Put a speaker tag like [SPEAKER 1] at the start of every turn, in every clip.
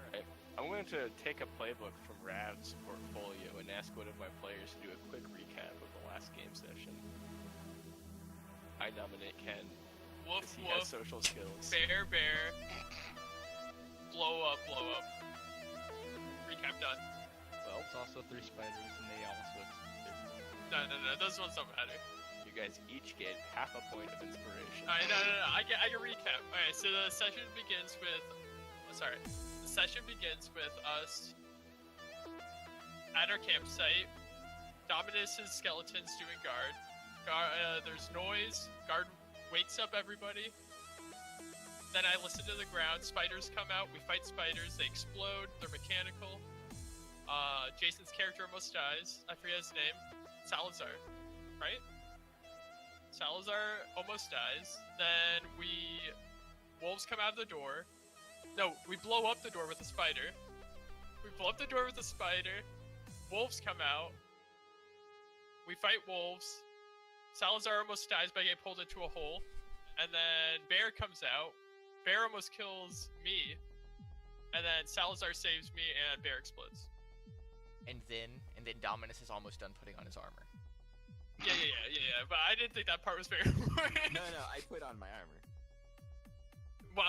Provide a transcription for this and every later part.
[SPEAKER 1] Alright, I'm going to take a playbook from Rav's portfolio and ask one of my players to do a quick recap of the last game session. I nominate Ken,
[SPEAKER 2] Woof
[SPEAKER 1] because he
[SPEAKER 2] woof.
[SPEAKER 1] has social skills.
[SPEAKER 2] Bear bear. Blow up blow up. Recap done.
[SPEAKER 1] Well,
[SPEAKER 3] It's also 3 spiders, and they also exploded.
[SPEAKER 2] No, those ones don't matter.
[SPEAKER 1] you guys each get half a point of inspiration.
[SPEAKER 2] Alright, no, I can recap. Alright, so the session begins with... Oh, sorry. The session begins with us at our campsite. Dominus's skeletons doing guard. There's noise. Guard wakes up everybody. Then I listen to the ground. Spiders come out. We fight spiders. They explode. They're mechanical. Jason's character almost dies. I forget his name. Salazar, right? Salazar almost dies. Then wolves come out of the door. No, we blow up the door with a spider. We blow up the door with a spider. Wolves come out. We fight wolves. Salazar almost dies by getting pulled into a hole. And then Bear comes out. Bear almost kills me. And then Salazar saves me and Bear explodes.
[SPEAKER 4] And then Dominus is almost done putting on his armor.
[SPEAKER 2] Yeah. But I didn't think that part was very important.
[SPEAKER 5] No, I put on my armor.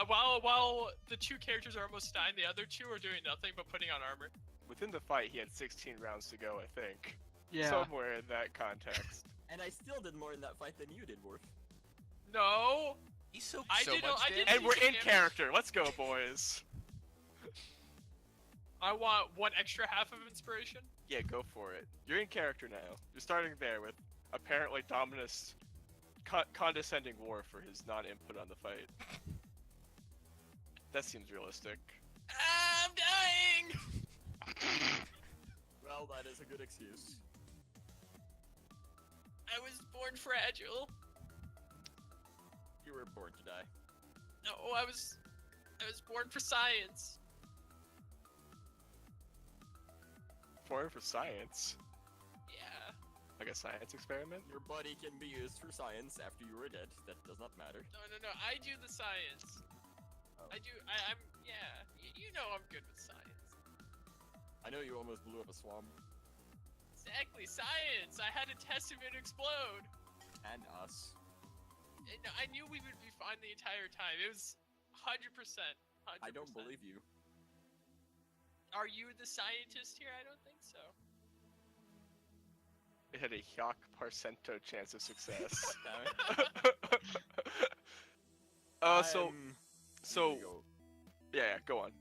[SPEAKER 2] While the two characters are almost dying, the other two are doing nothing but putting on armor.
[SPEAKER 1] Within the fight, he had 16 rounds to go, I think.
[SPEAKER 3] Yeah.
[SPEAKER 1] Somewhere in that context.
[SPEAKER 5] And I still did more in that fight than you did, Worf.
[SPEAKER 2] No,
[SPEAKER 4] He's so
[SPEAKER 2] I
[SPEAKER 4] so
[SPEAKER 2] did-
[SPEAKER 4] much
[SPEAKER 2] I
[SPEAKER 4] damage.
[SPEAKER 2] did-
[SPEAKER 1] And we're in
[SPEAKER 2] damage.
[SPEAKER 1] character. Let's go, boys.
[SPEAKER 2] I want one extra half of inspiration.
[SPEAKER 1] Yeah, go for it. You're in character now. You're starting there with apparently Dominus condescending war for his non-input on the fight. That seems realistic.
[SPEAKER 2] I'm dying.
[SPEAKER 5] Well, that is a good excuse.
[SPEAKER 2] I was born fragile.
[SPEAKER 5] You were born to die.
[SPEAKER 2] No, I was born for science.
[SPEAKER 1] For science.
[SPEAKER 2] Yeah.
[SPEAKER 1] Like a science experiment?
[SPEAKER 5] Your body can be used for science after you are dead. That does not matter.
[SPEAKER 2] No. I do the science.
[SPEAKER 5] Oh.
[SPEAKER 2] I'm. Yeah. You know I'm good with science.
[SPEAKER 5] I know you almost blew up a swamp.
[SPEAKER 2] Exactly, science. I had to test if it explode.
[SPEAKER 5] And us.
[SPEAKER 2] And I knew we would be fine the entire time. It was 100%.
[SPEAKER 5] I don't believe you.
[SPEAKER 2] Are you the scientist here? I don't think so.
[SPEAKER 1] It had a Hioc% chance of success.
[SPEAKER 5] Damn it.
[SPEAKER 1] So
[SPEAKER 5] Here you go.
[SPEAKER 1] yeah, go on.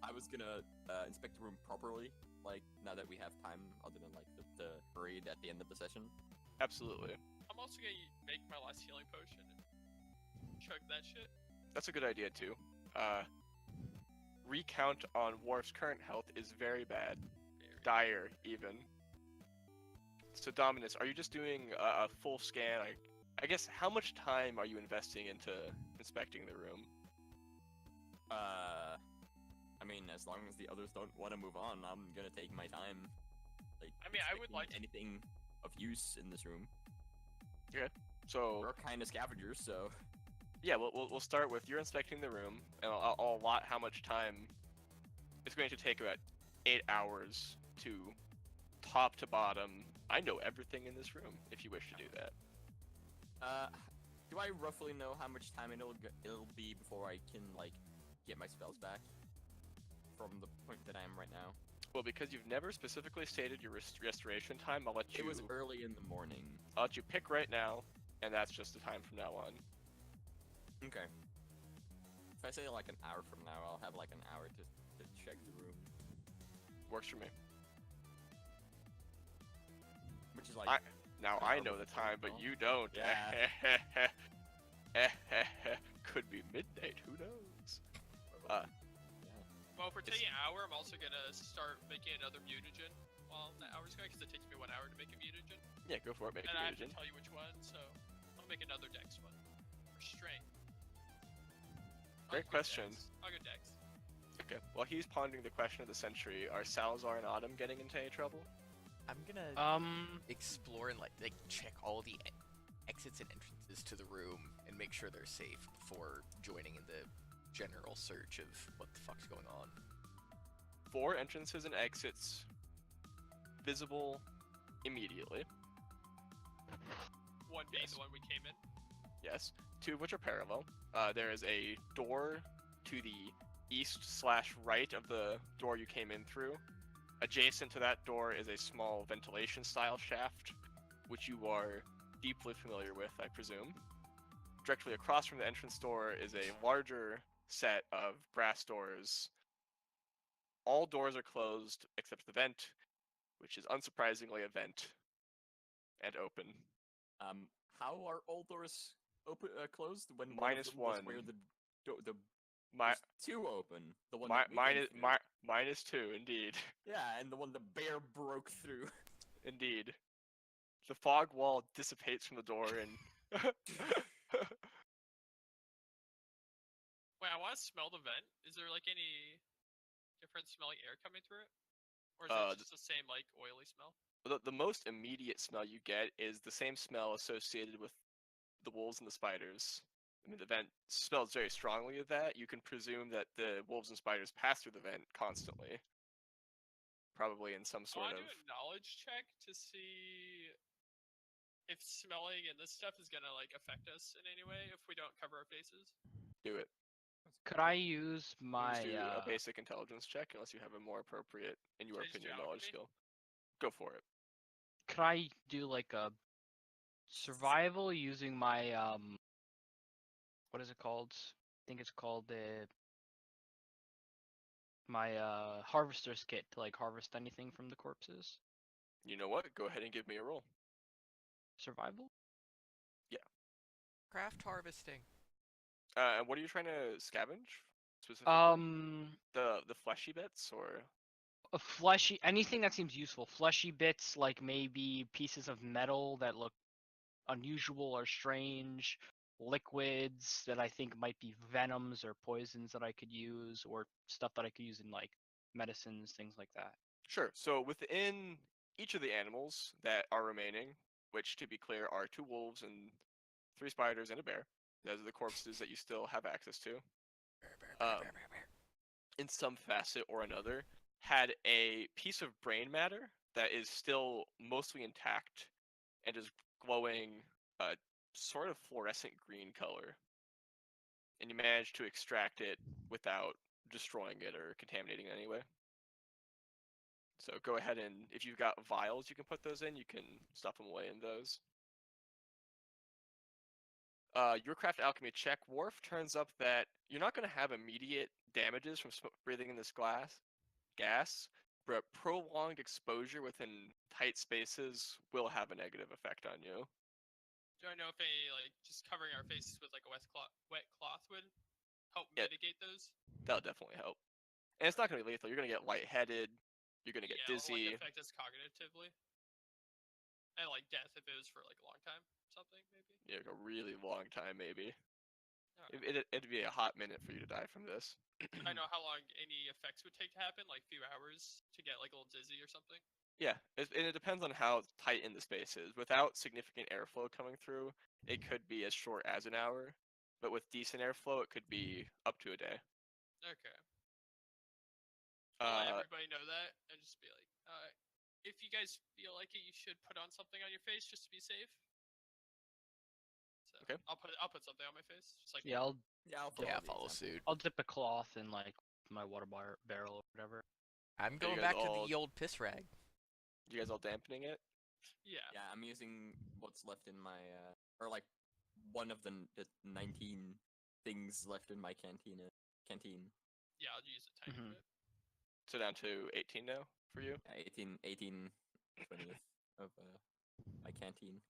[SPEAKER 5] I was gonna inspect the room properly, like, now that we have time, other than, like, the parade at the end of the session.
[SPEAKER 1] Absolutely.
[SPEAKER 2] I'm also gonna make my last healing potion and chug that shit.
[SPEAKER 1] That's a good idea too. Recount on Worf's current health is very bad. Dire, even. So Dominus, are you just doing a full scan? I guess, how much time are you investing into inspecting the room?
[SPEAKER 5] I mean, as long as the others don't want to move on, I'm gonna take my time. Like,
[SPEAKER 2] I mean, I would
[SPEAKER 5] inspecting
[SPEAKER 2] like to-
[SPEAKER 5] anything of use in this room.
[SPEAKER 1] So
[SPEAKER 5] We're kind of scavengers, so
[SPEAKER 1] yeah, we'll start with you're inspecting the room, and I'll allot how much time. It's going to take about 8 hours to top to bottom. I know everything in this room. If you wish to do that.
[SPEAKER 5] do I roughly know how much time it'll be before I can, like, get my spells back from the point that I am right now?
[SPEAKER 1] Well, because you've never specifically stated your restoration time, I'll let you.
[SPEAKER 5] It was early in the morning.
[SPEAKER 1] I'll let you pick right now, and that's just the time from now on.
[SPEAKER 5] Okay. If I say like an hour from now, I'll have like an hour to check the room,
[SPEAKER 1] Works for me.
[SPEAKER 5] which is like
[SPEAKER 1] I know the time, but you don't.
[SPEAKER 5] Yeah.
[SPEAKER 1] Could be midnight. Who knows?
[SPEAKER 5] yeah.
[SPEAKER 2] Well, if we're taking an hour, I'm also gonna start making another mutagen while the hour's going, because it takes me 1 hour to make a mutagen.
[SPEAKER 1] Yeah, go for it. Make
[SPEAKER 2] And
[SPEAKER 1] a
[SPEAKER 2] I have to
[SPEAKER 1] mutagen.
[SPEAKER 2] tell you which one, so I'll make another dex one. Or strength.
[SPEAKER 1] Great
[SPEAKER 2] I'll go
[SPEAKER 1] question.
[SPEAKER 2] Dex. I'll go dex.
[SPEAKER 1] Okay. While he's pondering the question of the century, are Salazar and Autumn getting into any trouble?
[SPEAKER 4] I'm gonna explore and like check all the exits and entrances to the room and make sure they're safe before joining in the general search of what the fuck's going on.
[SPEAKER 1] 4 entrances and exits visible immediately.
[SPEAKER 2] One being
[SPEAKER 1] Yes.
[SPEAKER 2] the one we came in.
[SPEAKER 1] Yes, 2 of which are parallel. There is a door to the east/right of the door you came in through. Adjacent to that door is a small ventilation-style shaft, which you are deeply familiar with, I presume. Directly across from the entrance door is a larger set of brass doors. All doors are closed except the vent, which is unsurprisingly a vent and open.
[SPEAKER 5] How are all doors open closed when
[SPEAKER 1] Minus
[SPEAKER 5] one of them was
[SPEAKER 1] 1.
[SPEAKER 5] where the
[SPEAKER 1] My,
[SPEAKER 5] there's 2 open? The one
[SPEAKER 1] my,
[SPEAKER 5] that we
[SPEAKER 1] mine
[SPEAKER 5] came
[SPEAKER 1] is
[SPEAKER 5] through.
[SPEAKER 1] minus 2, indeed.
[SPEAKER 5] Yeah, and the one the bear broke through.
[SPEAKER 1] Indeed. The fog wall dissipates from the door and
[SPEAKER 2] Wait, I want to smell the vent. Is there like any different smelling air coming through it, or is it just the same like oily smell?
[SPEAKER 1] the most immediate smell you get is the same smell associated with the wolves and the spiders. I mean, the vent smells very strongly of that. You can presume that the wolves and spiders pass through the vent constantly. Probably in some
[SPEAKER 2] I
[SPEAKER 1] sort
[SPEAKER 2] want to
[SPEAKER 1] of...
[SPEAKER 2] do a knowledge check to see if smelling and this stuff is gonna like affect us in any way if we don't cover our faces.
[SPEAKER 1] Do it.
[SPEAKER 3] Could I use
[SPEAKER 1] You can
[SPEAKER 3] my
[SPEAKER 1] just do a basic intelligence check unless you have a more appropriate, in your
[SPEAKER 2] Can I just
[SPEAKER 1] opinion,
[SPEAKER 2] do
[SPEAKER 1] knowledge
[SPEAKER 2] alchemy?
[SPEAKER 1] skill. Go for it.
[SPEAKER 3] could I do like a survival using my what is it called? I think it's called my harvester's kit to like harvest anything from the corpses.
[SPEAKER 1] You know what? Go ahead and give me a roll.
[SPEAKER 3] Survival?
[SPEAKER 4] Craft harvesting.
[SPEAKER 1] And what are you trying to scavenge specifically? The fleshy bits, or
[SPEAKER 3] A fleshy anything that seems useful. Fleshy bits like maybe pieces of metal that look unusual or strange, liquids that I think might be venoms or poisons that I could use, or stuff that I could use in like medicines, things like that.
[SPEAKER 1] sure. So within each of the animals that are remaining, which to be clear are 2 wolves and 3 spiders and a bear, those are the corpses that you still have access to. In some facet or another, had a piece of brain matter that is still mostly intact and is glowing a sort of fluorescent green color. And you managed to extract it without destroying it or contaminating it anyway. So go ahead and, if you've got vials you can put those in, you can stuff them away in those. Your craft alchemy check, Worf, turns up that you're not going to have immediate damages from breathing in this gas, but prolonged exposure within tight spaces will have a negative effect on you.
[SPEAKER 2] Do I know if like just covering our faces with like a wet cloth would help
[SPEAKER 1] Yeah.
[SPEAKER 2] mitigate those?
[SPEAKER 1] That'll definitely help. And it's not going to be lethal. You're going to get lightheaded. You're going to get
[SPEAKER 2] Yeah, it'll,
[SPEAKER 1] dizzy.
[SPEAKER 2] like affect us cognitively, and like death if it was for like a long time, something maybe.
[SPEAKER 1] Yeah, like a really long time, maybe.
[SPEAKER 2] Alright.
[SPEAKER 1] It'd be a hot minute for you to die from this.
[SPEAKER 2] I know how long any effects would take to happen, like a few hours to get like a little dizzy or something.
[SPEAKER 1] Yeah, and it depends on how tight in the space is. Without significant airflow coming through, it could be as short as an hour. But with decent airflow, it could be up to a day.
[SPEAKER 2] Okay. I'll let
[SPEAKER 1] Uh,
[SPEAKER 2] everybody know that and just be like, if you guys feel like it, you should put on something on your face just to be safe. So
[SPEAKER 1] Okay.
[SPEAKER 2] I'll put something on my face, just like
[SPEAKER 3] Yeah,
[SPEAKER 5] I'll
[SPEAKER 4] Follow suit.
[SPEAKER 3] I'll dip a cloth in like my water barrel or whatever.
[SPEAKER 4] I'm
[SPEAKER 1] Are you
[SPEAKER 4] going
[SPEAKER 1] guys
[SPEAKER 4] back to
[SPEAKER 1] all-
[SPEAKER 4] the old piss rag.
[SPEAKER 1] You guys all dampening it?
[SPEAKER 2] yeah.
[SPEAKER 5] Yeah, I'm using what's left in my or like one of the 19 things left in my canteen.
[SPEAKER 2] Yeah, I'll use a tiny
[SPEAKER 3] Mhm.
[SPEAKER 2] bit.
[SPEAKER 1] So down to 18 now for you?
[SPEAKER 5] 18 20th of my canteen.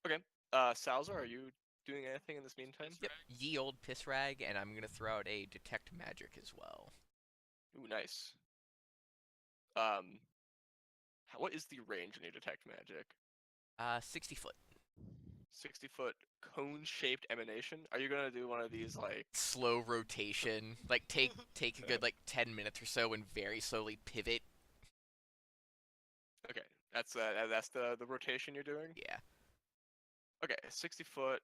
[SPEAKER 1] Okay. Salzar, are you doing anything in this meantime?
[SPEAKER 2] Piss
[SPEAKER 4] Yep,
[SPEAKER 2] rag.
[SPEAKER 4] ye old piss rag, and I'm gonna throw out a detect magic as well.
[SPEAKER 1] Ooh, nice. What is the range on your detect magic?
[SPEAKER 4] 60 foot.
[SPEAKER 1] 60-foot cone-shaped emanation? Are you gonna do one of these like?
[SPEAKER 4] Slow rotation. Like take a good like 10 minutes or so and very slowly pivot.
[SPEAKER 1] Okay, that's the rotation you're doing.
[SPEAKER 4] Yeah.
[SPEAKER 1] Okay, 60 foot.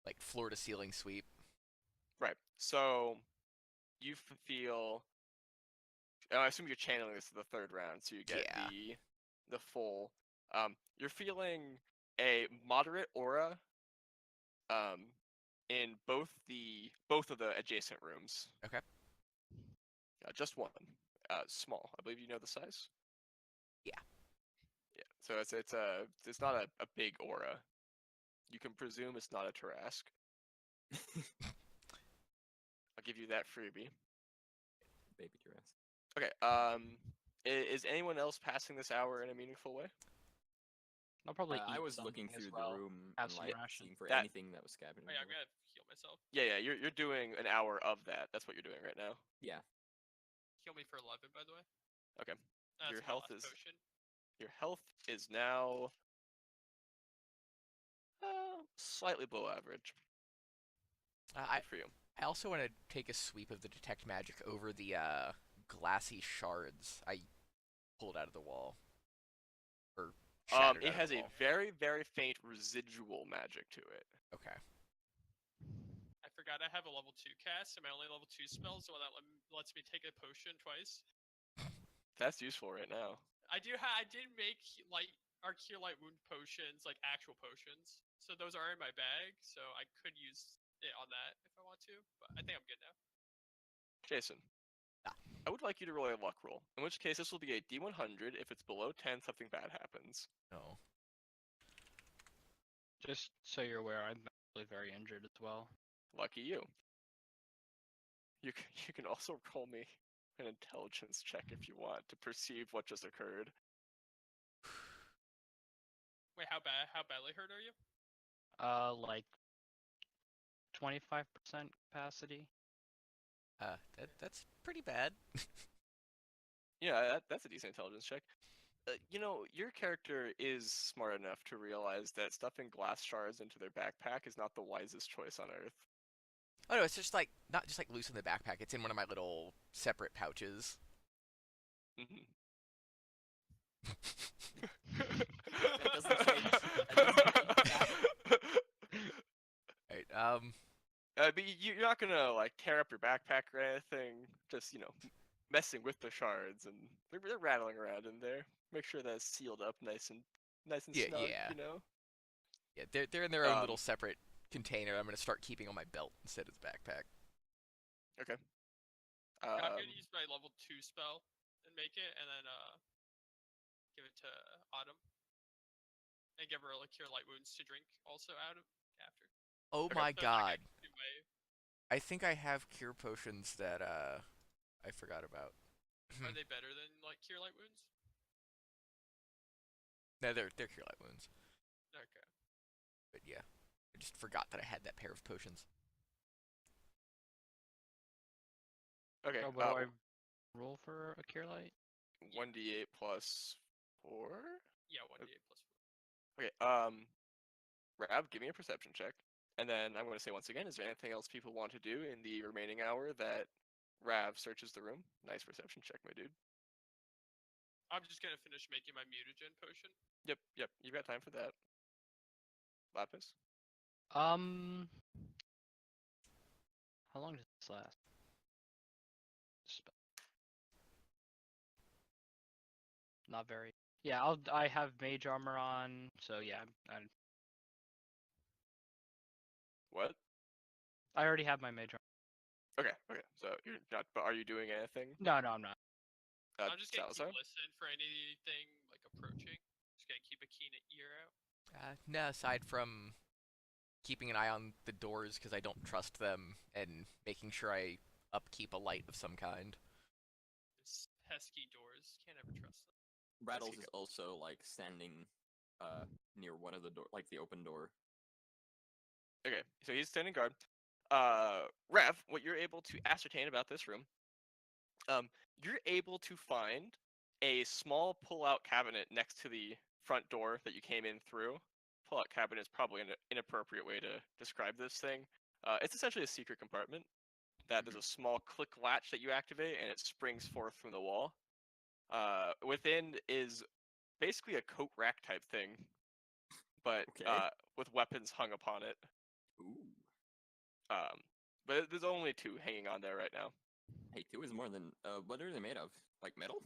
[SPEAKER 4] Like floor to ceiling sweep.
[SPEAKER 1] Right. So you feel. I assume you're channeling this to the third round, so you get
[SPEAKER 4] Yeah.
[SPEAKER 1] the full. You're feeling a moderate aura. In both of the adjacent rooms.
[SPEAKER 4] Okay.
[SPEAKER 1] Just one. Small. I believe you know the size.
[SPEAKER 4] Yeah.
[SPEAKER 1] Yeah. So it's not a big aura. You can presume it's not a Tarask. I'll give you that freebie.
[SPEAKER 5] Baby dress.
[SPEAKER 1] Okay. Is anyone else passing this hour in a meaningful way?
[SPEAKER 3] I'll probably
[SPEAKER 5] I
[SPEAKER 3] eat
[SPEAKER 5] was looking
[SPEAKER 3] something as
[SPEAKER 5] through
[SPEAKER 3] well.
[SPEAKER 5] the room
[SPEAKER 3] Have
[SPEAKER 5] and
[SPEAKER 3] some
[SPEAKER 5] like
[SPEAKER 3] ration.
[SPEAKER 5] seeing for
[SPEAKER 1] That-
[SPEAKER 5] anything that was scavenging.
[SPEAKER 2] Oh yeah, I'm gonna heal myself.
[SPEAKER 1] Yeah. You're doing an hour of that. That's what you're doing right now.
[SPEAKER 5] Yeah.
[SPEAKER 2] Heal me for 11, by the way.
[SPEAKER 1] Okay.
[SPEAKER 2] That's
[SPEAKER 1] Your
[SPEAKER 2] my
[SPEAKER 1] health
[SPEAKER 2] last
[SPEAKER 1] is-
[SPEAKER 2] potion.
[SPEAKER 1] Your health is now slightly below average.
[SPEAKER 4] I
[SPEAKER 1] Good for you.
[SPEAKER 4] I also want to take a sweep of the detect magic over the glassy shards I pulled out of the wall. Or shattered
[SPEAKER 1] It
[SPEAKER 4] out
[SPEAKER 1] has
[SPEAKER 4] of the
[SPEAKER 1] a
[SPEAKER 4] wall.
[SPEAKER 1] very, very faint residual magic to it.
[SPEAKER 4] Okay.
[SPEAKER 2] I forgot I have a level 2 cast, and my only level 2 spell is the one that lets me take a potion twice.
[SPEAKER 1] That's useful right now.
[SPEAKER 2] I did make our cure light wound potions, like actual potions. So those are in my bag, so I could use it on that if I want to, but I think I'm good now.
[SPEAKER 1] Jason.
[SPEAKER 4] Ah.
[SPEAKER 1] I would like you to roll a luck roll. In which case, this will be a D100. If it's below 10, something bad happens.
[SPEAKER 4] No.
[SPEAKER 3] Just so you're aware, I'm actually very injured as well.
[SPEAKER 1] Lucky you. You can also roll me an intelligence check if you want to perceive what just occurred.
[SPEAKER 2] Wait, how badly hurt are you?
[SPEAKER 3] Like 25% capacity.
[SPEAKER 4] That's pretty bad.
[SPEAKER 1] Yeah, that's a decent intelligence check. Your character is smart enough to realize that stuffing glass shards into their backpack is not the wisest choice on Earth.
[SPEAKER 4] Oh no, it's just like not just like loose in the backpack. It's in one of my little separate pouches.
[SPEAKER 1] Mhm.
[SPEAKER 5] That doesn't change. That doesn't change.
[SPEAKER 4] Right.
[SPEAKER 1] But you're not gonna like tear up your backpack or anything. Just messing with the shards, and they're rattling around in there. Make sure that's sealed up nice and
[SPEAKER 4] Yeah,
[SPEAKER 1] snug.
[SPEAKER 4] yeah.
[SPEAKER 1] You know.
[SPEAKER 4] Yeah, they're in their own
[SPEAKER 1] Um,
[SPEAKER 4] little separate container. I'm gonna start keeping on my belt instead of the backpack.
[SPEAKER 1] Okay.
[SPEAKER 2] I'm gonna use my level 2 spell and make it, and then give it to Autumn, and give her like cure light wounds to drink also out of after.
[SPEAKER 4] Oh
[SPEAKER 1] Okay.
[SPEAKER 4] my
[SPEAKER 2] So, like,
[SPEAKER 4] god.
[SPEAKER 2] I can do my
[SPEAKER 4] I think I have cure potions that I forgot about.
[SPEAKER 2] Are they better than like cure light wounds?
[SPEAKER 4] No, they're cure light wounds.
[SPEAKER 2] Okay.
[SPEAKER 4] But yeah, I just forgot that I had that pair of potions.
[SPEAKER 1] Okay.
[SPEAKER 3] So what do I roll for a cure light?
[SPEAKER 1] 1d8 plus 4.
[SPEAKER 2] Yeah, 1d8 plus 4.
[SPEAKER 1] Okay. Rab, give me a perception check, and then I'm going to say once again: is there anything else people want to do in the remaining hour that Rav searches the room? Nice perception check, my dude.
[SPEAKER 2] I'm just gonna finish making my mutagen potion.
[SPEAKER 1] Yep. You've got time for that. Lapis.
[SPEAKER 3] How long does this last? Not very. Yeah, I have mage armor on, so yeah,
[SPEAKER 1] What?
[SPEAKER 3] I already have my mage armor.
[SPEAKER 1] Okay. So you're not. But are you doing anything?
[SPEAKER 3] No, I'm not.
[SPEAKER 2] I'm just gonna
[SPEAKER 1] Salazar?
[SPEAKER 2] keep listening for anything like approaching. Just gonna keep a keen ear out.
[SPEAKER 4] No, aside from keeping an eye on the doors because I don't trust them and making sure I upkeep a light of some kind.
[SPEAKER 2] These pesky doors. Can't ever trust them.
[SPEAKER 5] Rattles
[SPEAKER 1] keep
[SPEAKER 5] is also like standing near one of the door, like the open door.
[SPEAKER 1] Okay. So he's standing guard. Rev, what you're able to ascertain about this room, you're able to find a small pull-out cabinet next to the front door that you came in through. Pull-out cabinet is probably an inappropriate way to describe this thing. It's essentially a secret compartment that there's a small click latch that you activate, and it springs forth from the wall. Within is basically a coat rack type thing, but
[SPEAKER 5] Okay.
[SPEAKER 1] with weapons hung upon it.
[SPEAKER 5] Ooh.
[SPEAKER 1] But there's only 2 hanging on there right now.
[SPEAKER 5] Hey, 2 is more than. What are they made of? Like metal?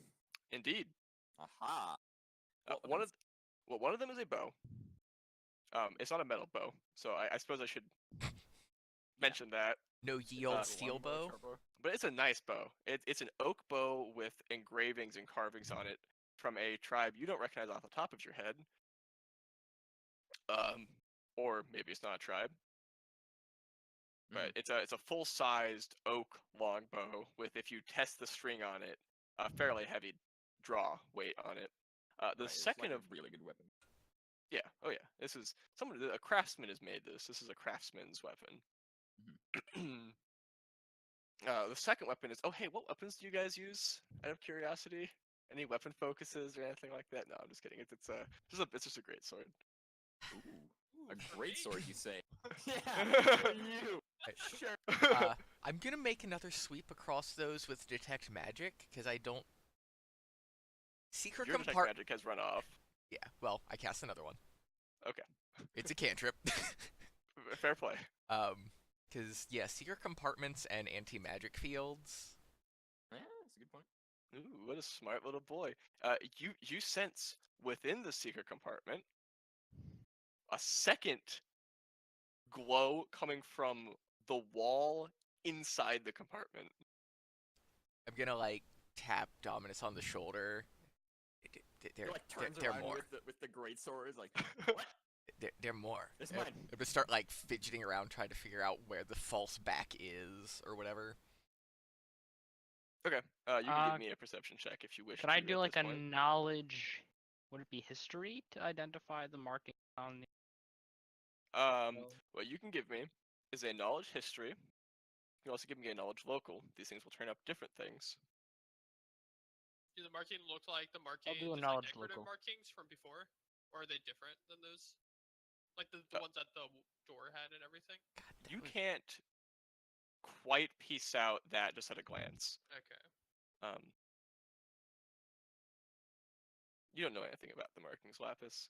[SPEAKER 1] Indeed.
[SPEAKER 5] Aha. What
[SPEAKER 1] One
[SPEAKER 5] weapons?
[SPEAKER 1] one of them is a bow. It's not a metal bow, so I suppose I should mention that.
[SPEAKER 4] No ye old
[SPEAKER 1] Uh,
[SPEAKER 4] steel
[SPEAKER 5] Longbow,
[SPEAKER 4] bow.
[SPEAKER 5] shortbow?
[SPEAKER 1] But it's a nice bow. It's an oak bow with engravings and carvings on it from a tribe you don't recognize off the top of your head. Or maybe it's not a tribe. But it's a full-sized oak longbow with, if you test the string on it, a fairly heavy draw weight on it. The
[SPEAKER 5] Right, it's
[SPEAKER 1] second
[SPEAKER 5] like
[SPEAKER 1] of
[SPEAKER 5] a really good weapon.
[SPEAKER 1] yeah, oh yeah, this is a craftsman has made this. This is a craftsman's weapon. The second weapon is, oh hey, what weapons do you guys use? Out of curiosity, any weapon focuses or anything like that? No, I'm just kidding. It's just a great sword.
[SPEAKER 5] Ooh, a
[SPEAKER 2] for
[SPEAKER 5] great
[SPEAKER 2] me?
[SPEAKER 5] sword, you say? Yeah, for you. Sure.
[SPEAKER 4] I'm gonna make another sweep across those with detect magic because I don't. Secret
[SPEAKER 1] Your detect
[SPEAKER 4] compartment.
[SPEAKER 1] magic has run off.
[SPEAKER 4] Yeah. Well, I cast another one.
[SPEAKER 1] Okay.
[SPEAKER 4] It's a cantrip.
[SPEAKER 1] Fair play.
[SPEAKER 4] Because yeah, secret compartments and anti-magic fields.
[SPEAKER 5] Yeah, that's a good point.
[SPEAKER 1] Ooh, what a smart little boy. You sense within the secret compartment a second glow coming from the wall inside the compartment.
[SPEAKER 4] I'm gonna like tap Dominus on the shoulder.
[SPEAKER 5] He like turns
[SPEAKER 4] They're
[SPEAKER 5] around
[SPEAKER 4] more.
[SPEAKER 5] with the great sword. Like, what?
[SPEAKER 4] They're more.
[SPEAKER 5] It's
[SPEAKER 4] I'm
[SPEAKER 5] mine.
[SPEAKER 4] gonna start like fidgeting around trying to figure out where the false back is or whatever.
[SPEAKER 1] Okay. You can give me a perception check if you wish
[SPEAKER 3] Could
[SPEAKER 1] to
[SPEAKER 3] I
[SPEAKER 1] at
[SPEAKER 3] do like
[SPEAKER 1] this
[SPEAKER 3] a
[SPEAKER 1] point.
[SPEAKER 3] knowledge? Would it be history to identify the marking on the?
[SPEAKER 1] What you can give me is a knowledge history. You can also give me a knowledge local. These things will turn up different things.
[SPEAKER 2] Do the marking look like the marking,
[SPEAKER 3] do a
[SPEAKER 2] just like
[SPEAKER 3] knowledge
[SPEAKER 2] decorative
[SPEAKER 3] local.
[SPEAKER 2] markings from before? Or are they different than those? Like the ones that the door had and everything?
[SPEAKER 1] You can't quite piece out that just at a glance.
[SPEAKER 2] Okay.
[SPEAKER 1] You don't know anything about the markings, Lapis.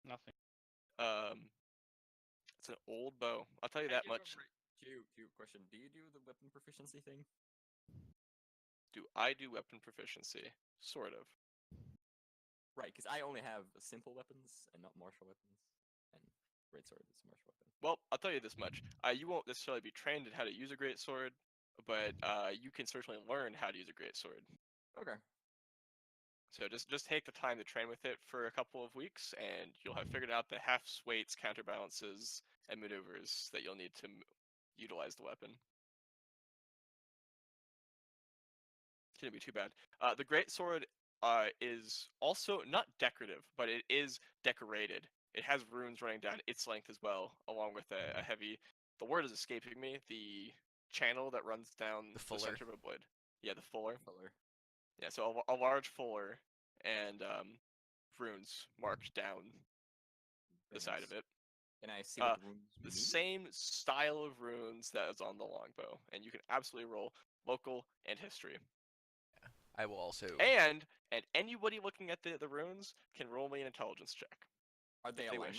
[SPEAKER 3] Nothing.
[SPEAKER 1] It's an old bow. I'll tell you
[SPEAKER 2] I
[SPEAKER 1] that
[SPEAKER 2] give
[SPEAKER 1] much.
[SPEAKER 5] Q, question. Do you do the weapon proficiency thing?
[SPEAKER 1] Do I do weapon proficiency? Sort of.
[SPEAKER 5] Right, because I only have simple weapons and not martial weapons. And greatsword is a martial weapon.
[SPEAKER 1] Well, I'll tell you this much. You won't necessarily be trained in how to use a great sword, but you can certainly learn how to use a great sword.
[SPEAKER 5] Okay.
[SPEAKER 1] So just take the time to train with it for a couple of weeks, and you'll have figured out the halves, weights, counterbalances, and maneuvers that you'll need to utilize the weapon. Shouldn't be too bad. The great sword is also not decorative, but it is decorated. It has runes running down its length as well, along with a heavy. The word is escaping me. The channel that runs down
[SPEAKER 4] The
[SPEAKER 1] the
[SPEAKER 4] fuller.
[SPEAKER 1] center of a blade. Yeah, the fuller.
[SPEAKER 5] Fuller.
[SPEAKER 1] Yeah, so a large fuller and runes marked down the
[SPEAKER 5] Very
[SPEAKER 1] side
[SPEAKER 5] nice.
[SPEAKER 1] of it.
[SPEAKER 5] Can I see what the runes
[SPEAKER 1] The
[SPEAKER 5] mean?
[SPEAKER 1] same style of runes that is on the longbow, and you can absolutely roll local and history.
[SPEAKER 4] I will also.
[SPEAKER 1] And anybody looking at the runes can roll me an intelligence check.
[SPEAKER 5] Are they
[SPEAKER 1] if
[SPEAKER 5] a
[SPEAKER 1] they wish.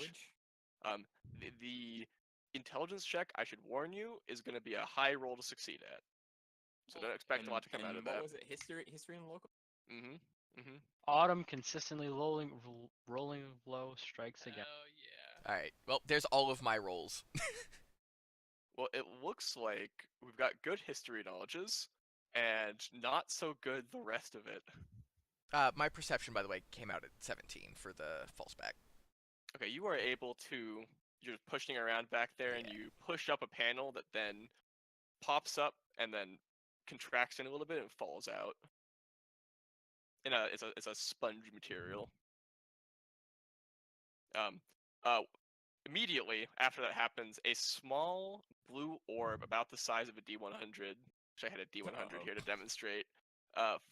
[SPEAKER 5] language?
[SPEAKER 1] The intelligence check, I should warn you, is going to be a high roll to succeed at. So don't expect a lot to come out of
[SPEAKER 5] what
[SPEAKER 1] that.
[SPEAKER 5] was it? History and local?
[SPEAKER 3] Autumn consistently rolling low strikes again.
[SPEAKER 2] Oh yeah.
[SPEAKER 4] All right. Well, there's all of my rolls.
[SPEAKER 1] Well, it looks like we've got good history knowledges, and not so good the rest of it.
[SPEAKER 4] My perception, by the way, came out at 17 for the false back.
[SPEAKER 1] Okay, you are able to. You're pushing around back there, and
[SPEAKER 4] Yeah.
[SPEAKER 1] you push up a panel that then pops up and then contracts in a little bit and falls out. It's a sponge material. Immediately after that happens, a small blue orb about the size of a D100, which I had a D100 here to demonstrate,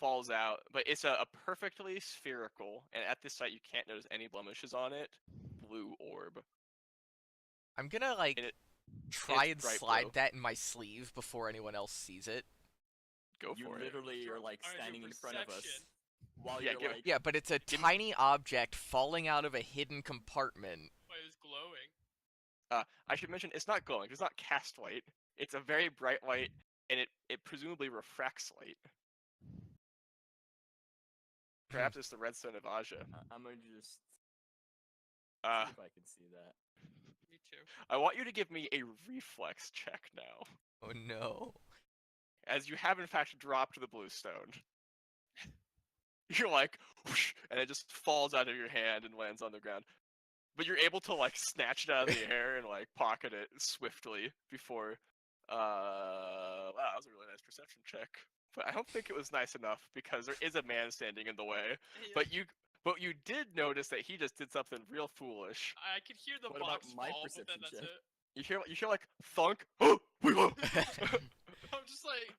[SPEAKER 1] falls out. But it's a perfectly spherical, and at this site you can't notice any blemishes on it, blue orb.
[SPEAKER 4] I'm gonna like try and slide that in my sleeve before anyone else sees it.
[SPEAKER 1] Go for it.
[SPEAKER 5] You literally are like
[SPEAKER 2] Alright,
[SPEAKER 5] standing
[SPEAKER 2] your
[SPEAKER 5] in front of us
[SPEAKER 2] perception.
[SPEAKER 5] while
[SPEAKER 1] Yeah,
[SPEAKER 5] you're
[SPEAKER 1] give-
[SPEAKER 5] like.
[SPEAKER 4] Yeah, but it's a tiny object falling out of a hidden compartment.
[SPEAKER 2] Why it was glowing?
[SPEAKER 1] I should mention it's not glowing. It's not cast light. It's a very bright light, and it presumably refracts light. Perhaps it's the redstone of Aja.
[SPEAKER 5] I'm gonna just
[SPEAKER 1] Uh,
[SPEAKER 5] see if I can see that.
[SPEAKER 2] Me too.
[SPEAKER 1] I want you to give me a reflex check now,
[SPEAKER 4] Oh no.
[SPEAKER 1] as you have in fact dropped the blue stone. You're like, whoosh, and it just falls out of your hand and lands on the ground. But you're able to like snatch it out of the air and like pocket it swiftly before. Wow, that was a really nice perception check. But I don't think it was nice enough because there is a man standing in the way.
[SPEAKER 2] Yeah.
[SPEAKER 1] But you did notice that he just did something real foolish.
[SPEAKER 2] I could hear the
[SPEAKER 5] What about
[SPEAKER 2] box
[SPEAKER 5] my
[SPEAKER 2] fall, but then
[SPEAKER 5] perception
[SPEAKER 2] that's
[SPEAKER 5] check?
[SPEAKER 2] it.
[SPEAKER 1] You hear like thunk. Oh, we will.
[SPEAKER 2] I'm just like,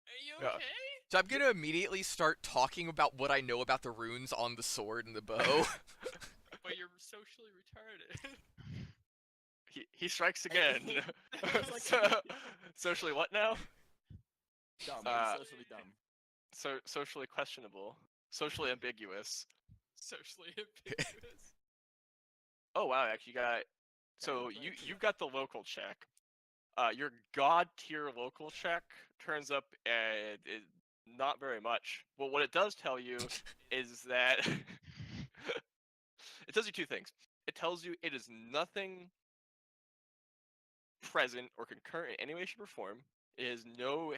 [SPEAKER 2] are you
[SPEAKER 1] Yeah.
[SPEAKER 2] okay?
[SPEAKER 4] So I'm gonna immediately start talking about what I know about the runes on the sword and the bow.
[SPEAKER 2] But you're socially retarded.
[SPEAKER 1] He strikes again.
[SPEAKER 5] It's like-
[SPEAKER 1] So- socially what now?
[SPEAKER 5] Dumb.
[SPEAKER 1] Uh,
[SPEAKER 5] Socially dumb.
[SPEAKER 1] So socially questionable. Socially ambiguous.
[SPEAKER 2] Socially ambiguous.
[SPEAKER 1] Oh wow, actually you got. So
[SPEAKER 5] That's right.
[SPEAKER 1] you've got the local check. Your god tier local check turns up not very much. Well, what it does tell you is that it tells you two things. It tells you it is nothing present or concurrent in any way, shape, or form. It is no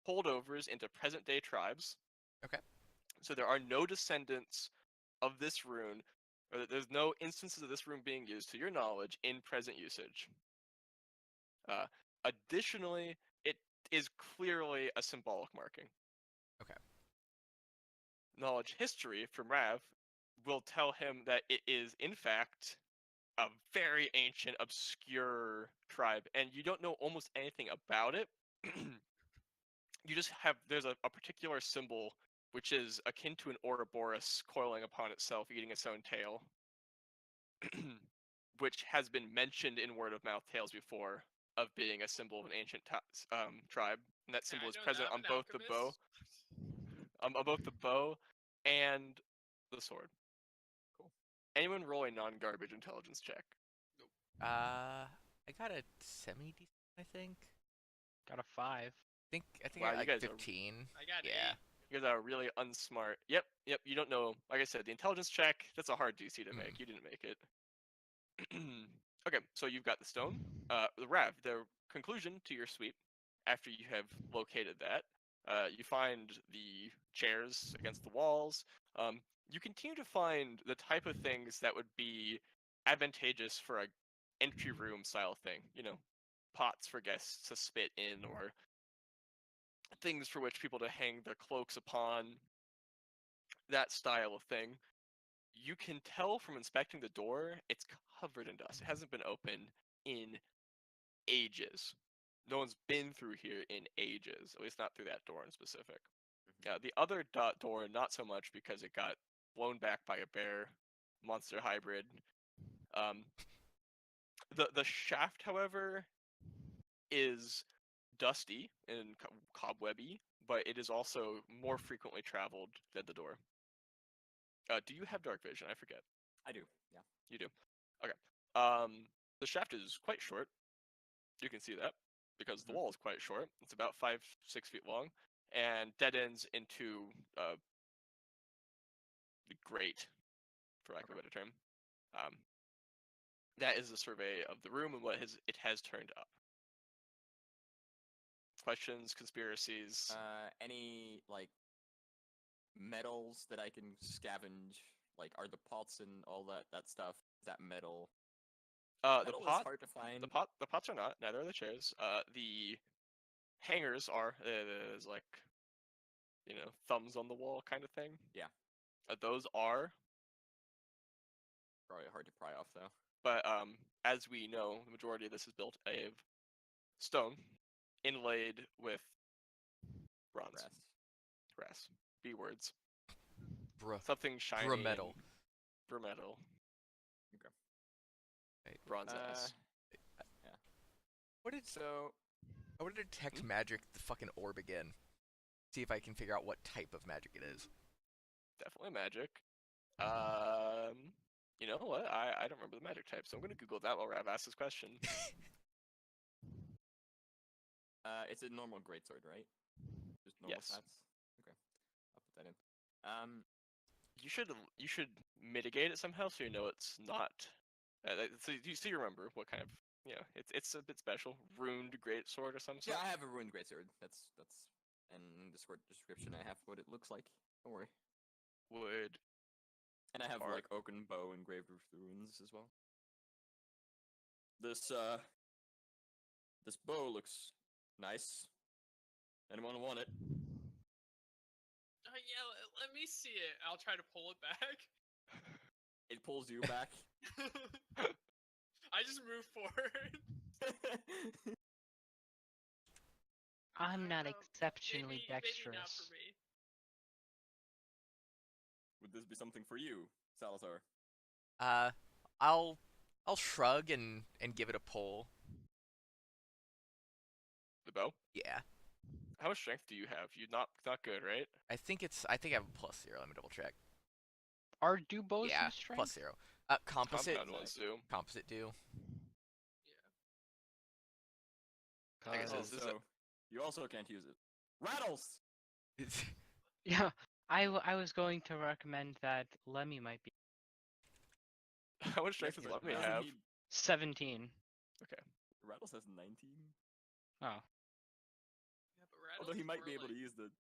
[SPEAKER 1] holdovers into present day tribes.
[SPEAKER 4] Okay.
[SPEAKER 1] So there are no descendants of this rune, or there's no instances of this rune being used, to your knowledge, in present usage. Additionally, it is clearly a symbolic marking.
[SPEAKER 4] Okay.
[SPEAKER 1] Knowledge history from Rav will tell him that it is, in fact, a very ancient, obscure tribe, and you don't know almost anything about it. You just have, there's a particular symbol which is akin to an Ouroboros coiling upon itself, eating its own tail, which has been mentioned in word of mouth tales before of being a symbol of an ancient tribe, and that symbol
[SPEAKER 2] I
[SPEAKER 1] is
[SPEAKER 2] know
[SPEAKER 1] present
[SPEAKER 2] that,
[SPEAKER 1] on
[SPEAKER 2] I'm an
[SPEAKER 1] both the bow,
[SPEAKER 2] alchemist.
[SPEAKER 1] on both the bow and the sword.
[SPEAKER 5] Cool.
[SPEAKER 1] Anyone roll a non-garbage intelligence check?
[SPEAKER 4] I got a semi-decent, I think.
[SPEAKER 3] Got a 5.
[SPEAKER 4] I think
[SPEAKER 1] Wow,
[SPEAKER 4] I got
[SPEAKER 1] you
[SPEAKER 4] like
[SPEAKER 1] guys are-
[SPEAKER 4] 15.
[SPEAKER 2] I got
[SPEAKER 4] Yeah.
[SPEAKER 1] You guys are really unsmart. Yep. You don't know. Like I said, the intelligence check, that's a hard DC to make. You didn't make it. Okay, so you've got the stone. The Rav, the conclusion to your sweep, after you have located that, you find the chairs against the walls. You continue to find the type of things that would be advantageous for a entry room style thing. You know, pots for guests to spit in, or things for which people to hang their cloaks upon, that style of thing. You can tell from inspecting the door, it's covered in dust. It hasn't been opened in ages. No one's been through here in ages, at least not through that door in specific. The other door, not so much, because it got blown back by a bear monster hybrid. The shaft, however, is dusty and cobwebby, but it is also more frequently traveled than the door. Do you have dark vision? I forget.
[SPEAKER 5] I do. Yeah.
[SPEAKER 1] You do. Okay. The shaft is quite short. You can see that because the wall is quite short. It's about 5-6 feet long, and dead ends into the grate, for lack of a better term. That is a survey of the room and what it has turned up. Questions, conspiracies.
[SPEAKER 5] Any like metals that I can scavenge? Like, are the pots and all that stuff? Is that metal?
[SPEAKER 1] The
[SPEAKER 5] Metal is
[SPEAKER 1] pot.
[SPEAKER 5] hard to find.
[SPEAKER 1] The pots are not. Neither are the chairs. The hangers are. There's like, thumbs on the wall kind of thing.
[SPEAKER 5] Yeah.
[SPEAKER 1] Those are.
[SPEAKER 5] Probably hard to pry off though.
[SPEAKER 1] But as we know, the majority of this is built of stone, inlaid with bronze. Brass. B words.
[SPEAKER 4] Bruh.
[SPEAKER 1] Something shiny.
[SPEAKER 4] Brametal.
[SPEAKER 1] Brametal.
[SPEAKER 5] Okay.
[SPEAKER 4] Right.
[SPEAKER 1] Bronze ass.
[SPEAKER 5] Yeah.
[SPEAKER 4] What did
[SPEAKER 5] So
[SPEAKER 4] I want to detect magic the fucking orb again. See if I can figure out what type of magic it is.
[SPEAKER 1] Definitely magic. You know what? I don't remember the magic type, so I'm gonna Google that while Rav asks this question.
[SPEAKER 5] It's a normal greatsword, right? Just normal
[SPEAKER 1] Yes.
[SPEAKER 5] stats. Okay, I'll put that in.
[SPEAKER 1] You should mitigate it somehow so you know it's not. So you remember what kind of it's a bit special, runed greatsword or some sort.
[SPEAKER 5] Yeah, I have a ruined greatsword. That's and in the Discord description I have what it looks like. Don't worry.
[SPEAKER 1] Wood.
[SPEAKER 5] And I have
[SPEAKER 1] Art.
[SPEAKER 5] like oaken bow engraved with runes as well. This bow looks nice. Anyone want it?
[SPEAKER 2] Yeah, let me see it. I'll try to pull it back.
[SPEAKER 5] It pulls you back.
[SPEAKER 2] I just move forward.
[SPEAKER 3] I'm not
[SPEAKER 2] Oh,
[SPEAKER 3] exceptionally
[SPEAKER 2] maybe not
[SPEAKER 3] dexterous.
[SPEAKER 2] for me.
[SPEAKER 5] Would this be something for you, Salazar?
[SPEAKER 4] I'll shrug and give it a pull.
[SPEAKER 1] The bow.
[SPEAKER 4] Yeah.
[SPEAKER 1] How much strength do you have? You not good, right?
[SPEAKER 4] I think I have a +0. Let me double check.
[SPEAKER 3] Do bows
[SPEAKER 4] Yeah,
[SPEAKER 3] use strength?
[SPEAKER 4] +0. Composite.
[SPEAKER 1] Compound ones do.
[SPEAKER 4] Composite do.
[SPEAKER 1] I guess
[SPEAKER 5] Oh,
[SPEAKER 1] this is
[SPEAKER 5] so you also can't use it. Rattles!
[SPEAKER 3] Yeah, I was going to recommend that Lemmy might be
[SPEAKER 1] how much strength does
[SPEAKER 5] but
[SPEAKER 1] Lemmy
[SPEAKER 5] doesn't
[SPEAKER 1] have?
[SPEAKER 5] he-
[SPEAKER 3] 17.
[SPEAKER 5] Rattles has 19.
[SPEAKER 3] Oh,
[SPEAKER 2] Yeah, but
[SPEAKER 5] Although he
[SPEAKER 2] Rattles
[SPEAKER 5] might
[SPEAKER 2] is
[SPEAKER 5] be
[SPEAKER 2] more
[SPEAKER 5] able to
[SPEAKER 2] like-
[SPEAKER 5] use the.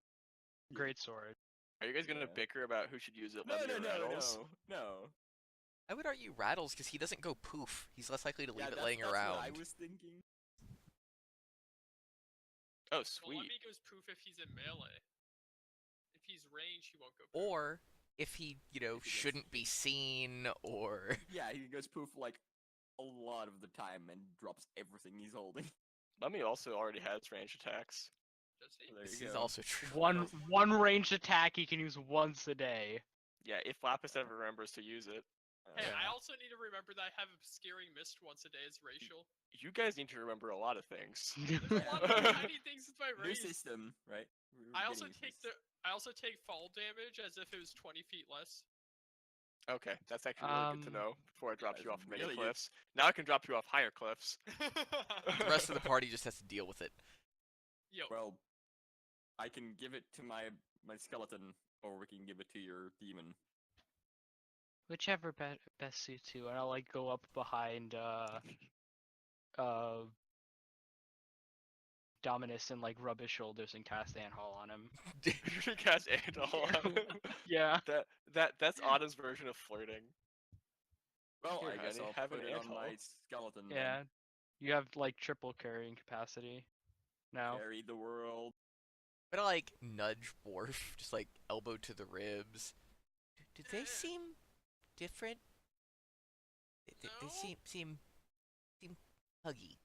[SPEAKER 3] great sword.
[SPEAKER 1] Are you guys gonna
[SPEAKER 5] Yeah.
[SPEAKER 1] bicker about who should use it?
[SPEAKER 5] No,
[SPEAKER 1] Lemmy
[SPEAKER 5] no,
[SPEAKER 1] or
[SPEAKER 5] no,
[SPEAKER 1] Rattles?
[SPEAKER 5] no.
[SPEAKER 4] I would argue Rattles because he doesn't go poof. He's less likely to leave
[SPEAKER 5] Yeah,
[SPEAKER 4] it
[SPEAKER 5] that's,
[SPEAKER 4] laying
[SPEAKER 5] that's
[SPEAKER 4] around.
[SPEAKER 5] what I was thinking.
[SPEAKER 1] Oh,
[SPEAKER 2] Well,
[SPEAKER 1] sweet.
[SPEAKER 2] Lemmy goes poof if he's in melee. If he's ranged, he won't go poof.
[SPEAKER 4] Or if he,
[SPEAKER 5] If he gets-
[SPEAKER 4] shouldn't be seen, or
[SPEAKER 5] Yeah, he goes poof like a lot of the time and drops everything he's holding.
[SPEAKER 1] Lemmy also already has ranged attacks.
[SPEAKER 2] Does he?
[SPEAKER 5] There
[SPEAKER 4] this
[SPEAKER 5] you
[SPEAKER 4] is
[SPEAKER 5] go.
[SPEAKER 4] also true.
[SPEAKER 3] One ranged attack he can use once a day.
[SPEAKER 1] Yeah, if Lapis ever remembers to use it.
[SPEAKER 2] Hey, I
[SPEAKER 3] Yeah.
[SPEAKER 2] also need to remember that I have obscuring mist once a day as racial.
[SPEAKER 1] You guys need to remember a lot of things.
[SPEAKER 2] There's a lot of tiny things with my
[SPEAKER 5] New
[SPEAKER 2] race.
[SPEAKER 5] system, right? We're
[SPEAKER 2] I also
[SPEAKER 5] getting
[SPEAKER 2] take
[SPEAKER 5] used.
[SPEAKER 2] I also take fall damage as if it was 20 feet less.
[SPEAKER 1] Okay, that's actually really good to
[SPEAKER 3] Um,
[SPEAKER 1] know before it drops
[SPEAKER 5] that's
[SPEAKER 1] you off many
[SPEAKER 5] really good.
[SPEAKER 1] cliffs. Now I can drop you off higher cliffs.
[SPEAKER 4] The rest of the party just has to deal with it.
[SPEAKER 2] Yo,
[SPEAKER 5] Well, I can give it to my skeleton, or we can give it to your demon.
[SPEAKER 3] Whichever best suits you, and I'll like go up behind Dominus and like rub his shoulders and cast Anhal on him.
[SPEAKER 1] You cast Andal.
[SPEAKER 3] Yeah.
[SPEAKER 1] That's Autumn's version of flirting.
[SPEAKER 5] Well,
[SPEAKER 1] Here,
[SPEAKER 5] I guess
[SPEAKER 1] honey,
[SPEAKER 5] I'll
[SPEAKER 1] have
[SPEAKER 5] put
[SPEAKER 1] an
[SPEAKER 5] it on
[SPEAKER 1] ant-hole.
[SPEAKER 5] my skeleton.
[SPEAKER 3] Yeah. You have like triple carrying capacity now.
[SPEAKER 5] Then. Carry the world.
[SPEAKER 4] But I like nudge Worf, just like elbow to the ribs. Did they seem different? They
[SPEAKER 2] No.
[SPEAKER 4] seem huggy.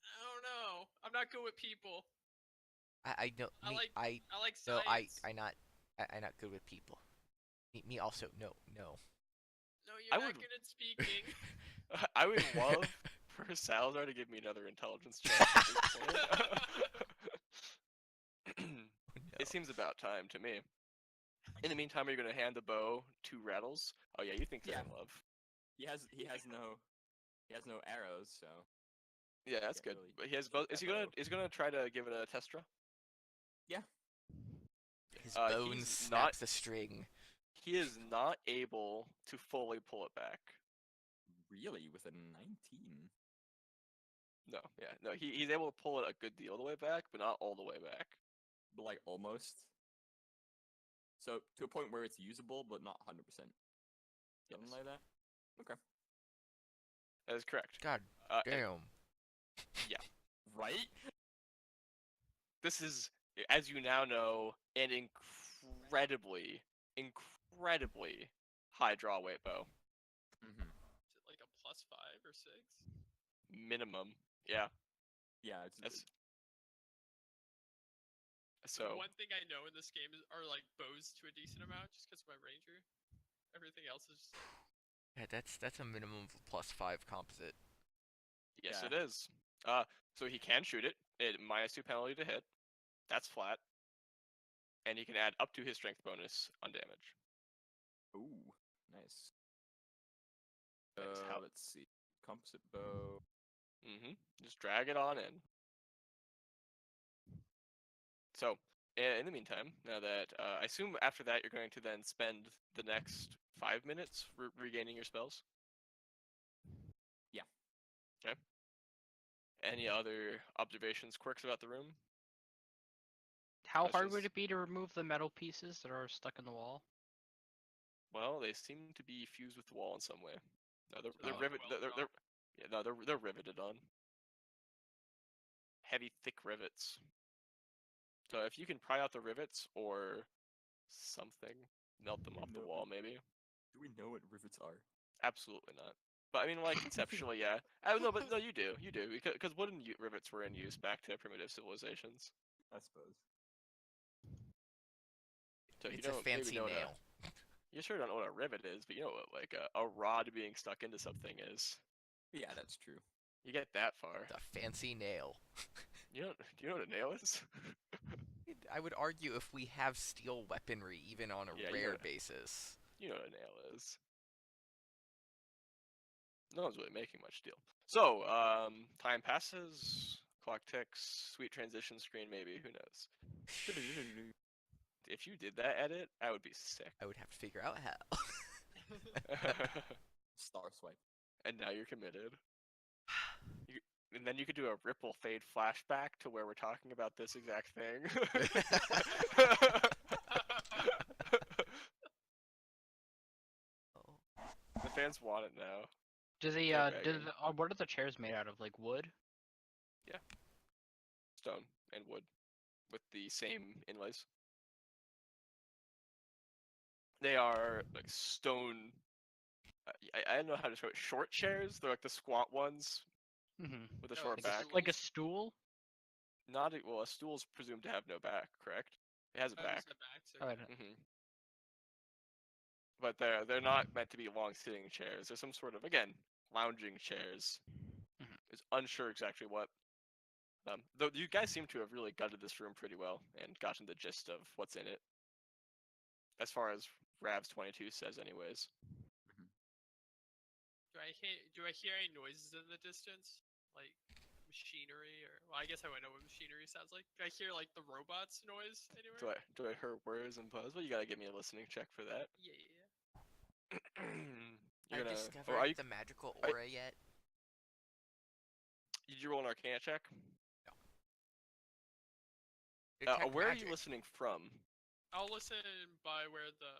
[SPEAKER 2] I don't know. I'm not good with people.
[SPEAKER 4] I know
[SPEAKER 2] I
[SPEAKER 4] me
[SPEAKER 2] like
[SPEAKER 4] I
[SPEAKER 2] science.
[SPEAKER 4] no I not good with people. Me also no.
[SPEAKER 2] No,
[SPEAKER 1] I
[SPEAKER 2] you're not
[SPEAKER 1] would-
[SPEAKER 2] good at speaking.
[SPEAKER 1] I would love for Salazar to give me another intelligence check at this point.
[SPEAKER 4] No.
[SPEAKER 1] It seems about time to me. In the meantime, are you gonna hand the bow to Rattles? Oh yeah, you think they're
[SPEAKER 5] Yeah.
[SPEAKER 1] in love.
[SPEAKER 5] He has no arrows, so
[SPEAKER 1] Yeah, that's
[SPEAKER 5] Can't
[SPEAKER 1] good.
[SPEAKER 5] really
[SPEAKER 1] But he has
[SPEAKER 5] shoot
[SPEAKER 1] both.
[SPEAKER 5] that
[SPEAKER 1] Is he
[SPEAKER 5] bow.
[SPEAKER 1] gonna try to give it a testra?
[SPEAKER 4] His
[SPEAKER 1] he's
[SPEAKER 4] bones
[SPEAKER 1] not-
[SPEAKER 4] snaps the string.
[SPEAKER 1] He is not able to fully pull it back.
[SPEAKER 5] really with a 19.
[SPEAKER 1] No, yeah, no. He's able to pull it a good deal of the way back, but not all the way back.
[SPEAKER 5] But like almost. So to a point where it's usable, but not 100%. Something
[SPEAKER 1] Yes.
[SPEAKER 5] like that. Okay.
[SPEAKER 1] That is correct.
[SPEAKER 4] God
[SPEAKER 1] And
[SPEAKER 4] damn.
[SPEAKER 5] Right?
[SPEAKER 1] this is, as you now know, an incredibly high draw weight bow.
[SPEAKER 5] Mm-hmm.
[SPEAKER 2] Is it like a +5 or 6?
[SPEAKER 1] Minimum. Yeah.
[SPEAKER 5] Yeah, it's
[SPEAKER 1] That's
[SPEAKER 2] The
[SPEAKER 1] so.
[SPEAKER 2] one thing I know in this game are like bows to a decent amount, just because of my ranger. Everything else is just
[SPEAKER 4] Yeah, that's a minimum of +5 composite.
[SPEAKER 1] Yes,
[SPEAKER 5] Yeah.
[SPEAKER 1] it is. So he can shoot it. It -2 penalty to hit. That's flat. And he can add up to his strength bonus on damage. how.
[SPEAKER 5] Let's see. Composite bow.
[SPEAKER 1] Just drag it on in. So, in the meantime, now that I assume after that you're going to then spend the next 5 minutes regaining your spells.
[SPEAKER 5] Yeah.
[SPEAKER 1] Okay. Any other observations, quirks about the room?
[SPEAKER 3] How hard would
[SPEAKER 1] Questions?
[SPEAKER 3] it be to remove the metal pieces that are stuck in the wall?
[SPEAKER 1] Well, they seem to be fused with the wall in some way. No, they're,
[SPEAKER 2] So
[SPEAKER 1] they're
[SPEAKER 2] they're
[SPEAKER 1] rivet.
[SPEAKER 2] well
[SPEAKER 1] They're,
[SPEAKER 2] drawn.
[SPEAKER 1] yeah, no, they're riveted on. Heavy, thick rivets. So if you can pry out the rivets or something, melt them off the
[SPEAKER 5] No.
[SPEAKER 1] wall, maybe.
[SPEAKER 5] Do we know what rivets are?
[SPEAKER 1] Absolutely not. But I mean, like conceptually, yeah. No, but no, you do, because wooden rivets were in use back to primitive civilizations.
[SPEAKER 5] I suppose.
[SPEAKER 1] So
[SPEAKER 4] It's
[SPEAKER 1] you
[SPEAKER 4] a
[SPEAKER 1] don't maybe
[SPEAKER 4] fancy
[SPEAKER 1] know
[SPEAKER 4] nail.
[SPEAKER 1] you sure don't know what a rivet is, but you know what like a rod being stuck into something is.
[SPEAKER 5] Yeah, that's true.
[SPEAKER 1] You get that far.
[SPEAKER 4] The fancy nail.
[SPEAKER 1] You don't? Do you know what a nail is?
[SPEAKER 4] I would argue if we have steel weaponry, even on a
[SPEAKER 1] Yeah,
[SPEAKER 4] rare basis.
[SPEAKER 1] You know what a nail is. No one's really making much deal. So, time passes, clock ticks, sweet transition screen maybe, who knows. If you did that edit, I would be sick.
[SPEAKER 4] I would have to figure out how.
[SPEAKER 5] Star swipe.
[SPEAKER 1] And now you're committed. And then you could do a ripple fade flashback to where we're talking about this exact thing. The fans want it now.
[SPEAKER 3] Do
[SPEAKER 1] They're
[SPEAKER 3] the
[SPEAKER 1] begging.
[SPEAKER 3] what are the chairs made out of? Like wood?
[SPEAKER 1] Stone and wood with the same inlays. They are like stone. I don't know how to describe it. Short chairs. They're like the squat ones
[SPEAKER 3] Mm-hmm.
[SPEAKER 1] with a
[SPEAKER 2] Oh,
[SPEAKER 1] short
[SPEAKER 2] like a
[SPEAKER 1] back.
[SPEAKER 2] stool?
[SPEAKER 3] Like a stool?
[SPEAKER 1] Not well. A stool's presumed to have no back, correct? It has a
[SPEAKER 2] Oh,
[SPEAKER 1] back.
[SPEAKER 2] there's no backs,
[SPEAKER 3] Oh,
[SPEAKER 2] okay.
[SPEAKER 1] But they're not meant to be long sitting chairs. They're some sort of again lounging chairs.
[SPEAKER 3] Mhm.
[SPEAKER 1] Is unsure exactly what. Though you guys seem to have really gutted this room pretty well and gotten the gist of what's in it. As far as Ravs22 says, anyways.
[SPEAKER 2] Do I hear any noises in the distance? Like machinery or well, I guess I would know what machinery sounds like. Do I hear like the robots noise anywhere?
[SPEAKER 1] Do I hear words and buzz? Well, you gotta give me a listening check for that.
[SPEAKER 2] Yeah.
[SPEAKER 1] You're
[SPEAKER 4] I've
[SPEAKER 1] gonna.
[SPEAKER 4] discovered
[SPEAKER 1] Are you?
[SPEAKER 4] the magical
[SPEAKER 1] are-
[SPEAKER 4] aura yet?
[SPEAKER 1] Did you roll an Arcana check?
[SPEAKER 4] Detect
[SPEAKER 1] Where are
[SPEAKER 4] magic.
[SPEAKER 1] you listening from?
[SPEAKER 2] I'll listen by where the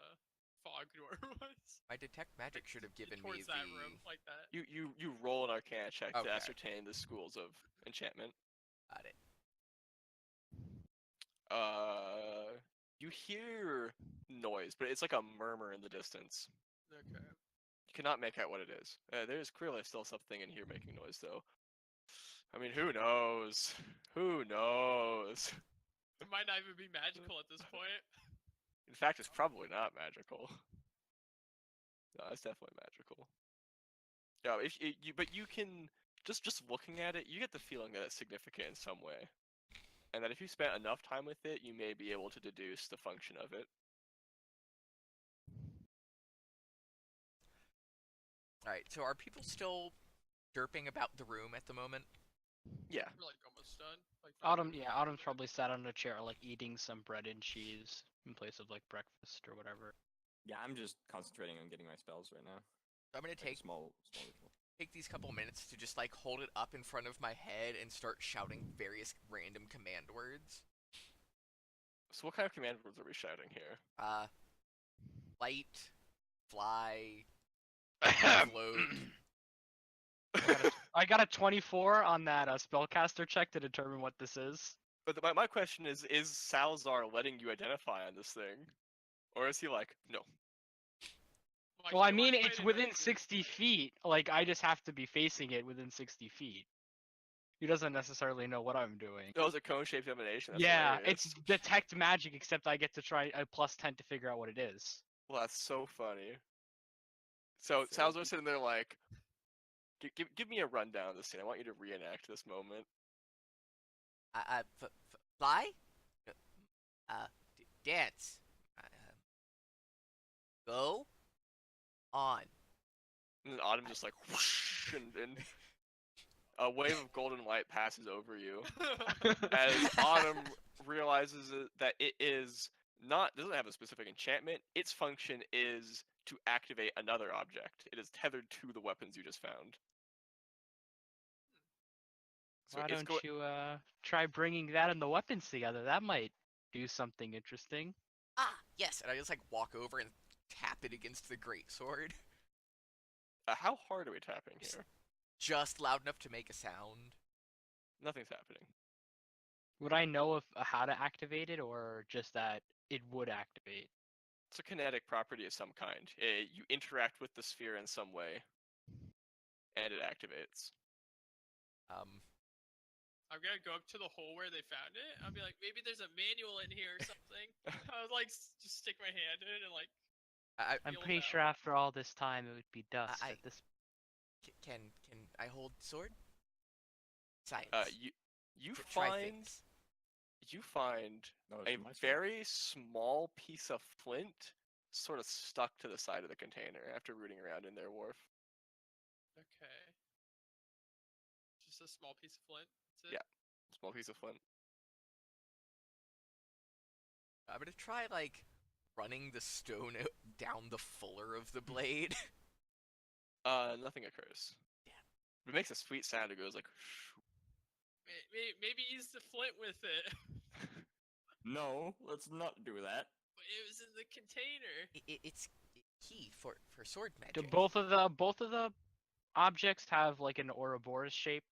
[SPEAKER 2] fog door was.
[SPEAKER 4] My detect magic should have given me
[SPEAKER 2] Towards that room, like that.
[SPEAKER 1] You roll an Arcana check
[SPEAKER 4] Okay.
[SPEAKER 1] to ascertain the schools of enchantment.
[SPEAKER 4] Got it.
[SPEAKER 1] You hear noise, but it's like a murmur in the distance.
[SPEAKER 2] Okay.
[SPEAKER 1] You cannot make out what it is. There's clearly still something in here making noise, though. I mean, who knows? Who knows?
[SPEAKER 2] It might not even be magical at this point.
[SPEAKER 1] In fact, it's probably not magical. No, it's definitely magical. Yeah, but you can just looking at it, you get the feeling that it's significant in some way, and that if you spent enough time with it, you may be able to deduce the function of it.
[SPEAKER 4] Alright, so are people still derping about the room at the moment?
[SPEAKER 1] Yeah.
[SPEAKER 2] We're like almost done. Like 5
[SPEAKER 3] Autumn,
[SPEAKER 2] minutes.
[SPEAKER 3] yeah, Autumn's probably sat on a chair, like eating some bread and cheese in place of like breakfast or whatever.
[SPEAKER 5] Yeah, I'm just concentrating on getting my spells right now.
[SPEAKER 4] I'm gonna
[SPEAKER 5] Like a
[SPEAKER 4] take
[SPEAKER 5] small ritual.
[SPEAKER 4] these couple minutes to just like hold it up in front of my head and start shouting various random command words.
[SPEAKER 1] So what kind of command words are we shouting here?
[SPEAKER 4] Light, fly, float.
[SPEAKER 3] I got a 24 on that spellcaster check to determine what this is.
[SPEAKER 1] But my question is Salazar letting you identify on this thing, or is he like, no?
[SPEAKER 3] Well, I
[SPEAKER 2] you
[SPEAKER 3] mean,
[SPEAKER 2] wanna
[SPEAKER 3] it's
[SPEAKER 2] play it
[SPEAKER 3] within
[SPEAKER 2] nicely.
[SPEAKER 3] 60 feet. Like, I just have to be facing it within 60 feet. He doesn't necessarily know what I'm doing.
[SPEAKER 1] Oh, it's a cone-shaped emanation. That's
[SPEAKER 3] Yeah,
[SPEAKER 1] hilarious.
[SPEAKER 3] it's detect magic, except I get to try a +10 to figure out what it is.
[SPEAKER 1] Well, that's so funny. So
[SPEAKER 5] So-
[SPEAKER 1] Salazar's sitting there like, give me a rundown of this scene. I want you to reenact this moment.
[SPEAKER 4] Fly? Dance. Go on.
[SPEAKER 1] And then Autumn just like whoosh, and a wave of golden light passes over you as Autumn realizes that it is doesn't have a specific enchantment. Its function is to activate another object. It is tethered to the weapons you just found. So
[SPEAKER 3] Why
[SPEAKER 1] it's
[SPEAKER 3] don't you try bringing that and the weapons together? That might do something interesting.
[SPEAKER 4] Ah, yes. And I just like walk over and tap it against the greatsword.
[SPEAKER 1] How hard are we tapping here?
[SPEAKER 4] Just loud enough to make a sound.
[SPEAKER 1] Nothing's happening.
[SPEAKER 3] Would I know if how to activate it, or just that it would activate?
[SPEAKER 1] It's a kinetic property of some kind. You interact with the sphere in some way, and it activates.
[SPEAKER 2] I'm gonna go up to the hole where they found it. I'll be like, maybe there's a manual in here or something. I would like just stick my hand in it and like.
[SPEAKER 4] I
[SPEAKER 3] I'm
[SPEAKER 2] Feel
[SPEAKER 3] pretty
[SPEAKER 2] that.
[SPEAKER 3] sure after all this time it would be dust
[SPEAKER 4] I-
[SPEAKER 3] at this.
[SPEAKER 4] can I hold sword? Science.
[SPEAKER 1] You
[SPEAKER 4] Try
[SPEAKER 1] find
[SPEAKER 4] things.
[SPEAKER 1] you find
[SPEAKER 5] No,
[SPEAKER 1] a
[SPEAKER 5] it's my sword.
[SPEAKER 1] very small piece of flint sort of stuck to the side of the container after rooting around in there, Worf.
[SPEAKER 2] Okay. Just a small piece of flint. That's it.
[SPEAKER 1] Yeah. Small piece of flint.
[SPEAKER 4] I'm gonna try like running the stone down the fuller of the blade.
[SPEAKER 1] Nothing occurs. But it makes a sweet sound. It goes like.
[SPEAKER 2] Maybe use the flint with it.
[SPEAKER 5] No, let's not do that.
[SPEAKER 2] But it was in the container.
[SPEAKER 4] It's key for sword
[SPEAKER 3] Do
[SPEAKER 4] magic.
[SPEAKER 3] both of the objects have like an Ouroboros shape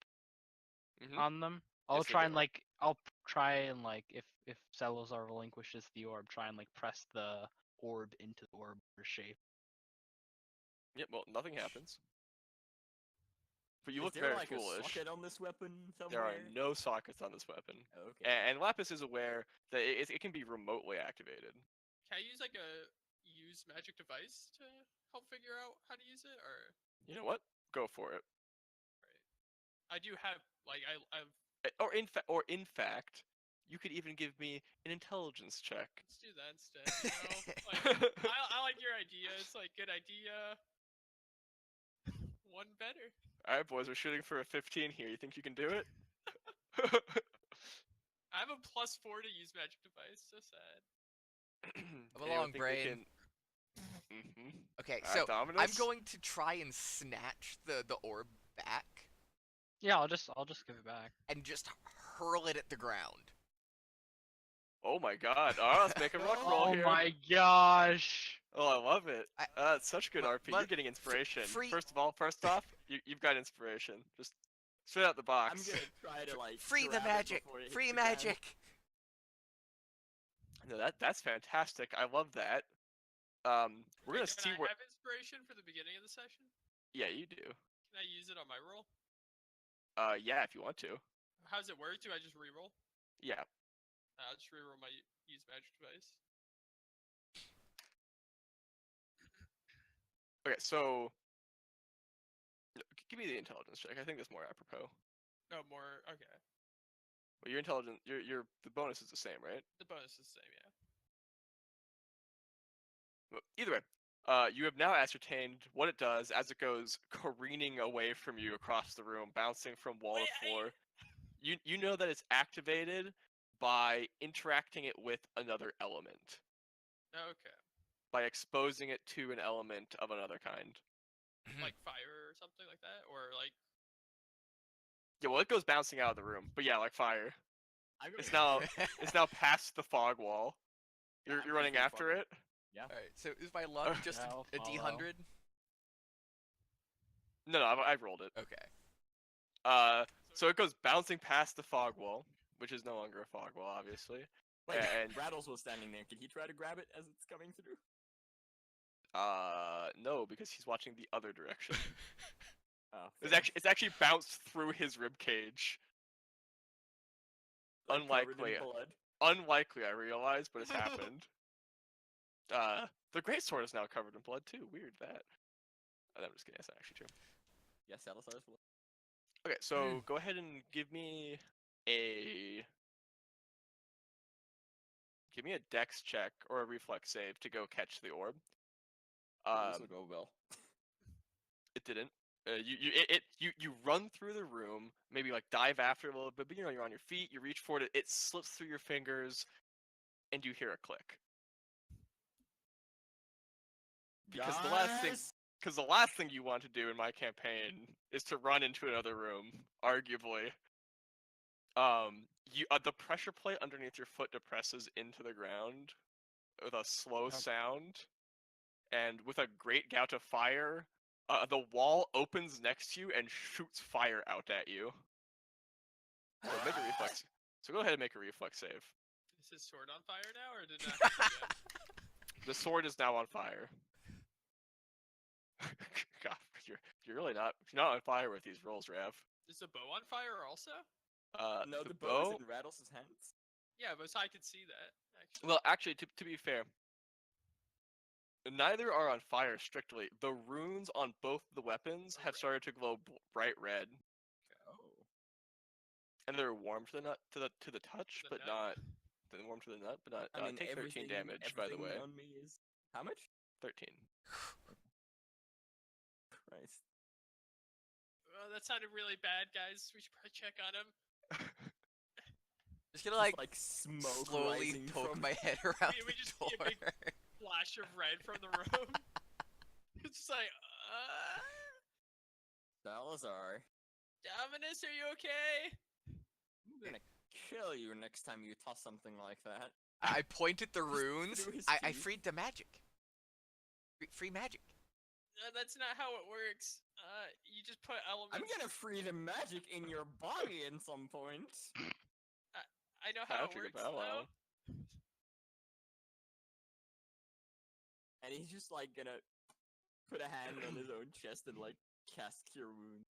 [SPEAKER 1] Mhm.
[SPEAKER 3] on them? I'll
[SPEAKER 1] Yes, they
[SPEAKER 3] try
[SPEAKER 1] do.
[SPEAKER 3] and like if Salazar relinquishes the orb, try and like press the orb into the Ouroboros shape.
[SPEAKER 1] Yep. Well, nothing happens. But you
[SPEAKER 5] Is
[SPEAKER 1] look
[SPEAKER 5] there
[SPEAKER 1] very
[SPEAKER 5] like
[SPEAKER 1] foolish.
[SPEAKER 5] a socket on this weapon somewhere?
[SPEAKER 1] There are no sockets on this weapon,
[SPEAKER 5] Okay.
[SPEAKER 1] and Lapis is aware that it can be remotely activated.
[SPEAKER 2] Can I use like use magic device to help figure out how to use it, or
[SPEAKER 1] You know what? Go for it.
[SPEAKER 2] I do have like I've
[SPEAKER 1] Or in fact, you could even give me an intelligence check.
[SPEAKER 2] let's do that instead. You know, like I like your idea. It's like good idea. One better.
[SPEAKER 1] All right, boys, we're shooting for a 15 here. You think you can do it?
[SPEAKER 2] I have a +4 to use magic device. So sad.
[SPEAKER 4] Come along, brain.
[SPEAKER 1] Mm-hmm.
[SPEAKER 4] Okay,
[SPEAKER 1] All
[SPEAKER 4] so
[SPEAKER 1] right,
[SPEAKER 4] I'm
[SPEAKER 1] Dominus?
[SPEAKER 4] going to try and snatch the orb back
[SPEAKER 3] Yeah, I'll just give it back.
[SPEAKER 4] and just hurl it at the ground.
[SPEAKER 1] Oh my God! All right, let's make a rock roll
[SPEAKER 3] Oh
[SPEAKER 1] here.
[SPEAKER 3] my gosh!
[SPEAKER 1] Oh, I love it.
[SPEAKER 4] I-
[SPEAKER 1] It's such good
[SPEAKER 4] Let-
[SPEAKER 1] RP.
[SPEAKER 4] let-
[SPEAKER 1] You're getting inspiration.
[SPEAKER 4] free-
[SPEAKER 1] First off, you've got inspiration. Just straight out the box.
[SPEAKER 5] I'm gonna try to like
[SPEAKER 4] Free the
[SPEAKER 5] grab it
[SPEAKER 4] magic!
[SPEAKER 5] before it hits
[SPEAKER 4] Free
[SPEAKER 5] the ground.
[SPEAKER 4] magic!
[SPEAKER 1] No, that's fantastic. I love that. We're gonna
[SPEAKER 2] Wait,
[SPEAKER 1] see
[SPEAKER 2] don't I
[SPEAKER 1] where.
[SPEAKER 2] have inspiration for the beginning of the session?
[SPEAKER 1] Yeah, you do.
[SPEAKER 2] Can I use it on my roll?
[SPEAKER 1] Yeah, if you want to.
[SPEAKER 2] How does it work? Do I just reroll?
[SPEAKER 1] Yeah.
[SPEAKER 2] I'll just reroll my use magic device.
[SPEAKER 1] Okay, so give me the intelligence check. I think that's more apropos.
[SPEAKER 2] No more. Okay.
[SPEAKER 1] Well, your intelligence, your the bonus is the same, right?
[SPEAKER 2] The bonus is the same. Yeah.
[SPEAKER 1] Well, either way, you have now ascertained what it does as it goes careening away from you across the room, bouncing from wall
[SPEAKER 2] Wait,
[SPEAKER 1] to floor. You know that it's activated by interacting it with another element,
[SPEAKER 2] Okay.
[SPEAKER 1] by exposing it to an element of another kind.
[SPEAKER 2] Like fire or something like that, or like.
[SPEAKER 1] Yeah, well, it goes bouncing out of the room, but yeah, like fire.
[SPEAKER 5] I'm gonna
[SPEAKER 1] It's now it's now past the fog wall.
[SPEAKER 5] Yeah,
[SPEAKER 1] You're
[SPEAKER 5] I'm
[SPEAKER 1] running
[SPEAKER 5] pretty
[SPEAKER 1] after
[SPEAKER 5] far.
[SPEAKER 1] it.
[SPEAKER 5] Yeah.
[SPEAKER 4] Alright, so is my luck just
[SPEAKER 3] I'll
[SPEAKER 4] a
[SPEAKER 3] follow.
[SPEAKER 4] D100?
[SPEAKER 1] No, I've rolled it.
[SPEAKER 4] Okay.
[SPEAKER 1] So it goes bouncing past the fog wall, which is no longer a fog wall, obviously.
[SPEAKER 5] Wait,
[SPEAKER 1] And-
[SPEAKER 5] Rattles was standing there. Can he try to grab it as it's coming through?
[SPEAKER 1] No, because he's watching the other direction.
[SPEAKER 5] Oh,
[SPEAKER 1] It's actually bounced through his rib cage. Unlikely. Unlikely, I realize, but it's happened. The greatsword is now covered in blood too. Weird that. I'm just kidding. That's not actually true.
[SPEAKER 5] Yes, Salazar's blood.
[SPEAKER 1] Okay, so go ahead and give me a dex check or a reflex save to go catch the orb.
[SPEAKER 5] This will go well.
[SPEAKER 1] didn't. You run through the room, maybe like dive after it a little bit, but you're on your feet. You reach for it, it slips through your fingers, and you hear a click. Because the last thing you want to do in my campaign is to run into another room, arguably. The pressure plate underneath your foot depresses into the ground with a slow sound, and with a great gout of fire, the wall opens next to you and shoots fire out at you. So make a reflex. So go ahead and make a reflex save.
[SPEAKER 2] Is his sword on fire now, or did it not happen yet?
[SPEAKER 1] The sword is now on fire. God, you're really not on fire with these rolls, Rav.
[SPEAKER 2] Is the bow on fire also?
[SPEAKER 5] No, the bow is in Rattles' hands.
[SPEAKER 2] Yeah, but so I could see that. Actually.
[SPEAKER 1] Well, actually, to be fair, neither are on fire strictly. The runes on both the weapons have started to glow bright red,
[SPEAKER 5] Oh.
[SPEAKER 1] and they're warm to the touch,
[SPEAKER 2] The
[SPEAKER 1] but
[SPEAKER 2] nut.
[SPEAKER 1] not. They're warm to the nut, but not.
[SPEAKER 5] I mean,
[SPEAKER 1] take 13 damage, by the
[SPEAKER 5] everything
[SPEAKER 1] way.
[SPEAKER 5] on me is how much?
[SPEAKER 1] 13.
[SPEAKER 5] Christ.
[SPEAKER 2] Well, that sounded really bad, guys. We should probably check on him.
[SPEAKER 4] Just gonna like
[SPEAKER 5] smoke
[SPEAKER 4] slowly
[SPEAKER 5] rising
[SPEAKER 4] poke
[SPEAKER 5] from...
[SPEAKER 4] my head around
[SPEAKER 2] We
[SPEAKER 4] the
[SPEAKER 2] just see a
[SPEAKER 4] door.
[SPEAKER 2] big flash of red from the room. It's just like,
[SPEAKER 5] Salazar,
[SPEAKER 2] Dominus, are you okay?
[SPEAKER 5] I'm gonna kill you next time you toss something like that.
[SPEAKER 4] I point at the runes.
[SPEAKER 5] through his
[SPEAKER 4] I
[SPEAKER 5] teeth.
[SPEAKER 4] freed the magic. Free magic.
[SPEAKER 2] That's not how it works. You just put elements.
[SPEAKER 5] I'm gonna free the magic in your body at some point.
[SPEAKER 2] I know how it
[SPEAKER 1] Patrick,
[SPEAKER 2] works.
[SPEAKER 1] hello.
[SPEAKER 2] Though.
[SPEAKER 5] And he's just like gonna put a hand on his own chest and like cast Cure Wounds.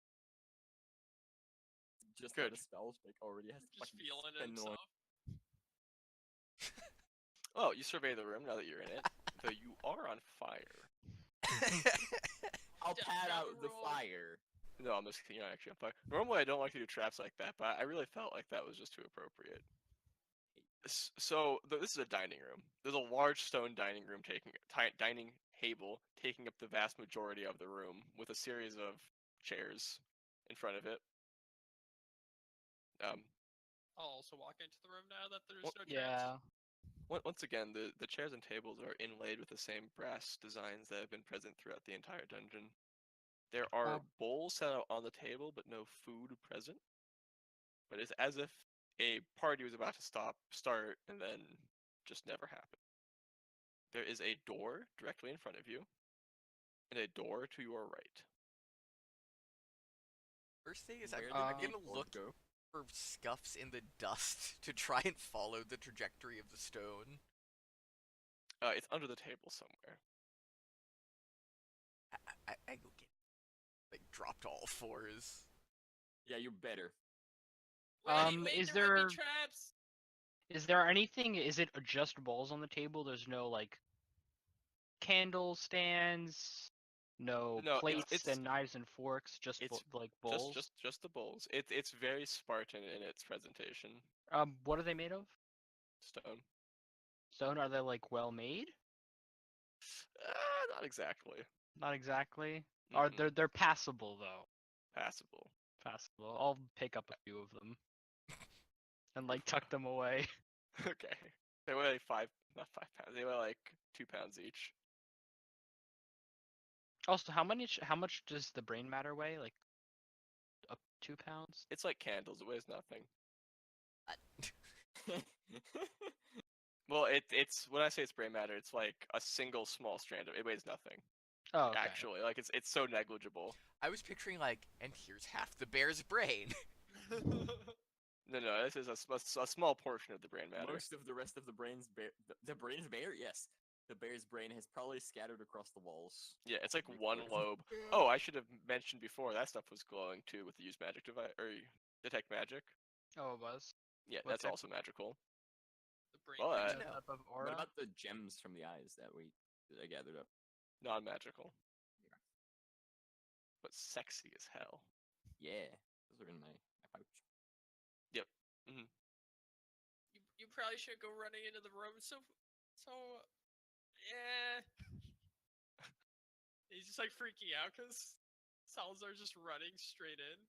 [SPEAKER 5] Just
[SPEAKER 1] Good.
[SPEAKER 5] a spell check already has to
[SPEAKER 2] Just
[SPEAKER 5] fucking
[SPEAKER 2] feeling
[SPEAKER 5] spend
[SPEAKER 2] himself.
[SPEAKER 1] Oh, you survey the room now that you're in it. Though you are on fire.
[SPEAKER 5] I'll
[SPEAKER 2] Yeah,
[SPEAKER 5] pad
[SPEAKER 2] grab
[SPEAKER 5] out
[SPEAKER 2] a
[SPEAKER 5] the
[SPEAKER 2] roll.
[SPEAKER 5] fire.
[SPEAKER 1] No, I'm just kidding. You're not actually on fire. Normally, I don't like to do traps like that, but I really felt like that was just too appropriate. So this is a dining room. There's a large stone dining room dining table taking up the vast majority of the room, with a series of chairs in front of it.
[SPEAKER 2] I'll also walk into the room now that there's
[SPEAKER 1] Well,
[SPEAKER 2] no traps.
[SPEAKER 3] Yeah.
[SPEAKER 1] Once again, the chairs and tables are inlaid with the same brass designs that have been present throughout the entire dungeon. There are bowls set out on the table, but no food present. But it's as if a party was about to start, and then just never happened. There is a door directly in front of you, and a door to your right.
[SPEAKER 4] First thing is
[SPEAKER 5] Where
[SPEAKER 4] I'm
[SPEAKER 5] did the
[SPEAKER 4] gonna
[SPEAKER 5] board
[SPEAKER 4] look
[SPEAKER 5] go?
[SPEAKER 4] for scuffs in the dust to try and follow the trajectory of the stone.
[SPEAKER 1] It's under the table somewhere.
[SPEAKER 4] I go get like dropped all fours.
[SPEAKER 5] Yeah, you better.
[SPEAKER 2] Wait,
[SPEAKER 3] is
[SPEAKER 2] there might
[SPEAKER 3] there-
[SPEAKER 2] be traps?
[SPEAKER 3] Is there anything? Is it just bowls on the table? There's no like candle stands, no
[SPEAKER 1] No,
[SPEAKER 3] plates
[SPEAKER 1] it's
[SPEAKER 3] and knives and forks. Just
[SPEAKER 1] it's
[SPEAKER 3] like bowls.
[SPEAKER 1] just the bowls. It's very Spartan in its presentation.
[SPEAKER 3] What are they made of?
[SPEAKER 1] Stone.
[SPEAKER 3] Stone? Are they like well made?
[SPEAKER 1] Not exactly.
[SPEAKER 3] Not exactly.
[SPEAKER 1] Mm-mm.
[SPEAKER 3] They're passable though?
[SPEAKER 1] Passable.
[SPEAKER 3] Passable. I'll pick up a few of them and like tuck them away.
[SPEAKER 1] Okay. They weigh like not 5 pounds. They weigh like 2 pounds each.
[SPEAKER 3] Also, how much does the brain matter weigh? Like up 2 pounds?
[SPEAKER 1] It's like candles. It weighs nothing. Well, it's when I say it's brain matter, it's like a single small strand of it weighs nothing.
[SPEAKER 3] Oh, okay.
[SPEAKER 1] Actually, like it's so negligible.
[SPEAKER 4] I was picturing like, and here's half the bear's brain.
[SPEAKER 1] No, this is a small portion of the brain matter.
[SPEAKER 5] Most of the rest of the brain's the brain's bear? Yes. The bear's brain has probably scattered across the walls.
[SPEAKER 1] Yeah, it's like
[SPEAKER 5] Big
[SPEAKER 1] one
[SPEAKER 5] brain.
[SPEAKER 1] lobe. Oh, I should have mentioned before that stuff was glowing too with the use magic device or detect magic.
[SPEAKER 3] Oh, it was.
[SPEAKER 1] Yeah,
[SPEAKER 3] What
[SPEAKER 1] that's
[SPEAKER 3] type
[SPEAKER 1] also magical.
[SPEAKER 2] The brain
[SPEAKER 1] Well,
[SPEAKER 2] freaks
[SPEAKER 3] What
[SPEAKER 2] out.
[SPEAKER 3] type of aura?
[SPEAKER 5] What about the gems from the eyes that I gathered up?
[SPEAKER 1] Non-magical.
[SPEAKER 5] Yeah.
[SPEAKER 1] But sexy as hell.
[SPEAKER 5] Yeah, those are in my pouch.
[SPEAKER 2] You probably should go running into the room. So yeah. He's just like freaking out because Salazar's just running straight in.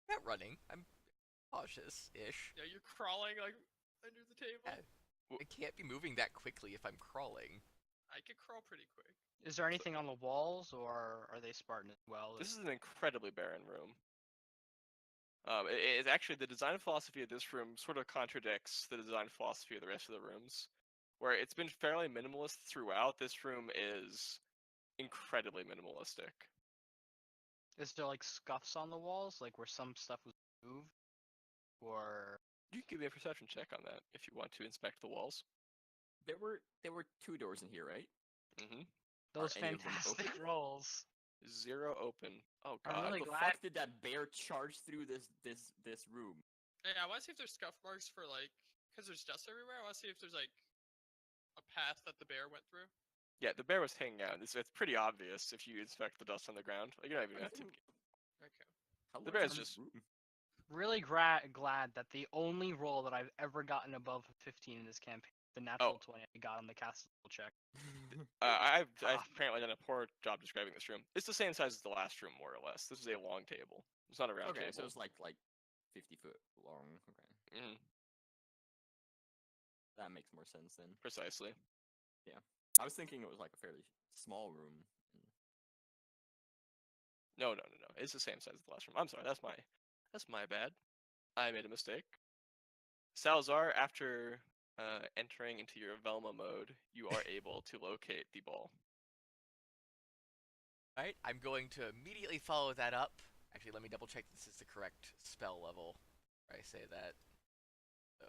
[SPEAKER 4] Not running. I'm cautious-ish.
[SPEAKER 2] Yeah, you're crawling like under the table.
[SPEAKER 4] Yeah. I can't be moving that quickly if I'm crawling.
[SPEAKER 2] I can crawl pretty quick.
[SPEAKER 3] Is there anything on the walls, or are they Spartan as well?
[SPEAKER 1] This is an incredibly barren room. It's actually the design philosophy of this room sort of contradicts the design philosophy of the rest of the rooms, where it's been fairly minimalist throughout. This room is incredibly minimalistic.
[SPEAKER 3] Is there like scuffs on the walls, like where some stuff was moved, or
[SPEAKER 1] You can give me a perception check on that if you want to inspect the walls.
[SPEAKER 5] There were 2 doors in here, right?
[SPEAKER 1] Mm-hmm.
[SPEAKER 3] those
[SPEAKER 5] any of them
[SPEAKER 3] fantastic
[SPEAKER 5] open?
[SPEAKER 3] rolls?
[SPEAKER 1] 0 open. Oh
[SPEAKER 3] I'm
[SPEAKER 1] god.
[SPEAKER 3] really
[SPEAKER 5] How the
[SPEAKER 3] glad-
[SPEAKER 5] fuck did that bear charge through this room?
[SPEAKER 2] Hey, I want to see if there's scuff marks for like, because there's dust everywhere. I want to see if there's like a path that the bear went through.
[SPEAKER 1] Yeah, the bear was hanging out. It's pretty obvious if you inspect the dust on the ground. Like, you don't even have to.
[SPEAKER 2] Okay.
[SPEAKER 5] How
[SPEAKER 1] The
[SPEAKER 5] large
[SPEAKER 1] bear's
[SPEAKER 5] is
[SPEAKER 1] just-
[SPEAKER 5] this room?
[SPEAKER 3] Really glad that the only roll that I've ever gotten above 15 in this campaign, the natural 20 I got on the castle check.
[SPEAKER 1] I've
[SPEAKER 3] Ah.
[SPEAKER 1] apparently done a poor job describing this room. It's the same size as the last room, more or less. This is a long table. It's not a round
[SPEAKER 5] Okay,
[SPEAKER 1] table.
[SPEAKER 5] so it's like 50 foot long. Okay,
[SPEAKER 1] Mhm,
[SPEAKER 5] that makes more sense then.
[SPEAKER 1] precisely.
[SPEAKER 5] I was thinking it was like a fairly small room.
[SPEAKER 1] No. It's the same size as the last room. I'm sorry. That's my bad. I made a mistake. Salazar, after entering into your Velma mode, you are able to locate the ball.
[SPEAKER 4] Alright, I'm going to immediately follow that up. Actually, let me double check this is the correct spell level. Before I say that. So.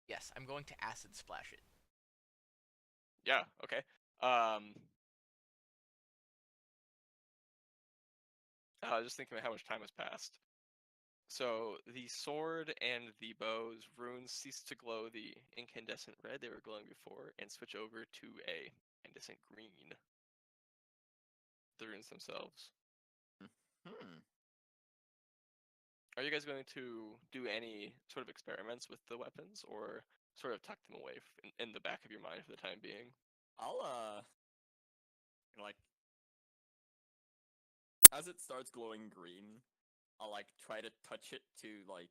[SPEAKER 4] Yes, I'm going to acid splash it.
[SPEAKER 1] Yeah. Okay. I was just thinking about how much time has passed. So the sword and the bow's runes cease to glow the incandescent red they were glowing before and switch over to a incandescent green. The runes themselves.
[SPEAKER 5] Hmm.
[SPEAKER 1] Are you guys going to do any sort of experiments with the weapons, or sort of tuck them away in the back of your mind for the time being?
[SPEAKER 5] I'll like as it starts glowing green, I'll like try to touch it to like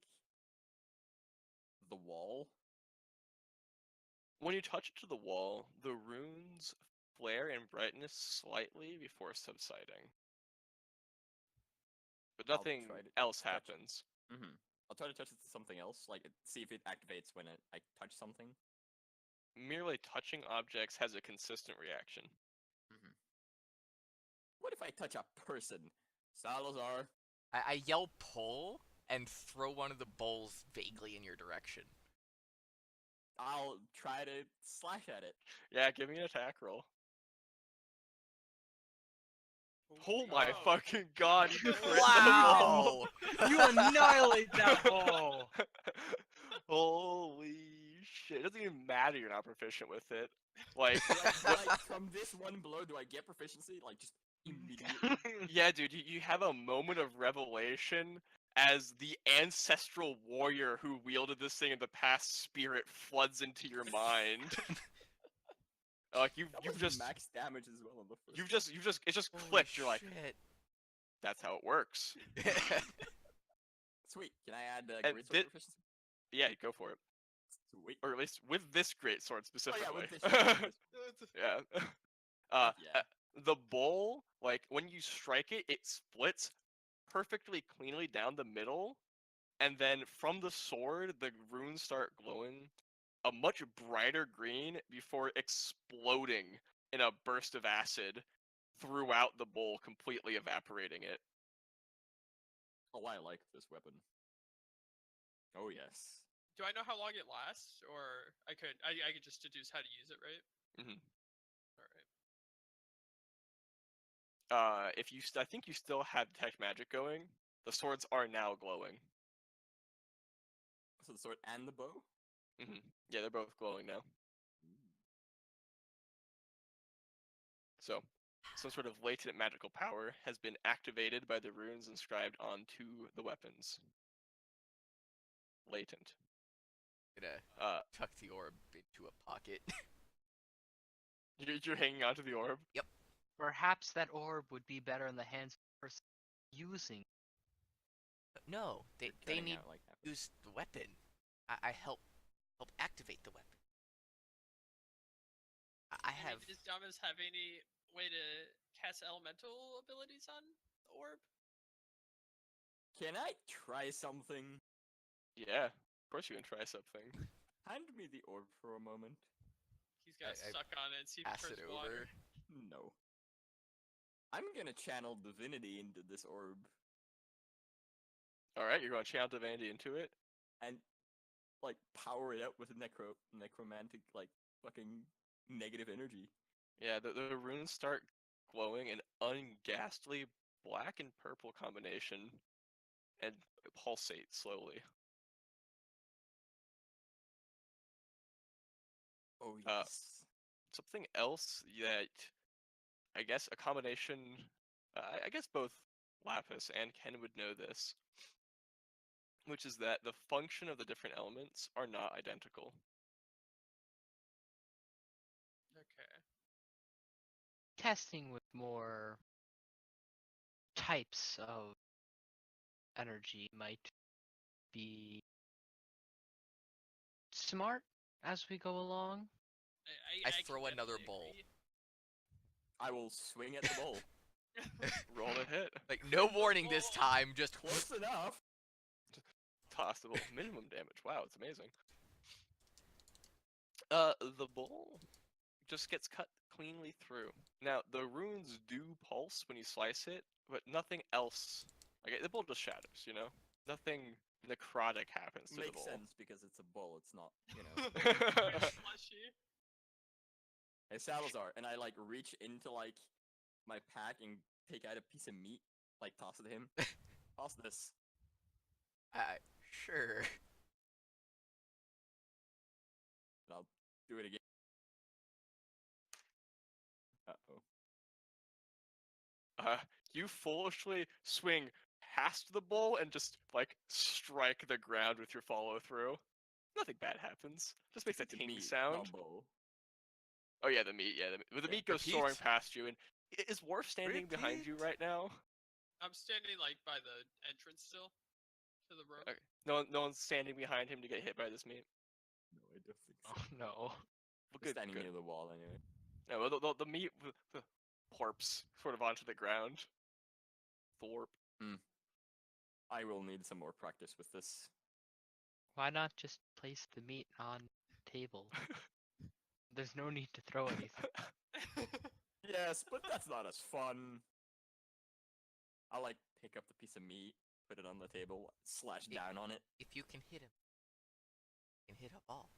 [SPEAKER 5] the wall.
[SPEAKER 1] When you touch it to the wall, the runes flare in brightness slightly before subsiding. But
[SPEAKER 5] I'll
[SPEAKER 1] nothing
[SPEAKER 5] try to
[SPEAKER 1] else
[SPEAKER 5] touch it.
[SPEAKER 1] happens.
[SPEAKER 5] Mm-hmm. I'll try to touch it to something else, like see if it activates when I touch something.
[SPEAKER 1] Merely touching objects has a consistent reaction.
[SPEAKER 5] Mm-hmm. What if I touch a person? Salazar.
[SPEAKER 4] I yell pull and throw one of the bowls vaguely in your direction.
[SPEAKER 5] I'll try to slash at it.
[SPEAKER 1] Yeah, give me an attack roll. Oh my
[SPEAKER 2] Oh.
[SPEAKER 1] fucking god, you crit the
[SPEAKER 4] Wow!
[SPEAKER 3] You annihilate that ball.
[SPEAKER 1] Holy shit. It doesn't even matter you're not proficient with it. Like,
[SPEAKER 5] Like from this one blow, do I get proficiency? Like just immediately.
[SPEAKER 1] yeah, dude, you have a moment of revelation as the ancestral warrior who wielded this thing in the past spirit floods into your mind. Like you've
[SPEAKER 5] That was
[SPEAKER 1] just
[SPEAKER 5] max damage as well on the first.
[SPEAKER 1] it's just
[SPEAKER 4] Holy
[SPEAKER 1] clicked. You're like,
[SPEAKER 4] shit.
[SPEAKER 1] that's how it works.
[SPEAKER 5] Sweet. Can I add
[SPEAKER 1] And
[SPEAKER 5] great sword
[SPEAKER 1] thi-
[SPEAKER 5] proficiency?
[SPEAKER 1] Yeah, go for it.
[SPEAKER 5] Sweet.
[SPEAKER 1] Or at least with this great sword
[SPEAKER 5] Oh
[SPEAKER 1] specifically.
[SPEAKER 5] yeah, with this. With this.
[SPEAKER 1] Yeah.
[SPEAKER 5] Fuck yeah.
[SPEAKER 1] The bowl, like when you strike it, it splits perfectly cleanly down the middle, and then from the sword, the runes start glowing a much brighter green before exploding in a burst of acid throughout the bowl, completely evaporating it.
[SPEAKER 5] Oh, I like this weapon. Oh yes.
[SPEAKER 2] Do I know how long it lasts, or I could just deduce how to use it, right?
[SPEAKER 1] Mhm.
[SPEAKER 2] All right.
[SPEAKER 1] If you, I think you still have detect magic going. The swords are now glowing.
[SPEAKER 5] So the sword and the bow.
[SPEAKER 1] Yeah, they're both glowing now. So, some sort of latent magical power has been activated by the runes inscribed onto the weapons. Latent.
[SPEAKER 4] Gonna tuck the orb into a pocket.
[SPEAKER 1] You're hanging onto the orb?
[SPEAKER 4] Yep.
[SPEAKER 3] Perhaps that orb would be better in the hands of the person using.
[SPEAKER 4] No, they
[SPEAKER 5] Cutting
[SPEAKER 4] need
[SPEAKER 5] out like half.
[SPEAKER 4] to use the weapon. I help activate the weapon. I have.
[SPEAKER 2] Does Dominus have any way to cast elemental abilities on the orb?
[SPEAKER 5] Can I try something?
[SPEAKER 1] Yeah, of course you can try something.
[SPEAKER 5] Hand me the orb for a moment.
[SPEAKER 2] He's got
[SPEAKER 4] I
[SPEAKER 2] stuck on it. See if it
[SPEAKER 4] pass
[SPEAKER 2] turns
[SPEAKER 4] it
[SPEAKER 2] water.
[SPEAKER 4] over.
[SPEAKER 5] No. I'm gonna channel divinity into this orb
[SPEAKER 1] All right, you're going to channel divinity into it.
[SPEAKER 5] and like power it up with necromantic like fucking negative energy.
[SPEAKER 1] Yeah, the runes start glowing an unghastly black and purple combination and pulsate slowly.
[SPEAKER 5] Oh
[SPEAKER 1] Uh,
[SPEAKER 5] yes.
[SPEAKER 1] Something else that I guess a combination, I guess both Lapis and Ken would know this, which is that the function of the different elements are not identical.
[SPEAKER 2] Okay.
[SPEAKER 3] Testing with more types of energy might be smart as we go along.
[SPEAKER 4] I
[SPEAKER 2] can
[SPEAKER 4] throw another
[SPEAKER 2] definitely
[SPEAKER 4] bowl.
[SPEAKER 2] agree.
[SPEAKER 5] I will swing at the bowl.
[SPEAKER 1] Roll to hit.
[SPEAKER 4] Like no warning this time, just
[SPEAKER 5] Close enough.
[SPEAKER 1] Possible minimum damage. Wow, it's amazing. The bowl just gets cut cleanly through. Now, the runes do pulse when you slice it, but nothing else. Like, the bowl just shatters, you know? Nothing necrotic happens to the
[SPEAKER 5] Makes
[SPEAKER 1] bowl.
[SPEAKER 5] sense because it's a bowl. It's not, you know.
[SPEAKER 2] Very slushy.
[SPEAKER 5] Hey Salazar, and I like reach into like my pack and take out a piece of meat, like toss it to him. Toss this.
[SPEAKER 4] sure.
[SPEAKER 5] And I'll do it again. Uh-oh.
[SPEAKER 1] You foolishly swing past the bowl and just, like, strike the ground with your follow through. Nothing bad happens. Just makes a
[SPEAKER 5] The
[SPEAKER 1] ting
[SPEAKER 5] meat,
[SPEAKER 1] sound.
[SPEAKER 5] not bowl.
[SPEAKER 1] Oh yeah, the meat. Yeah, the
[SPEAKER 5] Yeah.
[SPEAKER 1] meat goes
[SPEAKER 4] Repeat.
[SPEAKER 1] soaring past you, and is Worf standing behind you
[SPEAKER 4] Repeat.
[SPEAKER 1] right now?
[SPEAKER 2] I'm standing like by the entrance still to the room.
[SPEAKER 1] Okay. No one's standing behind him to get hit by this meat.
[SPEAKER 5] No, I don't think so.
[SPEAKER 3] Oh no.
[SPEAKER 1] Well,
[SPEAKER 5] We're
[SPEAKER 1] good,
[SPEAKER 5] standing
[SPEAKER 1] good.
[SPEAKER 5] near the wall anyway.
[SPEAKER 1] No, well, the meat, the corpse, sort of onto the ground. Thorpe.
[SPEAKER 5] I will need some more practice with this.
[SPEAKER 3] Why not just place the meat on the table? There's no need to throw anything.
[SPEAKER 5] Yes, but that's not as fun. I'll like pick up the piece of meat, put it on the table, slash down on it.
[SPEAKER 4] If you can hit him, you can hit a ball.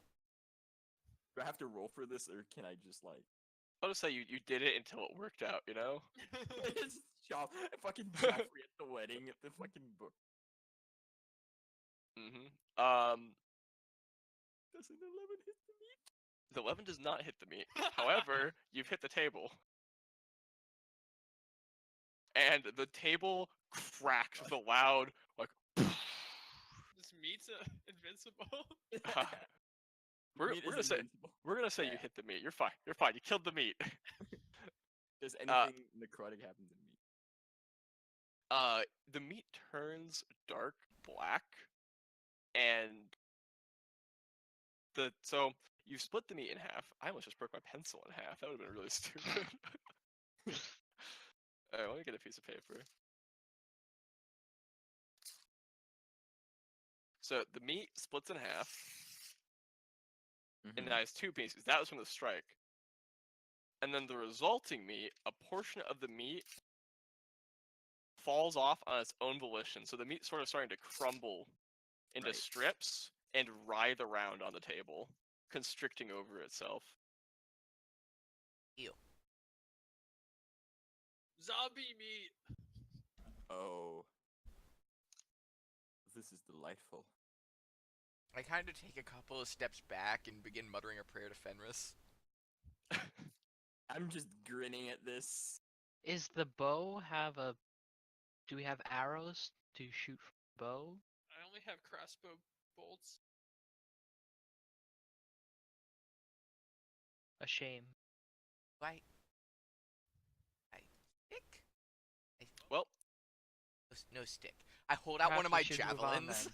[SPEAKER 5] Do I have to roll for this, or can I just like
[SPEAKER 1] I'll just say you did it until it worked out, you know?
[SPEAKER 5] just fucking Joffrey at the wedding at the fucking book? Does an 11 hit the meat?
[SPEAKER 1] The 11 does not hit the meat. However, you've hit the table. And the table cracks with a loud, like,
[SPEAKER 2] This meat's invincible.
[SPEAKER 1] we're
[SPEAKER 5] Meat
[SPEAKER 1] gonna
[SPEAKER 5] is
[SPEAKER 1] say
[SPEAKER 5] invincible.
[SPEAKER 1] you
[SPEAKER 5] Yeah.
[SPEAKER 1] hit the meat. You're fine. You're fine. You killed the meat.
[SPEAKER 5] Does anything necrotic happen to meat?
[SPEAKER 1] The meat turns dark black, and so you split the meat in half. I almost just broke my pencil in half. That would have been really stupid. Alright, let me get a piece of paper. So the meat splits in half, and now it's two pieces. That was from the strike. And then the resulting meat, a portion of the meat falls off on its own volition. So the meat's sort of starting to crumble into
[SPEAKER 5] Right.
[SPEAKER 1] strips and writhe around on the table, constricting over itself.
[SPEAKER 4] Ew.
[SPEAKER 2] Zombie meat.
[SPEAKER 5] Oh. This is delightful.
[SPEAKER 4] I kind of take a couple of steps back and begin muttering a prayer to Fenris.
[SPEAKER 5] I'm just grinning at this.
[SPEAKER 3] Is the bow have a? Do we have arrows to shoot from the bow?
[SPEAKER 2] I only have crossbow bolts.
[SPEAKER 3] A shame.
[SPEAKER 4] I no stick. I hold out one of my
[SPEAKER 3] Perhaps we should move on
[SPEAKER 4] javelins.
[SPEAKER 3] then.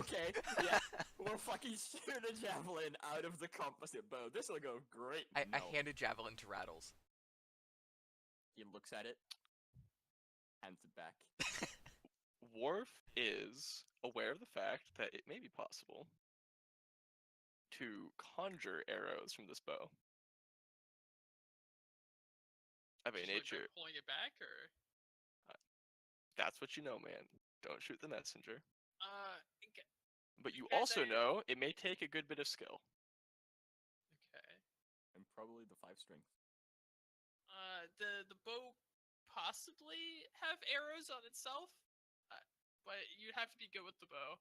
[SPEAKER 5] Okay, yeah, we'll fucking shoot a javelin out of the composite bow. This will go great.
[SPEAKER 4] I
[SPEAKER 5] No.
[SPEAKER 4] hand a javelin to Rattles.
[SPEAKER 5] He looks at it, hands it back.
[SPEAKER 1] Worf is aware of the fact that it may be possible to conjure arrows from this bow. I mean,
[SPEAKER 2] Just, like, by
[SPEAKER 1] nature.
[SPEAKER 2] pulling it back, or
[SPEAKER 1] That's what you know, man. Don't shoot the messenger.
[SPEAKER 2] okay.
[SPEAKER 1] But you
[SPEAKER 2] Guys,
[SPEAKER 1] also know it may take a good bit of skill.
[SPEAKER 5] And probably the 5 strength.
[SPEAKER 2] The bow possibly have arrows on itself, but you'd have to be good with the bow.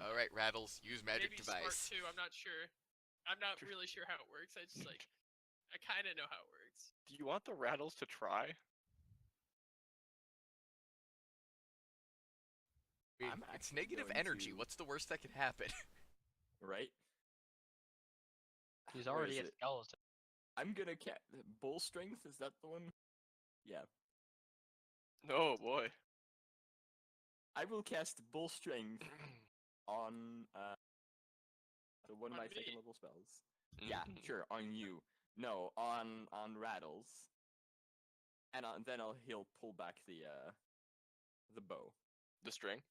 [SPEAKER 4] All right, Rattles, use magic
[SPEAKER 2] Maybe smart
[SPEAKER 4] device.
[SPEAKER 2] too. I'm not sure. I'm not really sure how it works. I just like I kind of know how it works.
[SPEAKER 1] Do you want the rattles to try?
[SPEAKER 4] I mean,
[SPEAKER 5] I'm
[SPEAKER 4] it's
[SPEAKER 5] actually
[SPEAKER 4] negative
[SPEAKER 5] going
[SPEAKER 4] energy.
[SPEAKER 5] to-
[SPEAKER 4] What's the worst that could happen?
[SPEAKER 5] Right?
[SPEAKER 3] He's
[SPEAKER 5] Where
[SPEAKER 3] already
[SPEAKER 5] is
[SPEAKER 3] a
[SPEAKER 5] it?
[SPEAKER 3] skeleton.
[SPEAKER 5] I'm gonna bull strength, is that the one? Yeah.
[SPEAKER 1] Oh boy.
[SPEAKER 5] I will cast bull strength on one of
[SPEAKER 2] On
[SPEAKER 5] my
[SPEAKER 2] me.
[SPEAKER 5] second level spells. Yeah,
[SPEAKER 1] Mhm.
[SPEAKER 5] sure, on you. No, on Rattles. And then he'll pull back the bow.
[SPEAKER 1] The string?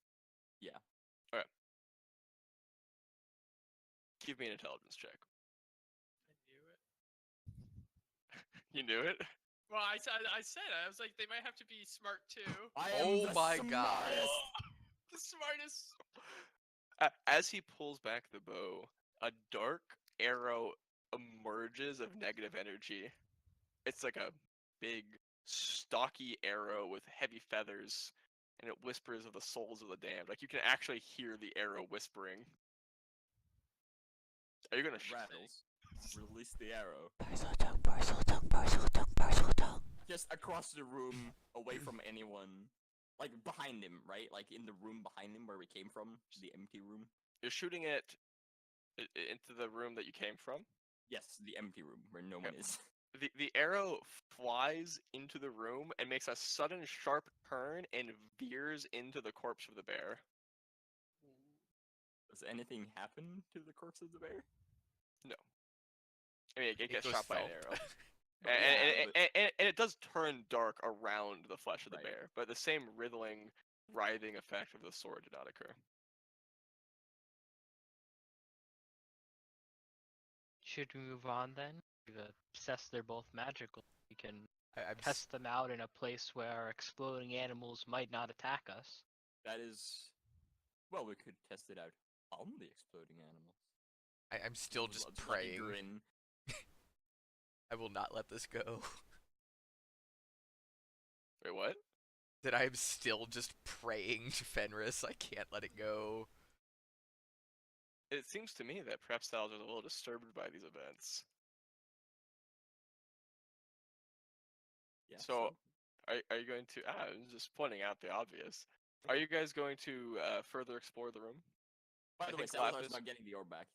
[SPEAKER 5] Yeah.
[SPEAKER 1] Alright. Give me an intelligence check.
[SPEAKER 2] I knew it.
[SPEAKER 1] You knew it?
[SPEAKER 2] Well, I said I was like they might have to be smart too.
[SPEAKER 5] I
[SPEAKER 4] Oh
[SPEAKER 5] am the
[SPEAKER 4] my god.
[SPEAKER 5] smartest!
[SPEAKER 2] The smartest.
[SPEAKER 1] As he pulls back the bow, a dark arrow emerges of negative energy. It's like a big, stocky arrow with heavy feathers, and it whispers of the souls of the damned. Like, you can actually hear the arrow whispering. Are you gonna
[SPEAKER 5] Rattles. Release the arrow.
[SPEAKER 6] Parcel tongue, parcel tongue, parcel tongue, parcel tongue.
[SPEAKER 5] Just across the room, away from anyone. Like, behind him, right? Like, in the room behind him where we came from. The empty room.
[SPEAKER 1] You're shooting it into the room that you came from?
[SPEAKER 5] Yes, the empty room where no one is.
[SPEAKER 1] The arrow flies into the room and makes a sudden sharp turn and veers into the corpse of the bear.
[SPEAKER 5] Does anything happen to the corpse of the bear?
[SPEAKER 1] I mean, it gets
[SPEAKER 4] goes
[SPEAKER 1] shot by an
[SPEAKER 4] thump.
[SPEAKER 1] arrow.
[SPEAKER 5] Oh, yeah, but-
[SPEAKER 1] And it does turn dark around the flesh of the
[SPEAKER 5] Right.
[SPEAKER 1] bear, but the same writhing, writhing effect of the sword did not occur.
[SPEAKER 3] Should we move on then? We've assessed they're both magical. We can
[SPEAKER 4] I'm
[SPEAKER 3] test them out in a place where exploding animals might not attack us.
[SPEAKER 5] That is... Well, we could test it out on the exploding animals.
[SPEAKER 4] I'm still
[SPEAKER 5] With
[SPEAKER 4] just
[SPEAKER 5] a bloody
[SPEAKER 4] praying.
[SPEAKER 5] Grin.
[SPEAKER 4] I will not let this go.
[SPEAKER 1] Wait, what?
[SPEAKER 4] That I am still just praying to Fenris. I can't let it go.
[SPEAKER 1] It seems to me that perhaps Sal's is a little disturbed by these events.
[SPEAKER 5] Yeah,
[SPEAKER 1] So, are you going to... I'm just pointing out the obvious. Are you guys going to further explore the room?
[SPEAKER 5] By
[SPEAKER 1] I
[SPEAKER 5] the way,
[SPEAKER 1] think
[SPEAKER 5] Salazar's
[SPEAKER 1] Lapis-
[SPEAKER 5] not getting the orb back.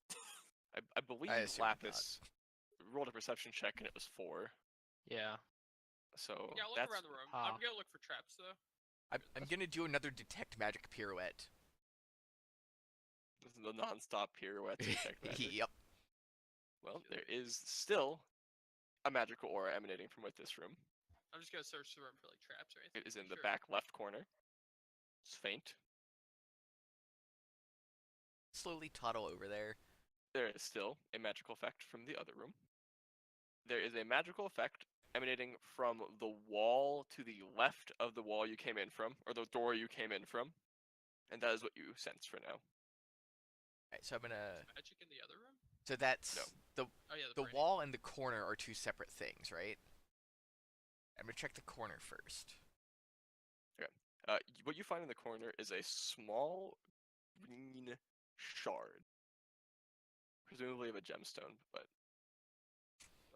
[SPEAKER 1] I believe
[SPEAKER 4] assume not.
[SPEAKER 1] Lapis rolled a perception check and it was 4.
[SPEAKER 3] Yeah.
[SPEAKER 1] So
[SPEAKER 2] Yeah, I'll look
[SPEAKER 1] that's
[SPEAKER 2] around the room.
[SPEAKER 3] Ah.
[SPEAKER 2] I'm gonna look for traps though.
[SPEAKER 4] I'm gonna do another detect magic pirouette.
[SPEAKER 1] this is the non-stop pirouette to detect magic.
[SPEAKER 4] Yep.
[SPEAKER 1] Well, there is still a magical aura emanating from within this room.
[SPEAKER 2] I'm just gonna search the room for like traps or anything.
[SPEAKER 1] It is in the
[SPEAKER 2] Sure.
[SPEAKER 1] back left corner. It's faint.
[SPEAKER 4] Slowly toddle over there.
[SPEAKER 1] There is still a magical effect from the other room. There is a magical effect emanating from the wall to the left of the wall you came in from, or the door you came in from. And that is what you sense for now.
[SPEAKER 4] Alright, so I'm gonna.
[SPEAKER 2] Magic in the other room?
[SPEAKER 4] So that's the
[SPEAKER 2] Oh yeah,
[SPEAKER 4] the
[SPEAKER 2] brain.
[SPEAKER 4] wall and the corner are two separate things, right? I'm gonna check the corner first.
[SPEAKER 1] What you find in the corner is a small green shard, presumably of a gemstone, but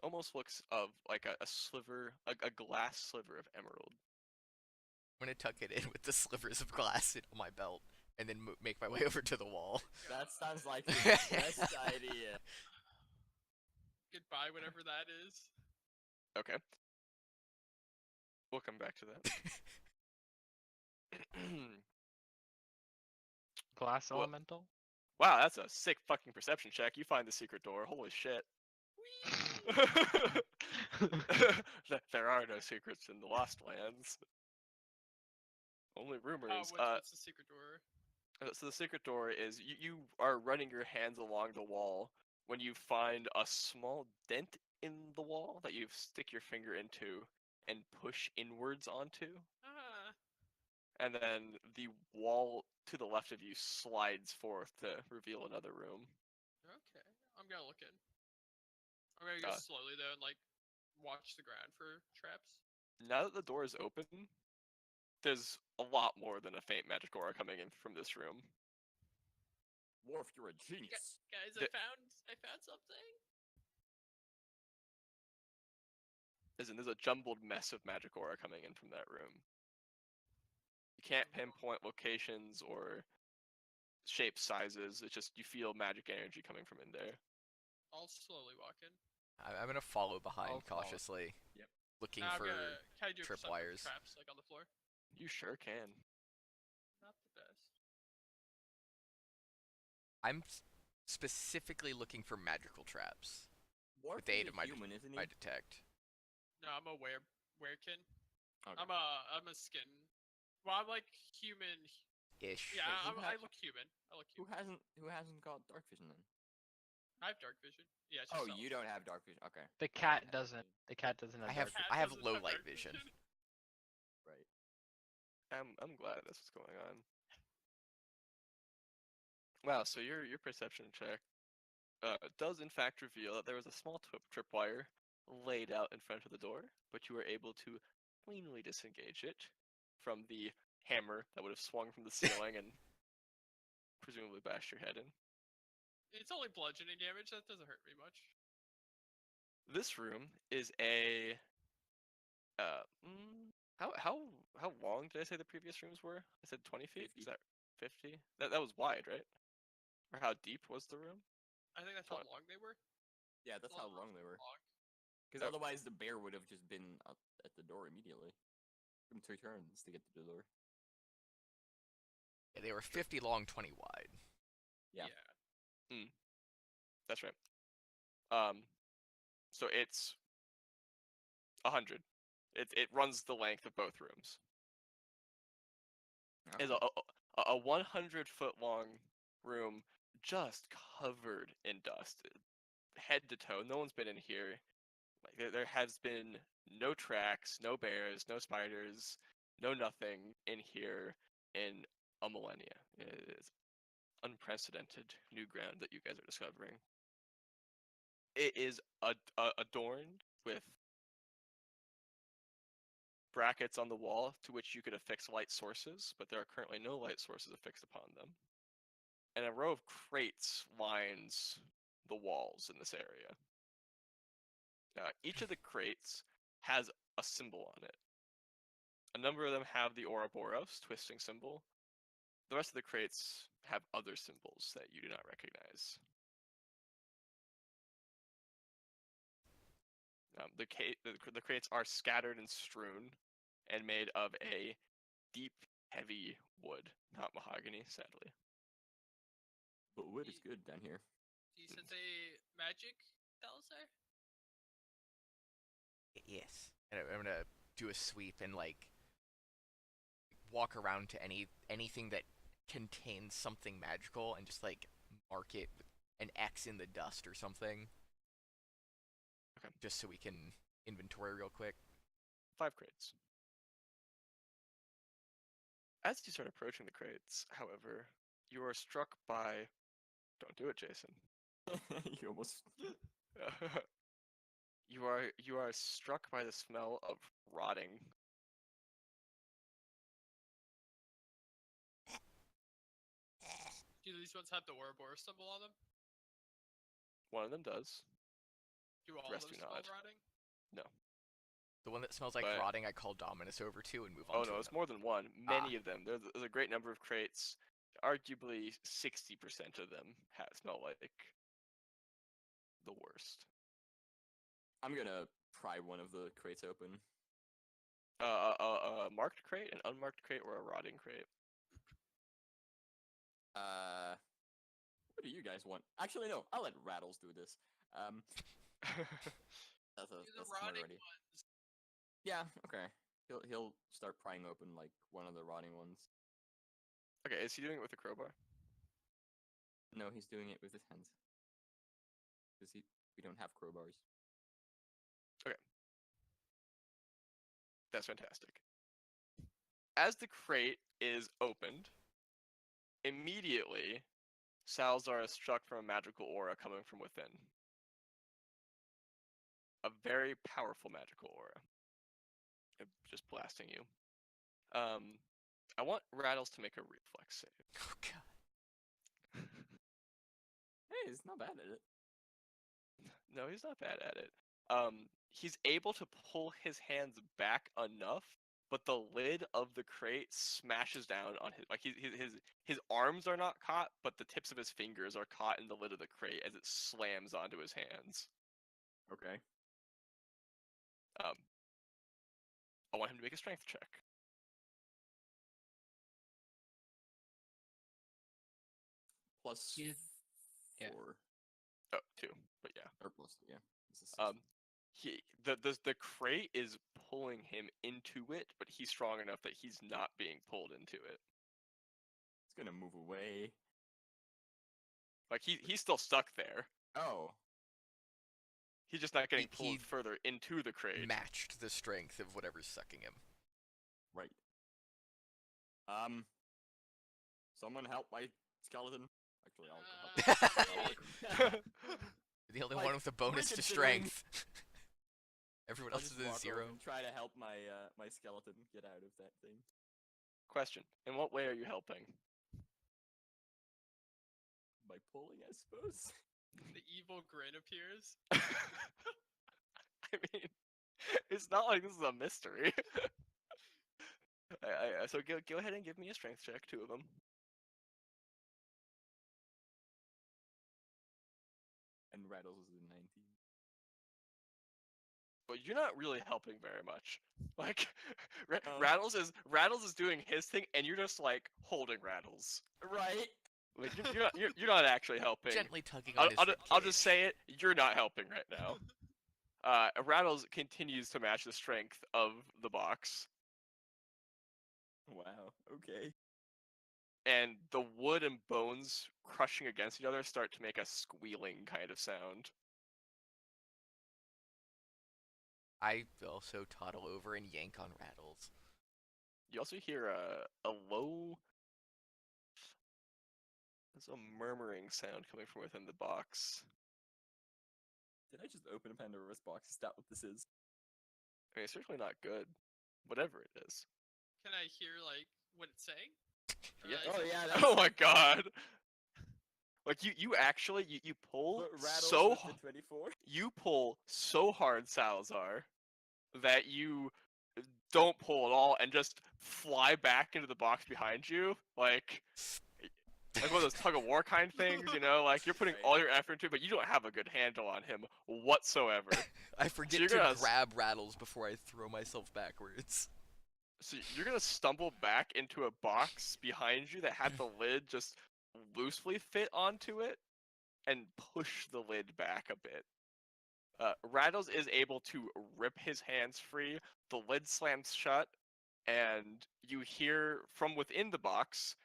[SPEAKER 1] almost looks of like a sliver, a glass sliver of emerald.
[SPEAKER 4] I'm gonna tuck it in with the slivers of glass on my belt, and then make my way over to the wall.
[SPEAKER 5] That sounds like the best idea.
[SPEAKER 2] Goodbye, whatever that is.
[SPEAKER 1] Okay. We'll come back to that.
[SPEAKER 3] Glass
[SPEAKER 1] What?
[SPEAKER 3] elemental.
[SPEAKER 1] Wow, that's a sick fucking perception check. You find the secret door. Holy shit. There are no secrets in the Lost Lands. Only rumors.
[SPEAKER 2] What's the secret door?
[SPEAKER 1] So the secret door is you are running your hands along the wall when you find a small dent in the wall that you stick your finger into and push inwards onto.
[SPEAKER 2] Ah,
[SPEAKER 1] And then the wall to the left of you slides forth to reveal another room.
[SPEAKER 2] okay. I'm gonna look in. I'm gonna go slowly though and like watch the ground for traps.
[SPEAKER 1] Now that the door is open, there's a lot more than a faint magic aura coming in from this room.
[SPEAKER 5] Worf, you're a genius.
[SPEAKER 2] Guys,
[SPEAKER 1] The-
[SPEAKER 2] I found something.
[SPEAKER 1] There's a jumbled mess of magic aura coming in from that room. You can't pinpoint locations or shapes, sizes. It's just you feel magic energy coming from in there.
[SPEAKER 2] I'll slowly walk in.
[SPEAKER 4] I'm gonna follow behind
[SPEAKER 3] I'll follow.
[SPEAKER 4] cautiously,
[SPEAKER 5] Yep.
[SPEAKER 4] looking
[SPEAKER 2] I'm
[SPEAKER 4] for
[SPEAKER 2] gonna, can I do a perception for
[SPEAKER 4] tripwires.
[SPEAKER 2] traps like on the floor?
[SPEAKER 1] You sure can.
[SPEAKER 2] Not the best.
[SPEAKER 4] I'm specifically looking for magical traps.
[SPEAKER 5] Worf
[SPEAKER 4] With the aid
[SPEAKER 5] is
[SPEAKER 4] of
[SPEAKER 5] a
[SPEAKER 4] my
[SPEAKER 5] human, isn't he?
[SPEAKER 4] my detect.
[SPEAKER 2] No, I'm a werekin.
[SPEAKER 5] Okay.
[SPEAKER 2] I'm a skin. Well, I'm like human.
[SPEAKER 4] Ish.
[SPEAKER 2] Yeah,
[SPEAKER 5] Wait,
[SPEAKER 2] I look human. I look
[SPEAKER 5] Who
[SPEAKER 2] human.
[SPEAKER 5] hasn't got dark vision then?
[SPEAKER 2] I have dark vision. Yeah. It's
[SPEAKER 5] Oh,
[SPEAKER 2] yourself.
[SPEAKER 5] you don't have dark vision. Okay.
[SPEAKER 3] The cat doesn't. The cat doesn't have.
[SPEAKER 4] I have
[SPEAKER 3] dark
[SPEAKER 2] Cat
[SPEAKER 4] I have
[SPEAKER 2] doesn't
[SPEAKER 4] low
[SPEAKER 2] have
[SPEAKER 4] light
[SPEAKER 2] dark
[SPEAKER 4] vision.
[SPEAKER 5] Right.
[SPEAKER 1] I'm glad that's what's going on. Wow, so your perception check does in fact reveal that there was a small tripwire laid out in front of the door, but you were able to cleanly disengage it from the hammer that would have swung from the ceiling and presumably bashed your head in.
[SPEAKER 2] It's only bludgeoning damage. That doesn't hurt me much.
[SPEAKER 1] This room is a uh, mm, how long did I say the previous rooms were? I said 20 feet.
[SPEAKER 5] 50.
[SPEAKER 1] Is that 50? That was wide, right? Or how deep was the room?
[SPEAKER 2] I think that's how
[SPEAKER 1] What?
[SPEAKER 2] long they were.
[SPEAKER 5] Yeah, that's how long they were.
[SPEAKER 2] Long.
[SPEAKER 5] Because
[SPEAKER 1] Oh.
[SPEAKER 5] otherwise the bear would have just been up at the door immediately. Took him 2 turns to get to the door.
[SPEAKER 4] Yeah, they were 50 long, 20 wide.
[SPEAKER 5] Yeah.
[SPEAKER 1] That's right. So it's 100. It runs the length of both rooms. It's
[SPEAKER 5] Okay.
[SPEAKER 1] a 100-foot long room just covered in dust, head to toe. No one's been in here. Like there has been no tracks, no bears, no spiders, no nothing in here in a millennia. It is unprecedented new ground that you guys are discovering. It is adorned with brackets on the wall to which you could affix light sources, but there are currently no light sources affixed upon them. And a row of crates lines the walls in this area. Each of the crates has a symbol on it. A number of them have the Ouroboros twisting symbol. The rest of the crates have other symbols that you do not recognize. The crates are scattered and strewn and made of a deep, heavy wood, not mahogany, sadly.
[SPEAKER 5] But wood is good down here.
[SPEAKER 2] Do you sense a magic spells there?
[SPEAKER 4] Yes. And I'm gonna do a sweep and like walk around to anything that contains something magical and just like mark it with an X in the dust or something.
[SPEAKER 1] Okay.
[SPEAKER 4] Just so we can inventory real quick.
[SPEAKER 1] 5 crates. As you start approaching the crates, however, you are struck by... Don't do it, Jason.
[SPEAKER 5] You almost.
[SPEAKER 1] You are struck by the smell of rotting.
[SPEAKER 2] Do these ones have the Ouroboros symbol on them?
[SPEAKER 1] One of them does.
[SPEAKER 2] Do all
[SPEAKER 1] The
[SPEAKER 2] of
[SPEAKER 1] rest
[SPEAKER 2] them
[SPEAKER 1] do
[SPEAKER 2] smell
[SPEAKER 1] not.
[SPEAKER 2] rotting?
[SPEAKER 4] The one that smells like
[SPEAKER 1] But-
[SPEAKER 4] rotting, I call Dominus over to and move on.
[SPEAKER 1] Oh
[SPEAKER 4] to
[SPEAKER 1] no, it's
[SPEAKER 4] another.
[SPEAKER 1] more than one. Many of them. There's a great number of crates. Arguably 60% of them smell like the worst.
[SPEAKER 5] I'm gonna pry one of the crates open.
[SPEAKER 1] A marked crate, an unmarked crate, or a rotting crate.
[SPEAKER 5] What do you guys want? Actually, no. I'll let Rattles do this. That's
[SPEAKER 2] Do the
[SPEAKER 5] a smart
[SPEAKER 2] rotting
[SPEAKER 5] idea.
[SPEAKER 2] ones.
[SPEAKER 5] Yeah. Okay. He'll start prying open like one of the rotting ones.
[SPEAKER 1] Okay, is he doing it with a crowbar?
[SPEAKER 5] No, he's doing it with his hands. Because we don't have crowbars.
[SPEAKER 1] That's fantastic. As the crate is opened, immediately, Salazar is struck from a magical aura coming from within. A very powerful magical aura. Just blasting you. I want Rattles to make a reflex save.
[SPEAKER 4] Oh god.
[SPEAKER 5] Hey, he's not bad at it.
[SPEAKER 1] No, he's not bad at it. He's able to pull his hands back enough, but the lid of the crate smashes down on his his arms are not caught, but the tips of his fingers are caught in the lid of the crate as it slams onto his hands.
[SPEAKER 5] Okay.
[SPEAKER 1] I want him to make a strength check.
[SPEAKER 5] Plus
[SPEAKER 3] Yeah.
[SPEAKER 5] 4.
[SPEAKER 1] Oh, 2, but yeah.
[SPEAKER 5] Or plus, yeah. It's a 6.
[SPEAKER 1] The crate is pulling him into it, but he's strong enough that he's not being pulled into it.
[SPEAKER 5] It's gonna move away.
[SPEAKER 1] Like he's still stuck there.
[SPEAKER 5] Oh.
[SPEAKER 1] He's just not getting
[SPEAKER 4] He
[SPEAKER 1] pulled further into the crate.
[SPEAKER 4] Matched the strength of whatever's sucking him.
[SPEAKER 5] Right. Someone help my skeleton. Actually, I'll help.
[SPEAKER 4] You're the only
[SPEAKER 5] Like,
[SPEAKER 4] one with a bonus to
[SPEAKER 5] reconsidering-
[SPEAKER 4] strength. Everyone
[SPEAKER 5] I'll
[SPEAKER 4] else
[SPEAKER 5] just
[SPEAKER 4] is a
[SPEAKER 5] walk
[SPEAKER 4] 0.
[SPEAKER 5] over and try to help my my skeleton get out of that thing.
[SPEAKER 1] Question: in what way are you helping?
[SPEAKER 5] By pulling, I suppose.
[SPEAKER 2] The evil grin appears.
[SPEAKER 1] I mean, it's not like this is a mystery. So go ahead and give me a strength check, 2 of them.
[SPEAKER 5] And Rattles is a 19.
[SPEAKER 1] But you're not really helping very much. Like,
[SPEAKER 5] Oh.
[SPEAKER 1] Rattles is doing his thing, and you're just like holding Rattles.
[SPEAKER 5] Right.
[SPEAKER 1] Like you're not actually helping.
[SPEAKER 4] Gently tugging on his
[SPEAKER 1] I'll
[SPEAKER 4] ribcage.
[SPEAKER 1] just say it. You're not helping right now. Rattles continues to match the strength of the box,
[SPEAKER 5] Wow. Okay.
[SPEAKER 1] and the wood and bones crushing against each other start to make a squealing kind of sound.
[SPEAKER 4] I also toddle over and yank on Rattles.
[SPEAKER 1] You also hear a low, there's a murmuring sound coming from within the box.
[SPEAKER 5] Did I just open a Pandora's box? Is that what this is?
[SPEAKER 1] I mean, it's certainly not good, whatever it is.
[SPEAKER 2] Can I hear like what it's saying? Or,
[SPEAKER 1] Yeah.
[SPEAKER 2] like,
[SPEAKER 5] Oh yeah. That's
[SPEAKER 1] Oh my god! Like you actually you pull
[SPEAKER 5] Rattles
[SPEAKER 1] so
[SPEAKER 5] with the 24.
[SPEAKER 1] you pull so hard, Salazar, that you don't pull at all and just fly back into the box behind you, like one of those tug of war kind things, you know? Like you're putting
[SPEAKER 5] Right.
[SPEAKER 1] all your effort into it, but you don't have a good handle on him whatsoever.
[SPEAKER 4] I forget
[SPEAKER 1] you're
[SPEAKER 4] to
[SPEAKER 1] gonna
[SPEAKER 4] grab Rattles before I throw myself backwards.
[SPEAKER 1] So you're gonna stumble back into a box behind you that had the lid just loosely fit onto it, and push the lid back a bit. Rattles is able to rip his hands free, the lid slams shut, and you hear from within the box,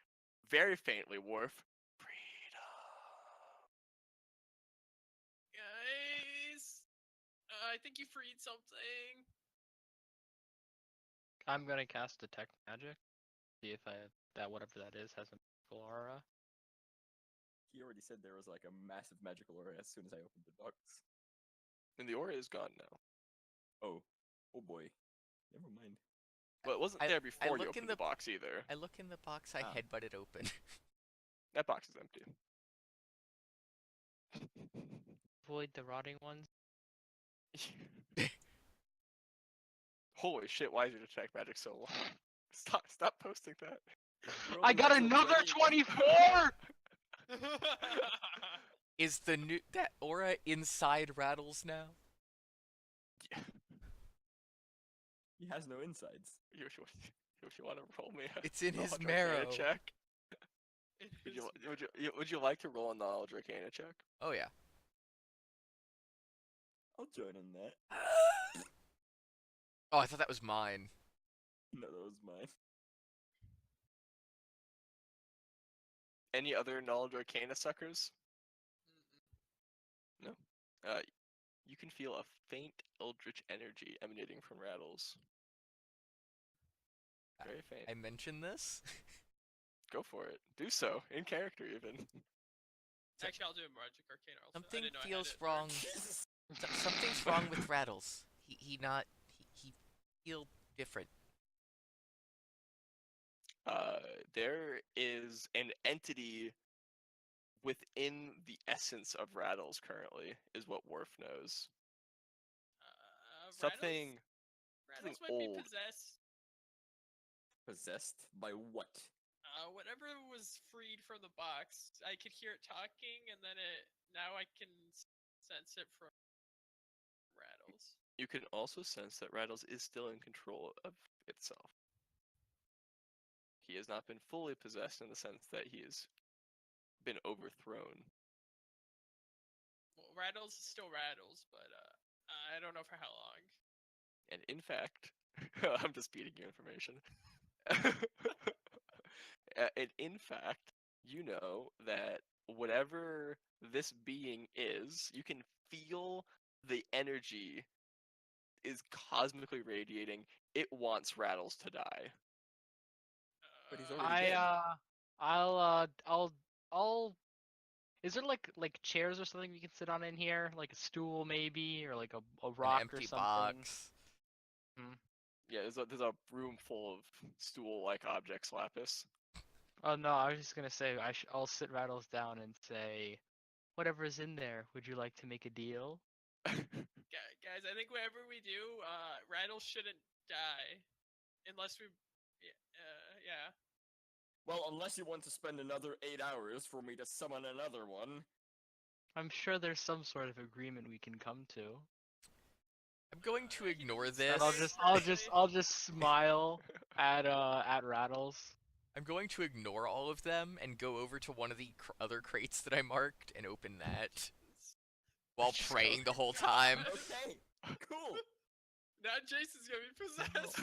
[SPEAKER 1] very faintly, Worf, freedom.
[SPEAKER 2] guys, I think you freed something.
[SPEAKER 3] I'm gonna cast detect magic. See if that whatever that is has a magical aura.
[SPEAKER 5] He already said there was like a massive magical aura as soon as I opened the box.
[SPEAKER 1] And the aura is gone now.
[SPEAKER 5] Oh. Oh boy. Never mind.
[SPEAKER 1] Well, it wasn't
[SPEAKER 4] I-
[SPEAKER 1] there
[SPEAKER 4] I
[SPEAKER 1] before you
[SPEAKER 4] look in
[SPEAKER 1] opened the
[SPEAKER 4] the-
[SPEAKER 1] box either.
[SPEAKER 4] I look in the box, I
[SPEAKER 5] Ah.
[SPEAKER 4] headbutt it open.
[SPEAKER 1] That box is empty.
[SPEAKER 3] Avoid the rotting ones.
[SPEAKER 1] Holy shit, why is your detect magic so long? Stop posting that.
[SPEAKER 3] I got
[SPEAKER 5] Roll
[SPEAKER 3] another
[SPEAKER 5] somebody.
[SPEAKER 3] 24.
[SPEAKER 4] Is that aura inside Rattles now?
[SPEAKER 1] Yeah.
[SPEAKER 5] He has no insides.
[SPEAKER 1] You want to roll me a
[SPEAKER 4] It's in his
[SPEAKER 1] knowledge arcana
[SPEAKER 4] marrow.
[SPEAKER 1] check?
[SPEAKER 2] It
[SPEAKER 1] Would
[SPEAKER 2] is
[SPEAKER 1] would you like to roll a knowledge arcana check?
[SPEAKER 4] Oh yeah.
[SPEAKER 5] I'll join on that.
[SPEAKER 4] Oh, I thought that was mine.
[SPEAKER 5] No, that was mine.
[SPEAKER 1] Any other knowledge arcana suckers? No. You can feel a faint eldritch energy emanating from Rattles. Very faint.
[SPEAKER 4] I mentioned this.
[SPEAKER 1] Go for it. Do so in character, even.
[SPEAKER 2] Actually, I'll do a magic arcana also. I
[SPEAKER 4] Something
[SPEAKER 2] didn't know I had
[SPEAKER 4] feels
[SPEAKER 2] it.
[SPEAKER 4] wrong. Something's wrong with Rattles. He feel different.
[SPEAKER 1] There is an entity within the essence of Rattles currently, is what Worf knows. Something
[SPEAKER 2] Rattles might
[SPEAKER 1] old.
[SPEAKER 2] be possessed.
[SPEAKER 5] Possessed by what?
[SPEAKER 2] Whatever was freed from the box, I could hear it talking, and then now I can sense it from Rattles.
[SPEAKER 1] You can also sense that Rattles is still in control of itself. He has not been fully possessed in the sense that he has been overthrown.
[SPEAKER 2] Well, Rattles is still Rattles, but I don't know for how long.
[SPEAKER 1] And in fact, I'm just feeding you information. And in fact, you know that whatever this being is, you can feel the energy is cosmically radiating. It wants Rattles to die.
[SPEAKER 5] But he's already dead.
[SPEAKER 3] I'll. Is there like chairs or something we can sit on in here, like a stool maybe, or like a rock
[SPEAKER 4] An
[SPEAKER 3] or
[SPEAKER 4] empty
[SPEAKER 3] something?
[SPEAKER 4] box.
[SPEAKER 1] Yeah, there's a room full of stool-like objects, Lapis.
[SPEAKER 3] Oh no, I was just gonna say I'll sit Rattles down and say, whatever's in there, would you like to make a deal?
[SPEAKER 2] Guys, I think whatever we do, Rattles shouldn't die, unless we, yeah.
[SPEAKER 5] Well, unless you want to spend another 8 hours for me to summon another one.
[SPEAKER 3] I'm sure there's some sort of agreement we can come to.
[SPEAKER 4] I'm going to ignore
[SPEAKER 2] And
[SPEAKER 4] this.
[SPEAKER 3] And I'll just smile at Rattles.
[SPEAKER 4] I'm going to ignore all of them and go over to one of the other crates that I marked and open that while praying the whole time.
[SPEAKER 5] Okay, cool.
[SPEAKER 2] Now Jason's gonna be possessed.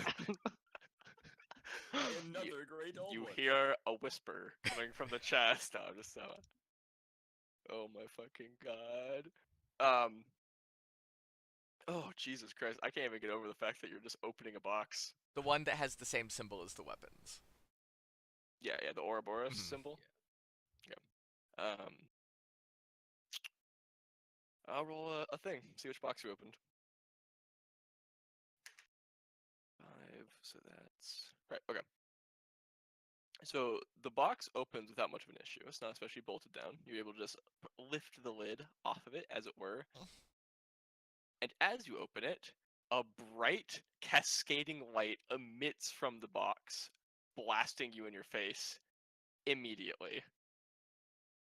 [SPEAKER 5] Another great old
[SPEAKER 1] You
[SPEAKER 5] one.
[SPEAKER 1] hear a whisper coming from the chest. I'm just oh my fucking god. Oh Jesus Christ! I can't even get over the fact that you're just opening a box.
[SPEAKER 4] The one that has the same symbol as the weapons.
[SPEAKER 1] Yeah, the Ouroboros
[SPEAKER 4] Mhm.
[SPEAKER 1] symbol. Yeah. I'll roll a thing. See which box you opened. 5. So that's right. Okay. So the box opens without much of an issue. It's not especially bolted down. You're able to just lift the lid off of it, as it were.
[SPEAKER 4] Oh.
[SPEAKER 1] And as you open it, a bright, cascading light emits from the box, blasting you in your face immediately.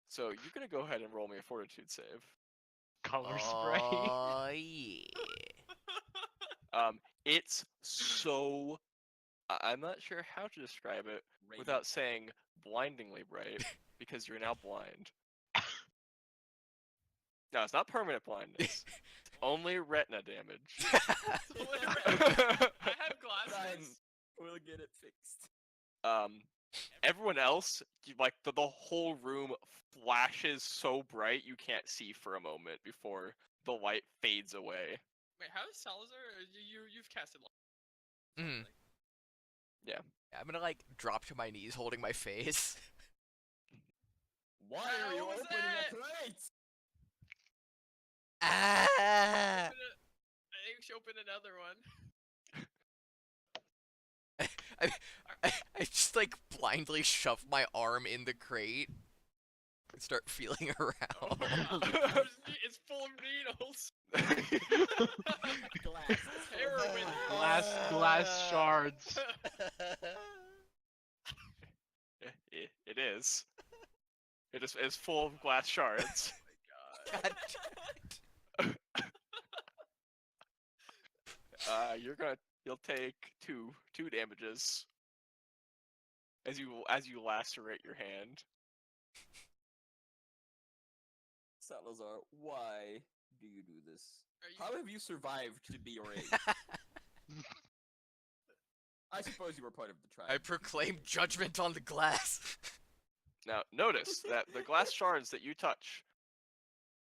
[SPEAKER 1] So you're gonna go ahead and roll me a fortitude save.
[SPEAKER 3] Color spray.
[SPEAKER 4] Oh yeah.
[SPEAKER 1] It's so. I'm not sure how to describe it without saying blindingly bright, because you're now blind. No, it's not permanent blindness. Only retina damage.
[SPEAKER 2] I have glasses.
[SPEAKER 5] We'll get it fixed.
[SPEAKER 1] Everyone else, like the whole room flashes so bright you can't see for a moment before the light fades away.
[SPEAKER 2] Wait, how is Salazar? You've casted light.
[SPEAKER 4] Mhm.
[SPEAKER 1] Yeah.
[SPEAKER 4] I'm gonna like drop to my knees holding my face.
[SPEAKER 5] Why are you
[SPEAKER 2] What was
[SPEAKER 5] opening
[SPEAKER 2] that?
[SPEAKER 5] a crate?
[SPEAKER 4] Ah!
[SPEAKER 2] I think we should open another one.
[SPEAKER 4] I just like blindly shove my arm in the crate and start feeling around.
[SPEAKER 2] It's full of needles.
[SPEAKER 5] Glass.
[SPEAKER 2] Heroin.
[SPEAKER 3] Glass shards.
[SPEAKER 1] It is. It is full of glass shards.
[SPEAKER 4] God
[SPEAKER 1] You'll take two damages as you lacerate your hand.
[SPEAKER 5] Salazar, why do you do this?
[SPEAKER 2] Are you-
[SPEAKER 5] How have you survived to be your age? I suppose you were part of the tribe.
[SPEAKER 4] I proclaim judgment on the glass.
[SPEAKER 1] Now, notice that the glass shards that you touch,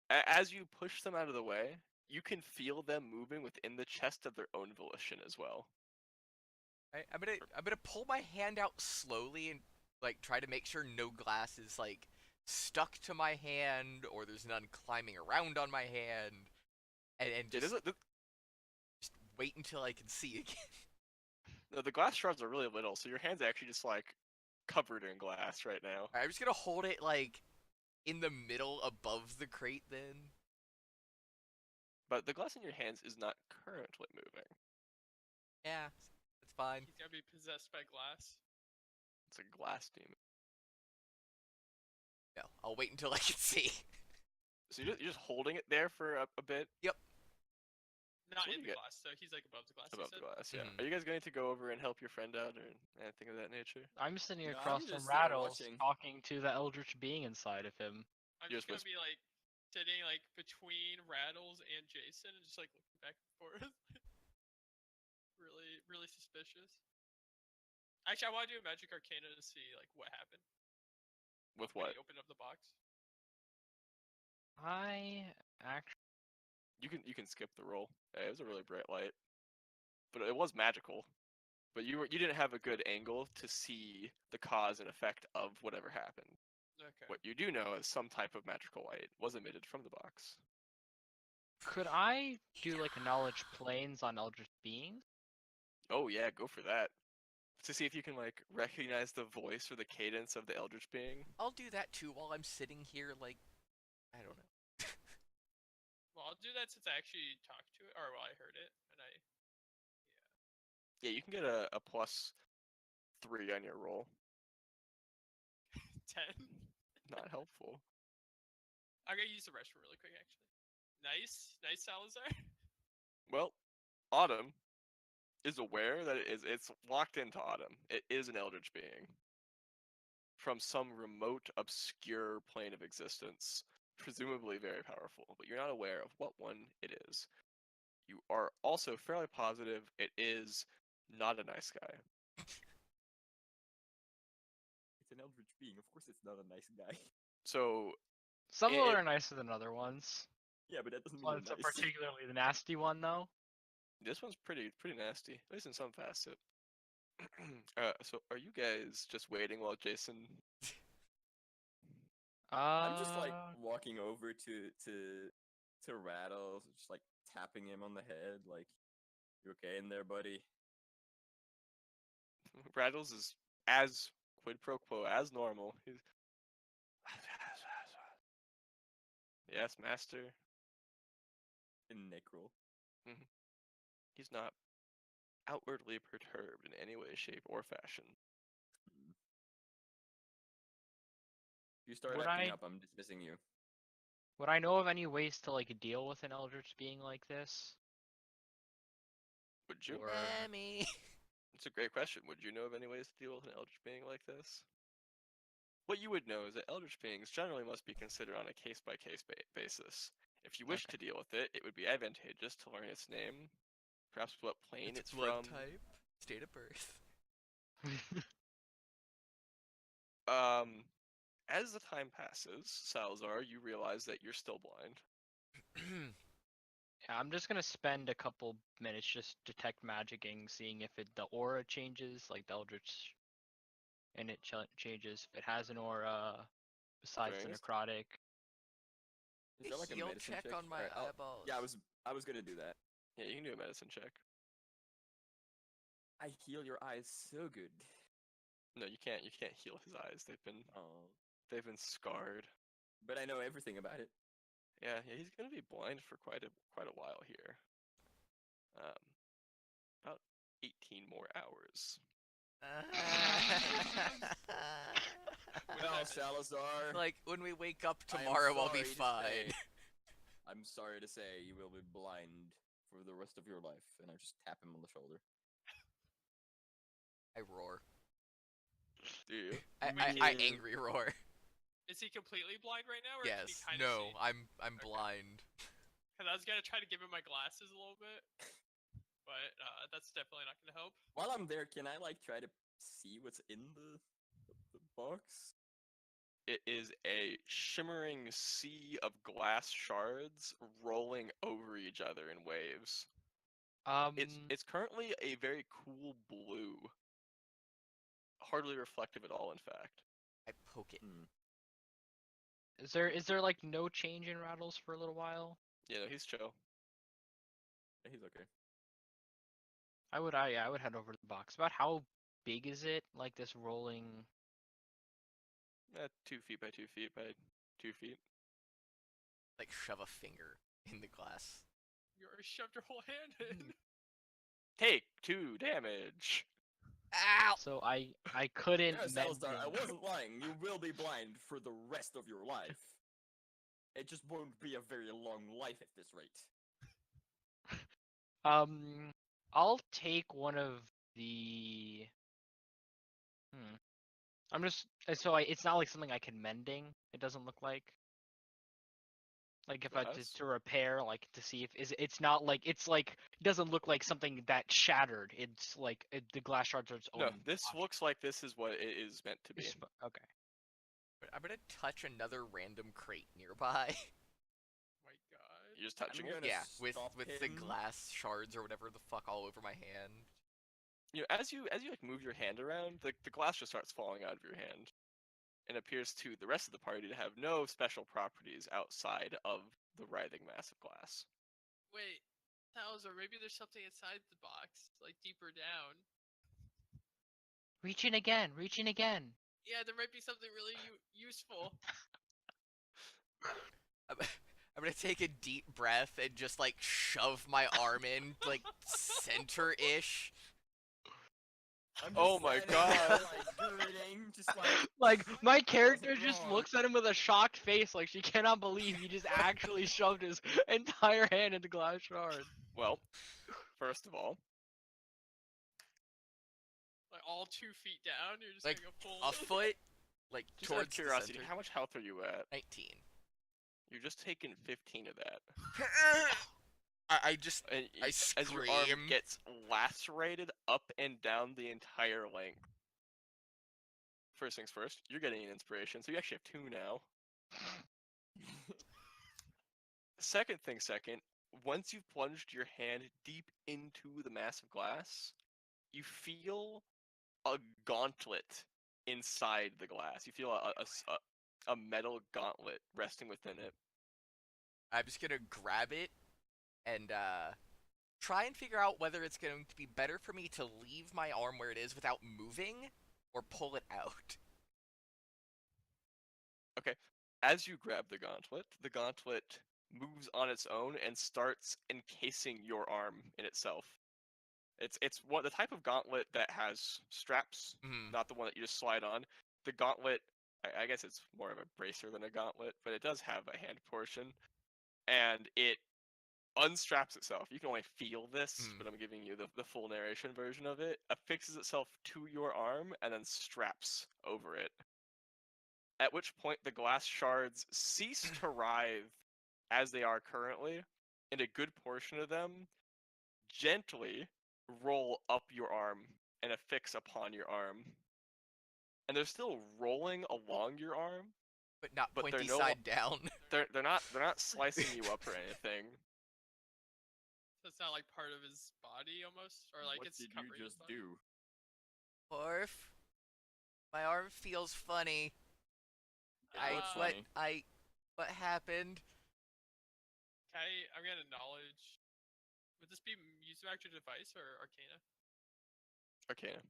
[SPEAKER 1] as you push them out of the way, you can feel them moving within the chest of their own volition as well.
[SPEAKER 4] I'm gonna pull my hand out slowly and like try to make sure no glass is like stuck to my hand or there's none climbing around on my hand, and just wait until I can see again.
[SPEAKER 1] No, the glass shards are really little, so your hand's actually just like covered in glass right now.
[SPEAKER 4] I'm just gonna hold it like in the middle above the crate then.
[SPEAKER 1] But the glass in your hands is not currently moving.
[SPEAKER 4] Yeah, that's fine.
[SPEAKER 2] He's gonna be possessed by glass.
[SPEAKER 1] It's a glass demon.
[SPEAKER 4] No, I'll wait until I can see.
[SPEAKER 1] So you're just holding it there for a bit
[SPEAKER 2] Not
[SPEAKER 1] what do
[SPEAKER 2] in
[SPEAKER 1] you
[SPEAKER 2] the
[SPEAKER 1] get?
[SPEAKER 2] glass, though. He's like above the glass.
[SPEAKER 1] above
[SPEAKER 2] you
[SPEAKER 1] the
[SPEAKER 2] said?
[SPEAKER 1] glass. Yeah.
[SPEAKER 4] Mhm.
[SPEAKER 1] Are you guys going to go over and help your friend out or anything of that nature?
[SPEAKER 3] I'm sitting
[SPEAKER 5] No, I'm
[SPEAKER 3] across from
[SPEAKER 5] just,
[SPEAKER 3] Rattles,
[SPEAKER 5] watching.
[SPEAKER 3] talking to the eldritch being inside of him.
[SPEAKER 2] I'm
[SPEAKER 1] You're
[SPEAKER 2] just gonna
[SPEAKER 1] supposed-
[SPEAKER 2] be like sitting like between Rattles and Jason and just like looking back and forth. really, really suspicious. Actually, I want to do a magic arcana to see like what happened
[SPEAKER 1] With
[SPEAKER 2] when
[SPEAKER 1] what?
[SPEAKER 2] he opened up the box.
[SPEAKER 3] I actually.
[SPEAKER 1] You can skip the roll. It was a really bright light, but it was magical. But you didn't have a good angle to see the cause and effect of whatever happened.
[SPEAKER 2] Okay.
[SPEAKER 1] What you do know is some type of magical light was emitted from the box.
[SPEAKER 3] Could I do like a knowledge planes on eldritch beings?
[SPEAKER 1] Oh yeah, go for that. To see if you can like recognize the voice or the cadence of the eldritch being.
[SPEAKER 4] I'll do that too while I'm sitting here like, I don't know.
[SPEAKER 2] Well, I'll do that since I actually talked to it, or well, I heard it, and I.
[SPEAKER 1] Yeah, you can get a +3 on your roll.
[SPEAKER 2] 10.
[SPEAKER 1] Not helpful.
[SPEAKER 2] I'm gonna use the restroom really quick, actually. Nice, nice, Salazar.
[SPEAKER 1] Well, Autumn is aware that it's locked into Autumn. It is an eldritch being from some remote, obscure plane of existence, presumably very powerful, but you're not aware of what one it is. You are also fairly positive it is not a nice guy.
[SPEAKER 5] It's an eldritch being. Of course, it's not a nice guy.
[SPEAKER 1] So
[SPEAKER 3] Some of
[SPEAKER 1] It-
[SPEAKER 3] them are nicer than other ones.
[SPEAKER 5] Yeah, but that doesn't mean
[SPEAKER 3] Well,
[SPEAKER 5] they're
[SPEAKER 3] it's a
[SPEAKER 5] nice.
[SPEAKER 3] particularly the nasty one though.
[SPEAKER 1] this one's pretty nasty, at least in some facet. So are you guys just waiting while Jason?
[SPEAKER 5] I'm just like
[SPEAKER 3] Uh,
[SPEAKER 5] walking over to Rattles, just like tapping him on the head, like, "You okay in there, buddy?"
[SPEAKER 1] Rattles is as quid pro quo as normal. He's yes, master.
[SPEAKER 5] In Necro.
[SPEAKER 1] He's not outwardly perturbed in any way, shape, or fashion.
[SPEAKER 5] If you start
[SPEAKER 3] Would
[SPEAKER 5] acting
[SPEAKER 3] I-
[SPEAKER 5] up, I'm dismissing you.
[SPEAKER 3] would I know of any ways to like deal with an eldritch being like this?
[SPEAKER 1] Would you?
[SPEAKER 3] Or
[SPEAKER 4] Me.
[SPEAKER 1] It's a great question. Would you know of any ways to deal with an eldritch being like this? What you would know is that eldritch beings generally must be considered on a case-by-case basis. If you wish to deal with it, it would be advantageous to learn its name, perhaps what plane it's
[SPEAKER 4] blood
[SPEAKER 1] from.
[SPEAKER 4] type, state of birth.
[SPEAKER 1] As the time passes, Salazar, you realize that you're still blind.
[SPEAKER 3] Yeah, I'm just gonna spend a couple minutes just detect magicking, seeing if the aura changes, like the eldritch, and it changes. If it has an aura besides the
[SPEAKER 1] Doing this?
[SPEAKER 3] necrotic.
[SPEAKER 5] Is there like a
[SPEAKER 4] Heal
[SPEAKER 5] medicine
[SPEAKER 4] check on my
[SPEAKER 5] Alright,
[SPEAKER 4] eyeballs.
[SPEAKER 5] Yeah, I was gonna do that.
[SPEAKER 1] Yeah, you can do a medicine check.
[SPEAKER 5] I heal your eyes so good.
[SPEAKER 1] No, you can't. You can't heal his eyes.
[SPEAKER 5] Oh,
[SPEAKER 1] They've been scarred.
[SPEAKER 5] but I know everything about it.
[SPEAKER 1] Yeah, he's gonna be blind for quite a while here. About 18 more hours.
[SPEAKER 5] Well, Salazar,
[SPEAKER 4] Like when we wake up
[SPEAKER 5] I am
[SPEAKER 4] tomorrow, I'll be
[SPEAKER 5] sorry to
[SPEAKER 4] fine.
[SPEAKER 5] say- I'm sorry to say you will be blind for the rest of your life. And I just tap him on the shoulder.
[SPEAKER 4] I roar.
[SPEAKER 1] Do you?
[SPEAKER 4] I angry roar.
[SPEAKER 2] Is he completely blind right now, or can he
[SPEAKER 4] Yes.
[SPEAKER 2] kind of
[SPEAKER 4] No,
[SPEAKER 2] see?
[SPEAKER 4] I'm
[SPEAKER 2] Okay.
[SPEAKER 4] blind.
[SPEAKER 2] Because I was gonna try to give him my glasses a little bit, but that's definitely not gonna help.
[SPEAKER 5] While I'm there, can I like try to see what's in the box?
[SPEAKER 1] It is a shimmering sea of glass shards rolling over each other in waves. It's currently a very cool blue. Hardly reflective at all, in fact.
[SPEAKER 4] I poke it.
[SPEAKER 3] Is there like no change in Rattles for a little while?
[SPEAKER 1] Yeah, no, he's chill.
[SPEAKER 5] Yeah, he's okay.
[SPEAKER 3] I would head over to the box. About how big is it? Like this rolling.
[SPEAKER 1] 2 feet by 2 feet by 2 feet.
[SPEAKER 4] Like shove a finger in the glass.
[SPEAKER 2] You already shoved your whole hand in.
[SPEAKER 1] Take 2 damage.
[SPEAKER 4] Ow!
[SPEAKER 3] So I couldn't
[SPEAKER 5] Yes,
[SPEAKER 3] mend
[SPEAKER 5] Alistar, I
[SPEAKER 3] him.
[SPEAKER 5] wasn't lying. You will be blind for the rest of your life. It just won't be a very long life at this rate.
[SPEAKER 3] I'll take one of the. I'm just so it's not like something I can mending. It doesn't look like. Like if I
[SPEAKER 1] Glass?
[SPEAKER 3] to repair, like to see if it's not like it's like it doesn't look like something that shattered. It's like the glass shards are its own.
[SPEAKER 1] No, this
[SPEAKER 3] object.
[SPEAKER 1] looks like this is what it is meant to be.
[SPEAKER 3] Okay.
[SPEAKER 4] I'm gonna touch another random crate nearby.
[SPEAKER 2] My God.
[SPEAKER 1] You're just touching
[SPEAKER 5] I'm
[SPEAKER 1] it.
[SPEAKER 5] gonna
[SPEAKER 4] Yeah, with
[SPEAKER 5] stop
[SPEAKER 4] the
[SPEAKER 5] him.
[SPEAKER 4] glass shards or whatever the fuck all over my hand.
[SPEAKER 1] You know, as you like move your hand around, the glass just starts falling out of your hand, and appears to the rest of the party to have no special properties outside of the writhing mass of glass.
[SPEAKER 2] Wait, Talzar, maybe there's something inside the box, like deeper down.
[SPEAKER 3] Reach in again. Reach in again.
[SPEAKER 2] Yeah, there might be something really useful.
[SPEAKER 4] I'm gonna take a deep breath and just like shove my arm in, like center-ish.
[SPEAKER 5] I'm just
[SPEAKER 1] Oh my
[SPEAKER 5] standing there,
[SPEAKER 1] God.
[SPEAKER 5] like girding, just like.
[SPEAKER 3] Like my character
[SPEAKER 5] Wasn't
[SPEAKER 3] just
[SPEAKER 5] wrong.
[SPEAKER 3] looks at him with a shocked face, like she cannot believe he just actually shoved his entire hand into glass shard.
[SPEAKER 1] Well, first of all,
[SPEAKER 2] Like all 2 feet down, you're just
[SPEAKER 4] Like
[SPEAKER 2] gonna go full.
[SPEAKER 4] a foot, like
[SPEAKER 1] just out of
[SPEAKER 4] towards the
[SPEAKER 1] curiosity,
[SPEAKER 4] center.
[SPEAKER 1] how much health are you at?
[SPEAKER 4] 19.
[SPEAKER 1] You're just taking 15 of that.
[SPEAKER 4] I just
[SPEAKER 1] And
[SPEAKER 4] I
[SPEAKER 1] as your arm
[SPEAKER 4] scream.
[SPEAKER 1] gets lacerated up and down the entire length. First things first, you're getting an inspiration, so you actually have 2 now. Second, once you've plunged your hand deep into the mass of glass, you feel a gauntlet inside the glass. You feel a metal gauntlet resting within it.
[SPEAKER 4] I'm just gonna grab it and try and figure out whether it's going to be better for me to leave my arm where it is without moving or pull it out.
[SPEAKER 1] Okay. As you grab the gauntlet moves on its own and starts encasing your arm in itself. It's what the type of gauntlet that has straps, not the one that you just slide on. The gauntlet, I guess it's more of a bracer than a gauntlet, but it does have a hand portion, and it unstraps itself. You can only feel this, but I'm giving you the full narration version of it. Affixes itself to your arm and then straps over it. At which point the glass shards cease to writhe as they are currently, and a good portion of them gently roll up your arm and affix upon your arm. And they're still rolling along your arm,
[SPEAKER 4] But not
[SPEAKER 1] but
[SPEAKER 4] pointy
[SPEAKER 1] they're no
[SPEAKER 4] side down.
[SPEAKER 1] they're not slicing you up or anything.
[SPEAKER 2] So it's not like part of his body almost, or like
[SPEAKER 5] What
[SPEAKER 2] it's
[SPEAKER 5] did you
[SPEAKER 2] covering his
[SPEAKER 5] just
[SPEAKER 2] body.
[SPEAKER 5] do?
[SPEAKER 4] Orf. My arm feels funny.
[SPEAKER 5] What's funny?
[SPEAKER 4] What happened?
[SPEAKER 2] I'm gonna knowledge. Would this be user actor device or arcana?
[SPEAKER 1] Arcana.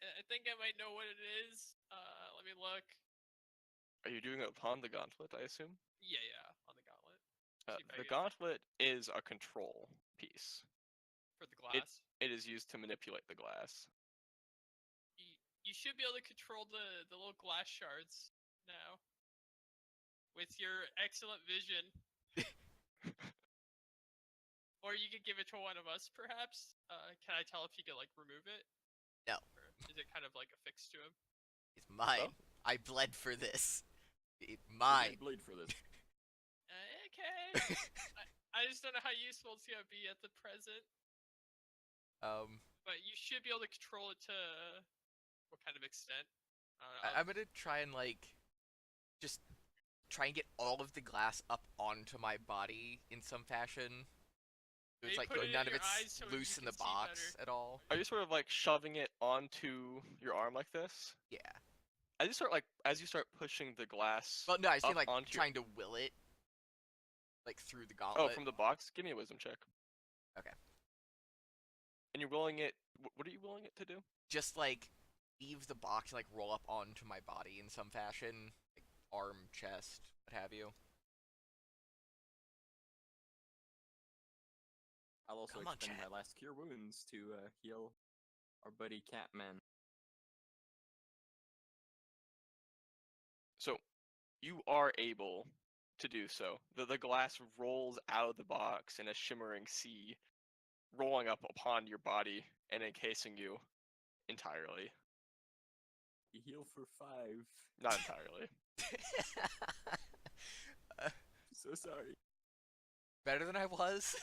[SPEAKER 2] I think I might know what it is. Let me look.
[SPEAKER 1] Are you doing it upon the gauntlet, I assume?
[SPEAKER 2] Yeah, on the gauntlet. See if I
[SPEAKER 1] The
[SPEAKER 2] get-
[SPEAKER 1] gauntlet is a control piece.
[SPEAKER 2] for the glass.
[SPEAKER 1] It is used to manipulate the glass.
[SPEAKER 2] You should be able to control the little glass shards now. with your excellent vision. Or you could give it to one of us, perhaps. Can I tell if he could like remove it?
[SPEAKER 4] No.
[SPEAKER 2] Or is it kind of like affixed to him?
[SPEAKER 4] It's mine.
[SPEAKER 1] Oh.
[SPEAKER 4] I bled for this.
[SPEAKER 5] I
[SPEAKER 4] Mine.
[SPEAKER 5] did bleed for this.
[SPEAKER 2] Okay. I just don't know how useful it's gonna be at the present. But you should be able to control it to what kind of extent?
[SPEAKER 4] I'm gonna try and like, just try and get all of the glass up onto my body in some fashion. So it's
[SPEAKER 2] Maybe
[SPEAKER 4] like
[SPEAKER 2] put it in
[SPEAKER 4] none of
[SPEAKER 2] your
[SPEAKER 4] it's
[SPEAKER 2] eyes so you
[SPEAKER 4] loose in
[SPEAKER 2] can
[SPEAKER 4] the
[SPEAKER 2] see
[SPEAKER 4] box
[SPEAKER 2] better.
[SPEAKER 4] at all.
[SPEAKER 1] Are you sort of like shoving it onto your arm like this?
[SPEAKER 4] Yeah.
[SPEAKER 1] As you start pushing the glass.
[SPEAKER 4] Well, no, I was
[SPEAKER 1] up
[SPEAKER 4] like
[SPEAKER 1] onto
[SPEAKER 4] trying to will it, like through the
[SPEAKER 1] Oh,
[SPEAKER 4] gauntlet.
[SPEAKER 1] from the box. Give me a wisdom check.
[SPEAKER 4] Okay.
[SPEAKER 1] And you're willing it. What are you willing it to do?
[SPEAKER 4] Just like leave the box and like roll up onto my body in some fashion, like arm, chest, what have you.
[SPEAKER 5] I'll also
[SPEAKER 4] Come on,
[SPEAKER 5] expend
[SPEAKER 4] chat.
[SPEAKER 5] my last cure wounds to heal our buddy Catman.
[SPEAKER 1] So, you are able to do so. The glass rolls out of the box in a shimmering sea, rolling up upon your body and encasing you entirely.
[SPEAKER 5] You heal for 5.
[SPEAKER 1] Not entirely.
[SPEAKER 5] So sorry.
[SPEAKER 4] Better than I was.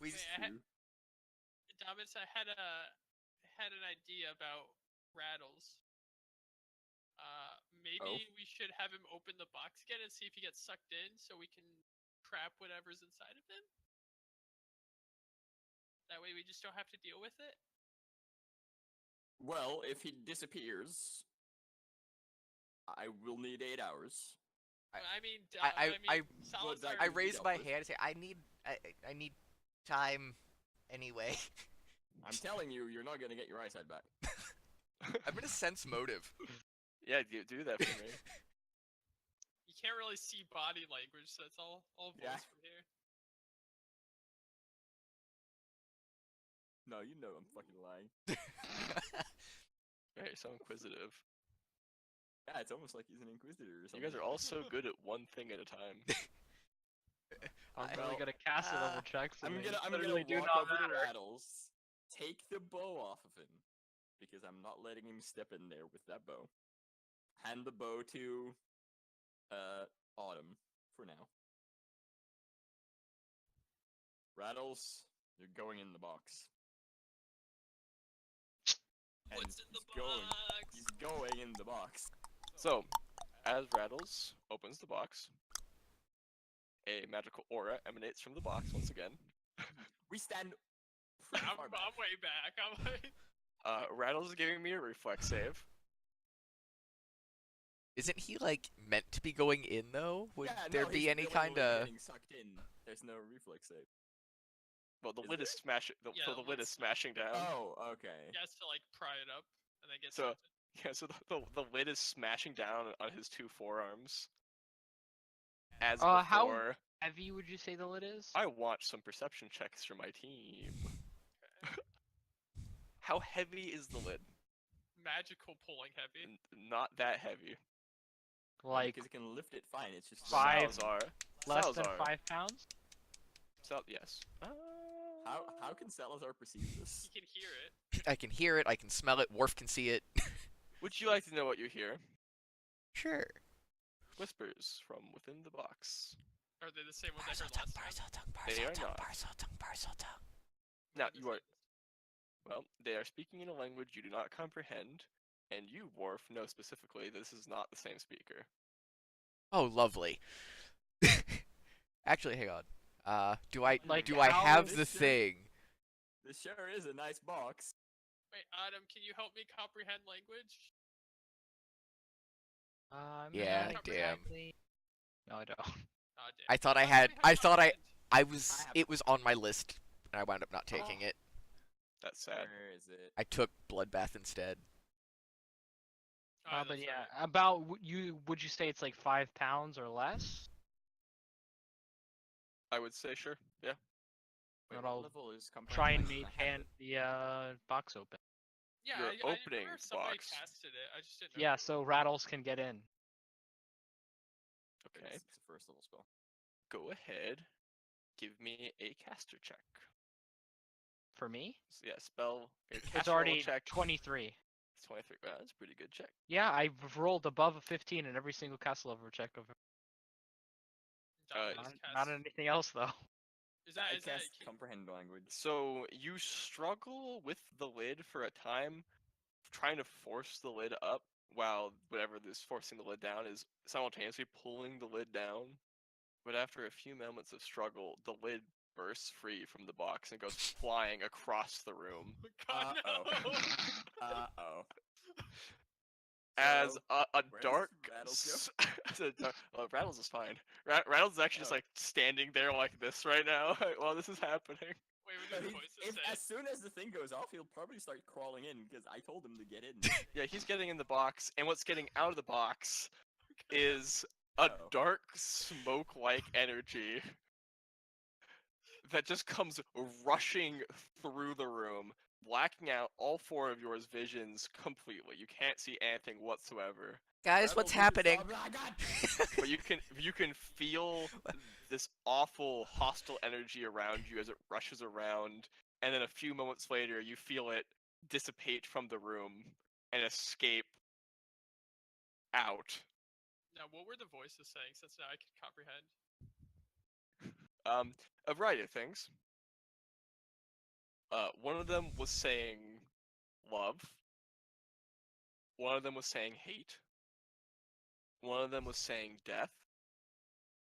[SPEAKER 4] We
[SPEAKER 2] Wait,
[SPEAKER 5] True.
[SPEAKER 2] Dominus, I had an idea about Rattles. Maybe we should have him open the box again and see if he gets sucked in, so we can trap whatever's inside of him. That way, we just don't have to deal with it.
[SPEAKER 5] Well, if he disappears, I will need 8 hours.
[SPEAKER 2] I mean,
[SPEAKER 5] Salazar
[SPEAKER 4] I
[SPEAKER 5] can be
[SPEAKER 4] raise
[SPEAKER 5] dealt
[SPEAKER 4] my
[SPEAKER 5] with.
[SPEAKER 4] hand and say, I need time anyway.
[SPEAKER 5] I'm telling you, you're not gonna get your eyesight back.
[SPEAKER 4] I'm gonna sense motive.
[SPEAKER 1] Yeah, do that for me.
[SPEAKER 2] You can't really see body language, so it's all voice
[SPEAKER 5] Yeah.
[SPEAKER 2] from here.
[SPEAKER 5] No, you know I'm fucking lying.
[SPEAKER 1] Right, so inquisitive.
[SPEAKER 5] Yeah, it's almost like he's an inquisitor or
[SPEAKER 1] You
[SPEAKER 5] something.
[SPEAKER 1] guys are all so good at one thing at a time.
[SPEAKER 3] I'm
[SPEAKER 4] I-
[SPEAKER 3] really
[SPEAKER 5] well,
[SPEAKER 3] good at caster level checks.
[SPEAKER 5] I'm
[SPEAKER 3] and
[SPEAKER 5] gonna
[SPEAKER 3] they literally do
[SPEAKER 5] walk
[SPEAKER 3] not
[SPEAKER 5] over to
[SPEAKER 3] matter.
[SPEAKER 5] Rattles, take the bow off of him, because I'm not letting him step in there with that bow. Hand the bow to Autumn for now. Rattles, you're going in the box. And
[SPEAKER 2] What's in the
[SPEAKER 5] he's going.
[SPEAKER 2] box?
[SPEAKER 5] He's going in the box.
[SPEAKER 1] So, as Rattles opens the box, a magical aura emanates from the box once again.
[SPEAKER 5] We stand pretty
[SPEAKER 2] I'm
[SPEAKER 5] far back.
[SPEAKER 2] way back. I'm way...
[SPEAKER 1] Rattles is giving me a reflex save.
[SPEAKER 4] Isn't he like meant to be going in though? Would
[SPEAKER 5] Yeah,
[SPEAKER 4] there
[SPEAKER 5] no,
[SPEAKER 4] be
[SPEAKER 5] he's
[SPEAKER 4] any
[SPEAKER 5] willingly
[SPEAKER 4] kind of?
[SPEAKER 5] getting sucked in. There's no reflex save.
[SPEAKER 1] Well, the
[SPEAKER 5] Is
[SPEAKER 1] lid is smashing.
[SPEAKER 2] Yeah,
[SPEAKER 1] So the lid is
[SPEAKER 2] let's-
[SPEAKER 1] smashing down.
[SPEAKER 5] Oh, okay.
[SPEAKER 2] He has to like pry it up and then get
[SPEAKER 1] So-
[SPEAKER 2] sucked in.
[SPEAKER 1] Yeah, so the lid is smashing down on his 2 forearms. As
[SPEAKER 3] How
[SPEAKER 1] before,
[SPEAKER 3] heavy would you say the lid is?
[SPEAKER 1] I want some perception checks from my team. How heavy is the lid?
[SPEAKER 2] Magical pulling heavy.
[SPEAKER 1] Not that heavy.
[SPEAKER 3] Like
[SPEAKER 5] because it can lift it fine. It's just
[SPEAKER 3] 5
[SPEAKER 1] Salazar.
[SPEAKER 3] less than
[SPEAKER 1] Salazar.
[SPEAKER 3] 5 pounds?
[SPEAKER 1] Yes.
[SPEAKER 5] How can Salazar perceive this?
[SPEAKER 2] You can hear it.
[SPEAKER 4] I can hear it. I can smell it. Worf can see it.
[SPEAKER 1] Would you like to know what you hear?
[SPEAKER 4] Sure.
[SPEAKER 1] Whispers from within the box.
[SPEAKER 2] Are they the same ones I
[SPEAKER 6] Parcel
[SPEAKER 2] heard
[SPEAKER 6] tongue,
[SPEAKER 2] last time?
[SPEAKER 6] parcel tongue,
[SPEAKER 1] They
[SPEAKER 6] parcel
[SPEAKER 1] are
[SPEAKER 6] tongue,
[SPEAKER 1] not.
[SPEAKER 6] parcel tongue, parcel tongue.
[SPEAKER 1] Now,
[SPEAKER 2] They're the
[SPEAKER 1] you are.
[SPEAKER 2] same.
[SPEAKER 1] Well, they are speaking in a language you do not comprehend, and you, Worf, know specifically this is not the same speaker.
[SPEAKER 4] Oh, lovely. Actually, hang on. Do I
[SPEAKER 3] Like,
[SPEAKER 4] do I
[SPEAKER 3] how
[SPEAKER 4] have
[SPEAKER 5] is
[SPEAKER 4] the
[SPEAKER 5] it-
[SPEAKER 4] thing?
[SPEAKER 5] This sure is a nice box.
[SPEAKER 2] Wait, Adam, can you help me comprehend language?
[SPEAKER 4] Yeah,
[SPEAKER 2] not
[SPEAKER 4] damn.
[SPEAKER 3] exactly. No, I don't.
[SPEAKER 2] Oh, damn.
[SPEAKER 4] I thought I
[SPEAKER 2] How do
[SPEAKER 4] had.
[SPEAKER 2] we have
[SPEAKER 4] I thought
[SPEAKER 2] comprehend?
[SPEAKER 4] I was.
[SPEAKER 5] I have-
[SPEAKER 4] It was on my list, and I wound up not taking
[SPEAKER 2] Oh.
[SPEAKER 4] it.
[SPEAKER 1] That's sad.
[SPEAKER 5] Where is it?
[SPEAKER 4] I took Bloodbath instead.
[SPEAKER 2] Oh,
[SPEAKER 3] But
[SPEAKER 2] that's
[SPEAKER 3] yeah,
[SPEAKER 2] right.
[SPEAKER 3] about would you say it's like 5 pounds or less?
[SPEAKER 1] I would say sure. Yeah.
[SPEAKER 5] Wait,
[SPEAKER 3] But
[SPEAKER 5] what
[SPEAKER 3] I'll
[SPEAKER 5] level is
[SPEAKER 3] Try and
[SPEAKER 5] comprehension? I have
[SPEAKER 3] maintain
[SPEAKER 5] it.
[SPEAKER 3] the box open.
[SPEAKER 2] Yeah,
[SPEAKER 1] You're
[SPEAKER 2] I
[SPEAKER 1] opening
[SPEAKER 2] remember
[SPEAKER 1] the
[SPEAKER 2] somebody
[SPEAKER 1] box.
[SPEAKER 2] casted it. I just didn't know.
[SPEAKER 3] Yeah, so Rattles can get in.
[SPEAKER 1] Okay.
[SPEAKER 5] It's a first level spell.
[SPEAKER 1] Go ahead. Give me a caster check.
[SPEAKER 3] For me,
[SPEAKER 1] Yeah, spell. A
[SPEAKER 3] it's
[SPEAKER 1] caster roll
[SPEAKER 3] already
[SPEAKER 1] check.
[SPEAKER 3] 23.
[SPEAKER 1] It's 23. Wow, that's a pretty good check.
[SPEAKER 3] Yeah, I've rolled above a 15 in every single castle level check of
[SPEAKER 2] Dominus
[SPEAKER 3] not
[SPEAKER 2] casts-
[SPEAKER 3] anything else though.
[SPEAKER 5] I
[SPEAKER 2] is that
[SPEAKER 5] cast comprehend language.
[SPEAKER 1] So you struggle with the lid for a time, trying to force the lid up, while whatever this forcing the lid down is simultaneously pulling the lid down. But after a few moments of struggle, the lid bursts free from the box and goes flying across the room.
[SPEAKER 2] God, no!
[SPEAKER 5] Uh-oh.
[SPEAKER 1] As
[SPEAKER 5] So,
[SPEAKER 1] a
[SPEAKER 5] where does
[SPEAKER 1] dark,
[SPEAKER 5] Rattles
[SPEAKER 1] Rattles is fine. Rattles is actually just
[SPEAKER 5] Oh.
[SPEAKER 1] like standing there like this right now while this is happening.
[SPEAKER 2] Wait, what
[SPEAKER 5] No,
[SPEAKER 2] did the
[SPEAKER 5] he's-
[SPEAKER 2] voices say?
[SPEAKER 5] as soon as the thing goes off, he'll probably start crawling in because I told him to get in.
[SPEAKER 1] Yeah, he's getting in the box, and what's getting out of the box is a
[SPEAKER 5] Oh.
[SPEAKER 1] dark smoke-like energy that just comes rushing through the room, blacking out all four of yours visions completely. You can't see anything whatsoever.
[SPEAKER 4] Guys, what's
[SPEAKER 5] Rattles,
[SPEAKER 4] happening?
[SPEAKER 5] oh my God!
[SPEAKER 1] But you can feel this awful hostile energy around you as it rushes around, and then a few moments later you feel it dissipate from the room and escape out.
[SPEAKER 2] Now, what were the voices saying? Since now I can comprehend.
[SPEAKER 1] A variety of things. One of them was saying love. One of them was saying hate. One of them was saying death.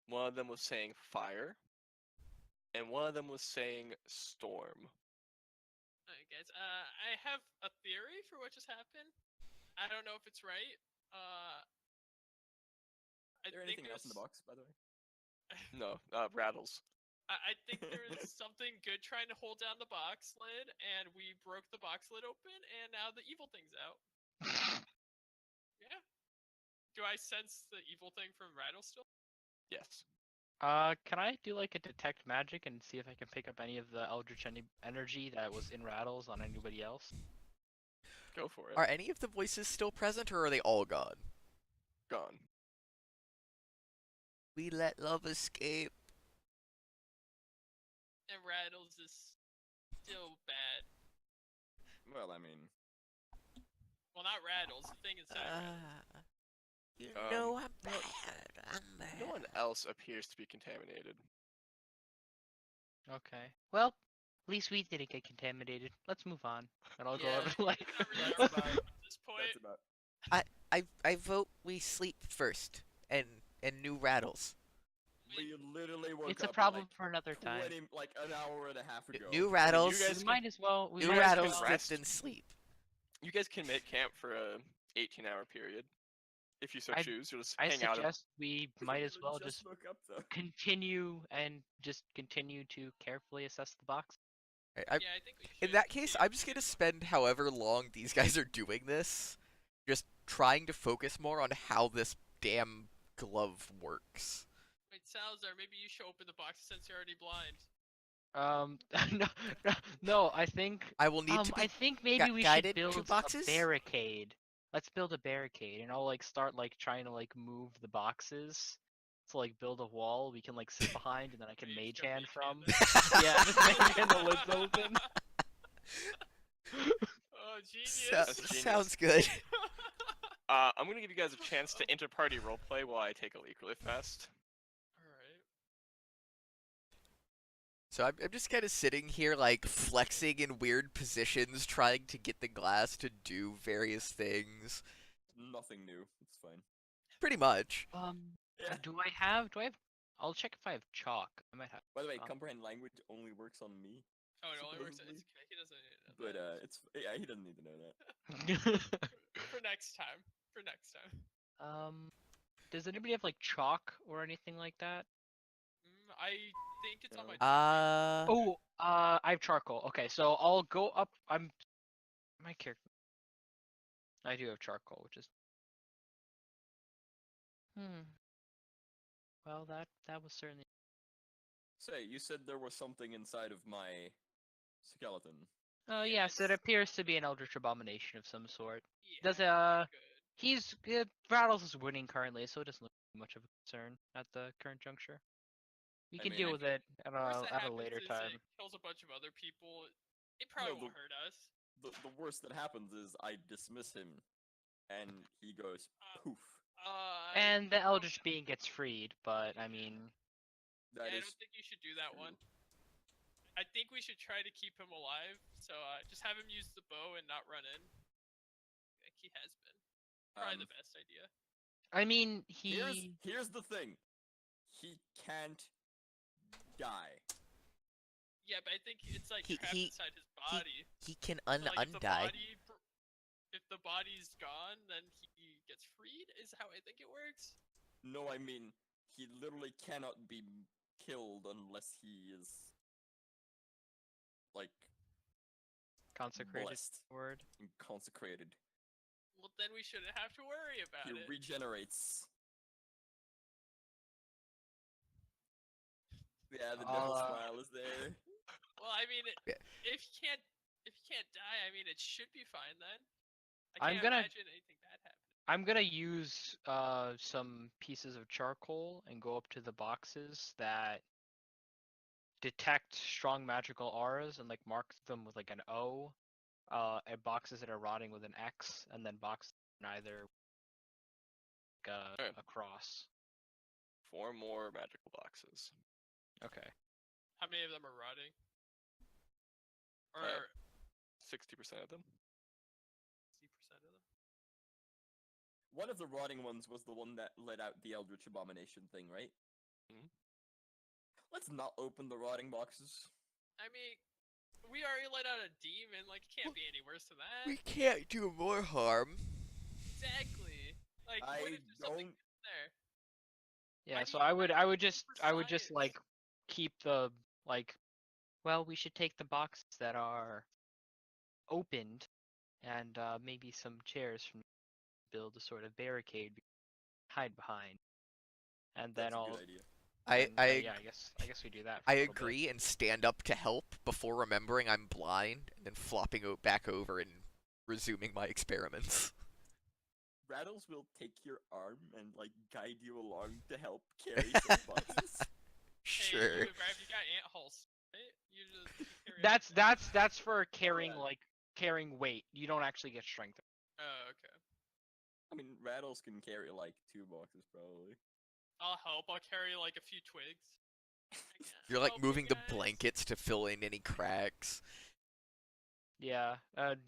[SPEAKER 1] One of them was saying fire. And one of them was saying storm.
[SPEAKER 2] Alright, guys. I have a theory for what just happened. I don't know if it's right. I
[SPEAKER 5] Is there
[SPEAKER 2] think
[SPEAKER 5] anything else in the
[SPEAKER 2] there's-
[SPEAKER 5] box, by the way?
[SPEAKER 1] No, rattles.
[SPEAKER 2] I think there is something good trying to hold down the box lid, and we broke the box lid open, and now the evil thing's out. Yeah. Do I sense the evil thing from Rattle still?
[SPEAKER 1] Yes.
[SPEAKER 3] Can I do like a detect magic and see if I can pick up any of the eldritch energy that was in Rattles on anybody else?
[SPEAKER 1] Go for it.
[SPEAKER 4] Are any of the voices still present, or are they all gone?
[SPEAKER 1] Gone.
[SPEAKER 4] We let love escape.
[SPEAKER 2] And Rattles is still bad.
[SPEAKER 5] Well, I mean,
[SPEAKER 2] Well, not Rattles. The thing inside Rattles.
[SPEAKER 6] You
[SPEAKER 1] Um,
[SPEAKER 6] know I'm
[SPEAKER 1] no-
[SPEAKER 6] bad. I'm bad.
[SPEAKER 1] No one else appears to be contaminated.
[SPEAKER 3] Okay. Well, at least we didn't get contaminated. Let's move on. And I'll
[SPEAKER 2] Yeah,
[SPEAKER 3] go over like.
[SPEAKER 2] not really
[SPEAKER 5] That's
[SPEAKER 2] our
[SPEAKER 5] about-
[SPEAKER 2] problem at this point.
[SPEAKER 5] that's about.
[SPEAKER 4] I vote we sleep first and new rattles.
[SPEAKER 5] We literally woke
[SPEAKER 3] It's a
[SPEAKER 5] up
[SPEAKER 3] problem
[SPEAKER 5] like
[SPEAKER 3] for another time.
[SPEAKER 5] 20, like an hour and a half ago.
[SPEAKER 4] New rattles.
[SPEAKER 1] guys
[SPEAKER 3] We might as well. We
[SPEAKER 4] New
[SPEAKER 3] might as
[SPEAKER 4] rattles
[SPEAKER 3] well-
[SPEAKER 1] can rest.
[SPEAKER 4] dipped in sleep.
[SPEAKER 1] You guys can make camp for a 18-hour period. If you so
[SPEAKER 3] I'd-
[SPEAKER 1] choose. You'll just
[SPEAKER 3] I
[SPEAKER 1] hang out.
[SPEAKER 3] suggest we might as well
[SPEAKER 5] just
[SPEAKER 3] just
[SPEAKER 5] woke up though.
[SPEAKER 3] continue to carefully assess the box.
[SPEAKER 4] Right,
[SPEAKER 2] Yeah, I think we should.
[SPEAKER 4] in that case,
[SPEAKER 2] see
[SPEAKER 4] I'm
[SPEAKER 2] if
[SPEAKER 4] just
[SPEAKER 2] we
[SPEAKER 4] gonna
[SPEAKER 2] can-
[SPEAKER 4] spend however long these guys are doing this, just trying to focus more on how this damn glove works.
[SPEAKER 2] Wait, Salazar, maybe you should open the box since you're already blind.
[SPEAKER 3] No, I think
[SPEAKER 4] I will need to be.
[SPEAKER 3] I think maybe we should
[SPEAKER 4] guided to
[SPEAKER 3] build a
[SPEAKER 4] boxes?
[SPEAKER 3] barricade. Let's build a barricade, and I'll like start like trying to like move the boxes to like build a wall we can like sit behind, and then I can
[SPEAKER 2] You
[SPEAKER 3] mage
[SPEAKER 2] just go
[SPEAKER 3] hand
[SPEAKER 2] mage
[SPEAKER 3] from. Yeah, just mage hand the lids open.
[SPEAKER 2] Oh, genius.
[SPEAKER 1] That's genius.
[SPEAKER 4] Sounds good.
[SPEAKER 1] I'm gonna give you guys a chance to inter-party roleplay while I take a leak really fast.
[SPEAKER 2] Alright.
[SPEAKER 4] So I'm just kind of sitting here, like, flexing in weird positions, trying to get the glass to do various things.
[SPEAKER 5] Nothing new. It's fine.
[SPEAKER 4] Pretty much.
[SPEAKER 5] Yeah.
[SPEAKER 3] Do I have? I'll check if I have chalk. I might have.
[SPEAKER 5] By the way,
[SPEAKER 3] Um,
[SPEAKER 5] comprehend language only works on me.
[SPEAKER 2] Oh, it only works.
[SPEAKER 5] Supposedly.
[SPEAKER 2] He doesn't need to know
[SPEAKER 5] But
[SPEAKER 2] that.
[SPEAKER 5] it's yeah, he doesn't need to know that.
[SPEAKER 2] For next time. For next time.
[SPEAKER 3] Does anybody have like chalk or anything like that?
[SPEAKER 2] I think it's on my.
[SPEAKER 3] Oh, I have charcoal. Okay, so I'll go up. My character. I do have charcoal, which is. Well, that was certainly.
[SPEAKER 5] Say, you said there was something inside of my skeleton.
[SPEAKER 3] Oh yes, it appears to be an eldritch abomination of some sort.
[SPEAKER 2] Yeah,
[SPEAKER 3] Does
[SPEAKER 2] good.
[SPEAKER 3] Rattles is winning currently, so it doesn't look. much of a concern at the current juncture. We
[SPEAKER 5] I
[SPEAKER 3] can
[SPEAKER 5] mean,
[SPEAKER 3] deal
[SPEAKER 5] I
[SPEAKER 3] with it at
[SPEAKER 2] Worst that
[SPEAKER 3] a
[SPEAKER 2] happens
[SPEAKER 3] later
[SPEAKER 2] is
[SPEAKER 3] time.
[SPEAKER 2] it kills a bunch of other people. It probably won't hurt us.
[SPEAKER 5] The worst that happens is I dismiss him, and he goes poof.
[SPEAKER 3] And the Eldritch Being gets freed, but I mean,
[SPEAKER 5] That
[SPEAKER 2] I
[SPEAKER 5] is
[SPEAKER 2] don't think you should do that
[SPEAKER 5] true.
[SPEAKER 2] one. I think we should try to keep him alive. So just have him use the bow and not run in. Like he has been. Probably the best idea.
[SPEAKER 3] I mean,
[SPEAKER 5] Here's the thing. He can't die.
[SPEAKER 2] Yeah, but I think it's like
[SPEAKER 4] He-
[SPEAKER 2] trapped
[SPEAKER 4] he-
[SPEAKER 2] inside his body.
[SPEAKER 4] He can
[SPEAKER 2] So, like,
[SPEAKER 4] undie.
[SPEAKER 2] if the body's gone, then he gets freed. Is how I think it works.
[SPEAKER 5] No, I mean, he literally cannot be killed unless he is like
[SPEAKER 3] consecrated
[SPEAKER 5] blessed
[SPEAKER 3] word.
[SPEAKER 5] and consecrated.
[SPEAKER 2] Well, then we shouldn't have to worry about
[SPEAKER 5] He
[SPEAKER 2] it.
[SPEAKER 5] regenerates. Yeah, the devil smile is there.
[SPEAKER 2] Well, I mean,
[SPEAKER 4] Yeah.
[SPEAKER 2] if he can't die, I mean, it should be fine then.
[SPEAKER 3] I'm
[SPEAKER 2] I can't
[SPEAKER 3] gonna-
[SPEAKER 2] imagine anything bad happening.
[SPEAKER 3] I'm gonna use some pieces of charcoal and go up to the boxes that detect strong magical auras and like mark them with like an O, and boxes that are rotting with an X, and then boxes neither
[SPEAKER 1] Okay.
[SPEAKER 3] a cross.
[SPEAKER 1] 4 more magical boxes.
[SPEAKER 3] Okay.
[SPEAKER 2] How many of them are rotting? Or
[SPEAKER 1] Uh, 60% of them.
[SPEAKER 2] 60% of them?
[SPEAKER 5] One of the rotting ones was the one that let out the Eldritch Abomination thing, right?
[SPEAKER 1] Mhm.
[SPEAKER 5] Let's not open the rotting boxes.
[SPEAKER 2] I mean, we already let out a demon. Like, it can't be any worse than that.
[SPEAKER 4] We can't do more harm.
[SPEAKER 2] Exactly. Like,
[SPEAKER 5] I
[SPEAKER 2] what if there's something
[SPEAKER 5] don't.
[SPEAKER 2] there?
[SPEAKER 3] Yeah,
[SPEAKER 2] Why
[SPEAKER 3] so
[SPEAKER 2] do you
[SPEAKER 3] I would
[SPEAKER 2] for
[SPEAKER 3] just
[SPEAKER 2] science?
[SPEAKER 3] like keep the like, well, we should take the boxes that are opened and maybe some chairs from build a sort of barricade we can hide behind, and then
[SPEAKER 5] That's a
[SPEAKER 3] I'll
[SPEAKER 5] good idea.
[SPEAKER 3] yeah, I guess we do that. For
[SPEAKER 4] I
[SPEAKER 3] a little bit.
[SPEAKER 4] agree and stand up to help before remembering I'm blind and then flopping back over and resuming my experiments.
[SPEAKER 5] Rattles will take your arm and like guide you along to help carry some boxes.
[SPEAKER 2] Hey,
[SPEAKER 4] Sure.
[SPEAKER 2] you got ant holes, right? You just carry
[SPEAKER 3] That's for carrying
[SPEAKER 5] yeah.
[SPEAKER 3] like carrying weight. You don't actually get strength.
[SPEAKER 2] Oh, okay.
[SPEAKER 5] I mean, Rattles can carry like 2 boxes probably.
[SPEAKER 2] I'll help. I'll carry like a few twigs.
[SPEAKER 4] You're like
[SPEAKER 2] Help you
[SPEAKER 4] moving the
[SPEAKER 2] guys.
[SPEAKER 4] blankets to fill in any cracks.
[SPEAKER 3] Yeah,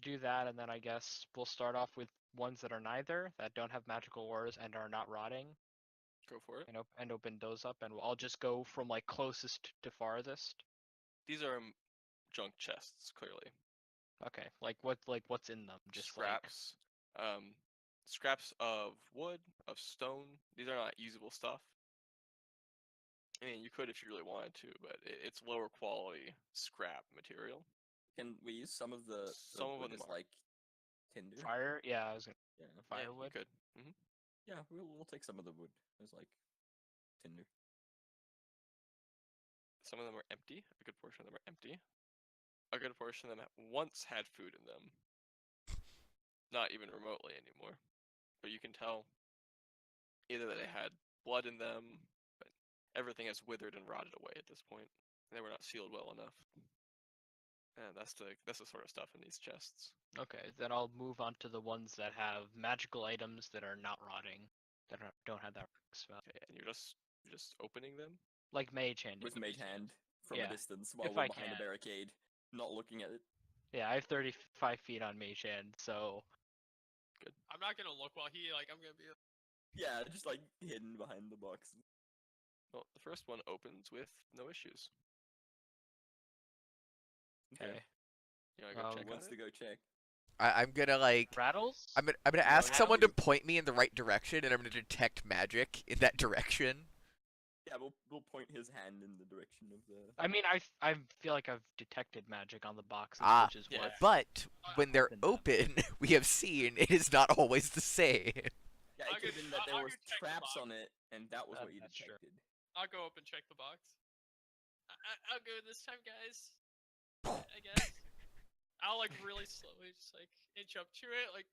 [SPEAKER 3] do that, and then I guess we'll start off with ones that are neither, that don't have magical auras and are not rotting,
[SPEAKER 1] Go for it.
[SPEAKER 3] and open those up, and I'll just go from like closest to farthest.
[SPEAKER 1] These are junk chests, clearly.
[SPEAKER 3] Okay, like what's in them? Just
[SPEAKER 1] Scraps. Scraps of wood, of stone. These are not usable stuff. I mean, you could if you really wanted to, but it's lower quality scrap material.
[SPEAKER 5] Can we use some of the
[SPEAKER 1] Some of
[SPEAKER 5] wood
[SPEAKER 1] them
[SPEAKER 5] as
[SPEAKER 1] are.
[SPEAKER 5] like tinder?
[SPEAKER 3] like fire. Yeah, I was gonna
[SPEAKER 5] Yeah.
[SPEAKER 1] Yeah, you
[SPEAKER 3] firewood.
[SPEAKER 1] could.
[SPEAKER 5] Yeah, we'll take some of the wood as like tinder.
[SPEAKER 1] Some of them are empty. A good portion of them are empty. A good portion of them once had food in them. Not even remotely anymore. But you can tell either that they had blood in them, but everything has withered and rotted away at this point. They were not sealed well enough. And that's the sort of stuff in these chests.
[SPEAKER 3] Okay, then I'll move on to the ones that have magical items that are not rotting, that don't have that spell,
[SPEAKER 1] Okay, and you're just opening them.
[SPEAKER 3] like mage hand.
[SPEAKER 5] With mage hand from
[SPEAKER 3] Yeah,
[SPEAKER 5] a distance while
[SPEAKER 3] if
[SPEAKER 5] we're
[SPEAKER 3] I
[SPEAKER 5] behind a
[SPEAKER 3] can.
[SPEAKER 5] barricade, not looking at it.
[SPEAKER 3] Yeah, I have 35 feet on mage hand, so
[SPEAKER 2] I'm not gonna look while he I'm gonna be.
[SPEAKER 5] Yeah, just like hidden behind the box.
[SPEAKER 1] Well, the first one opens with no issues.
[SPEAKER 3] okay.
[SPEAKER 1] You wanna go check
[SPEAKER 5] Who
[SPEAKER 1] on
[SPEAKER 5] wants
[SPEAKER 1] it?
[SPEAKER 5] to go check?
[SPEAKER 4] I'm gonna like
[SPEAKER 3] Rattles?
[SPEAKER 4] I'm gonna
[SPEAKER 5] No,
[SPEAKER 4] ask
[SPEAKER 5] now
[SPEAKER 4] someone to
[SPEAKER 5] you-
[SPEAKER 4] point me in the right direction, and I'm gonna detect magic in that direction.
[SPEAKER 5] Yeah, we'll point his hand in the direction of the.
[SPEAKER 3] I mean, I feel like I've detected magic on the boxes,
[SPEAKER 4] Ah,
[SPEAKER 3] which is
[SPEAKER 1] yeah.
[SPEAKER 3] what.
[SPEAKER 4] But when they're
[SPEAKER 3] Open them.
[SPEAKER 4] open, we have seen it is not always the same.
[SPEAKER 5] Yeah,
[SPEAKER 2] I'll
[SPEAKER 5] it could have
[SPEAKER 2] go-
[SPEAKER 5] been that there
[SPEAKER 2] I'll
[SPEAKER 5] was
[SPEAKER 2] go check the
[SPEAKER 5] traps
[SPEAKER 2] box.
[SPEAKER 5] on it, and that was what you
[SPEAKER 3] That's true.
[SPEAKER 5] detected.
[SPEAKER 2] I'll go up and check the box. I'll go this time, guys. I guess. I'll really slowly just inch up to it,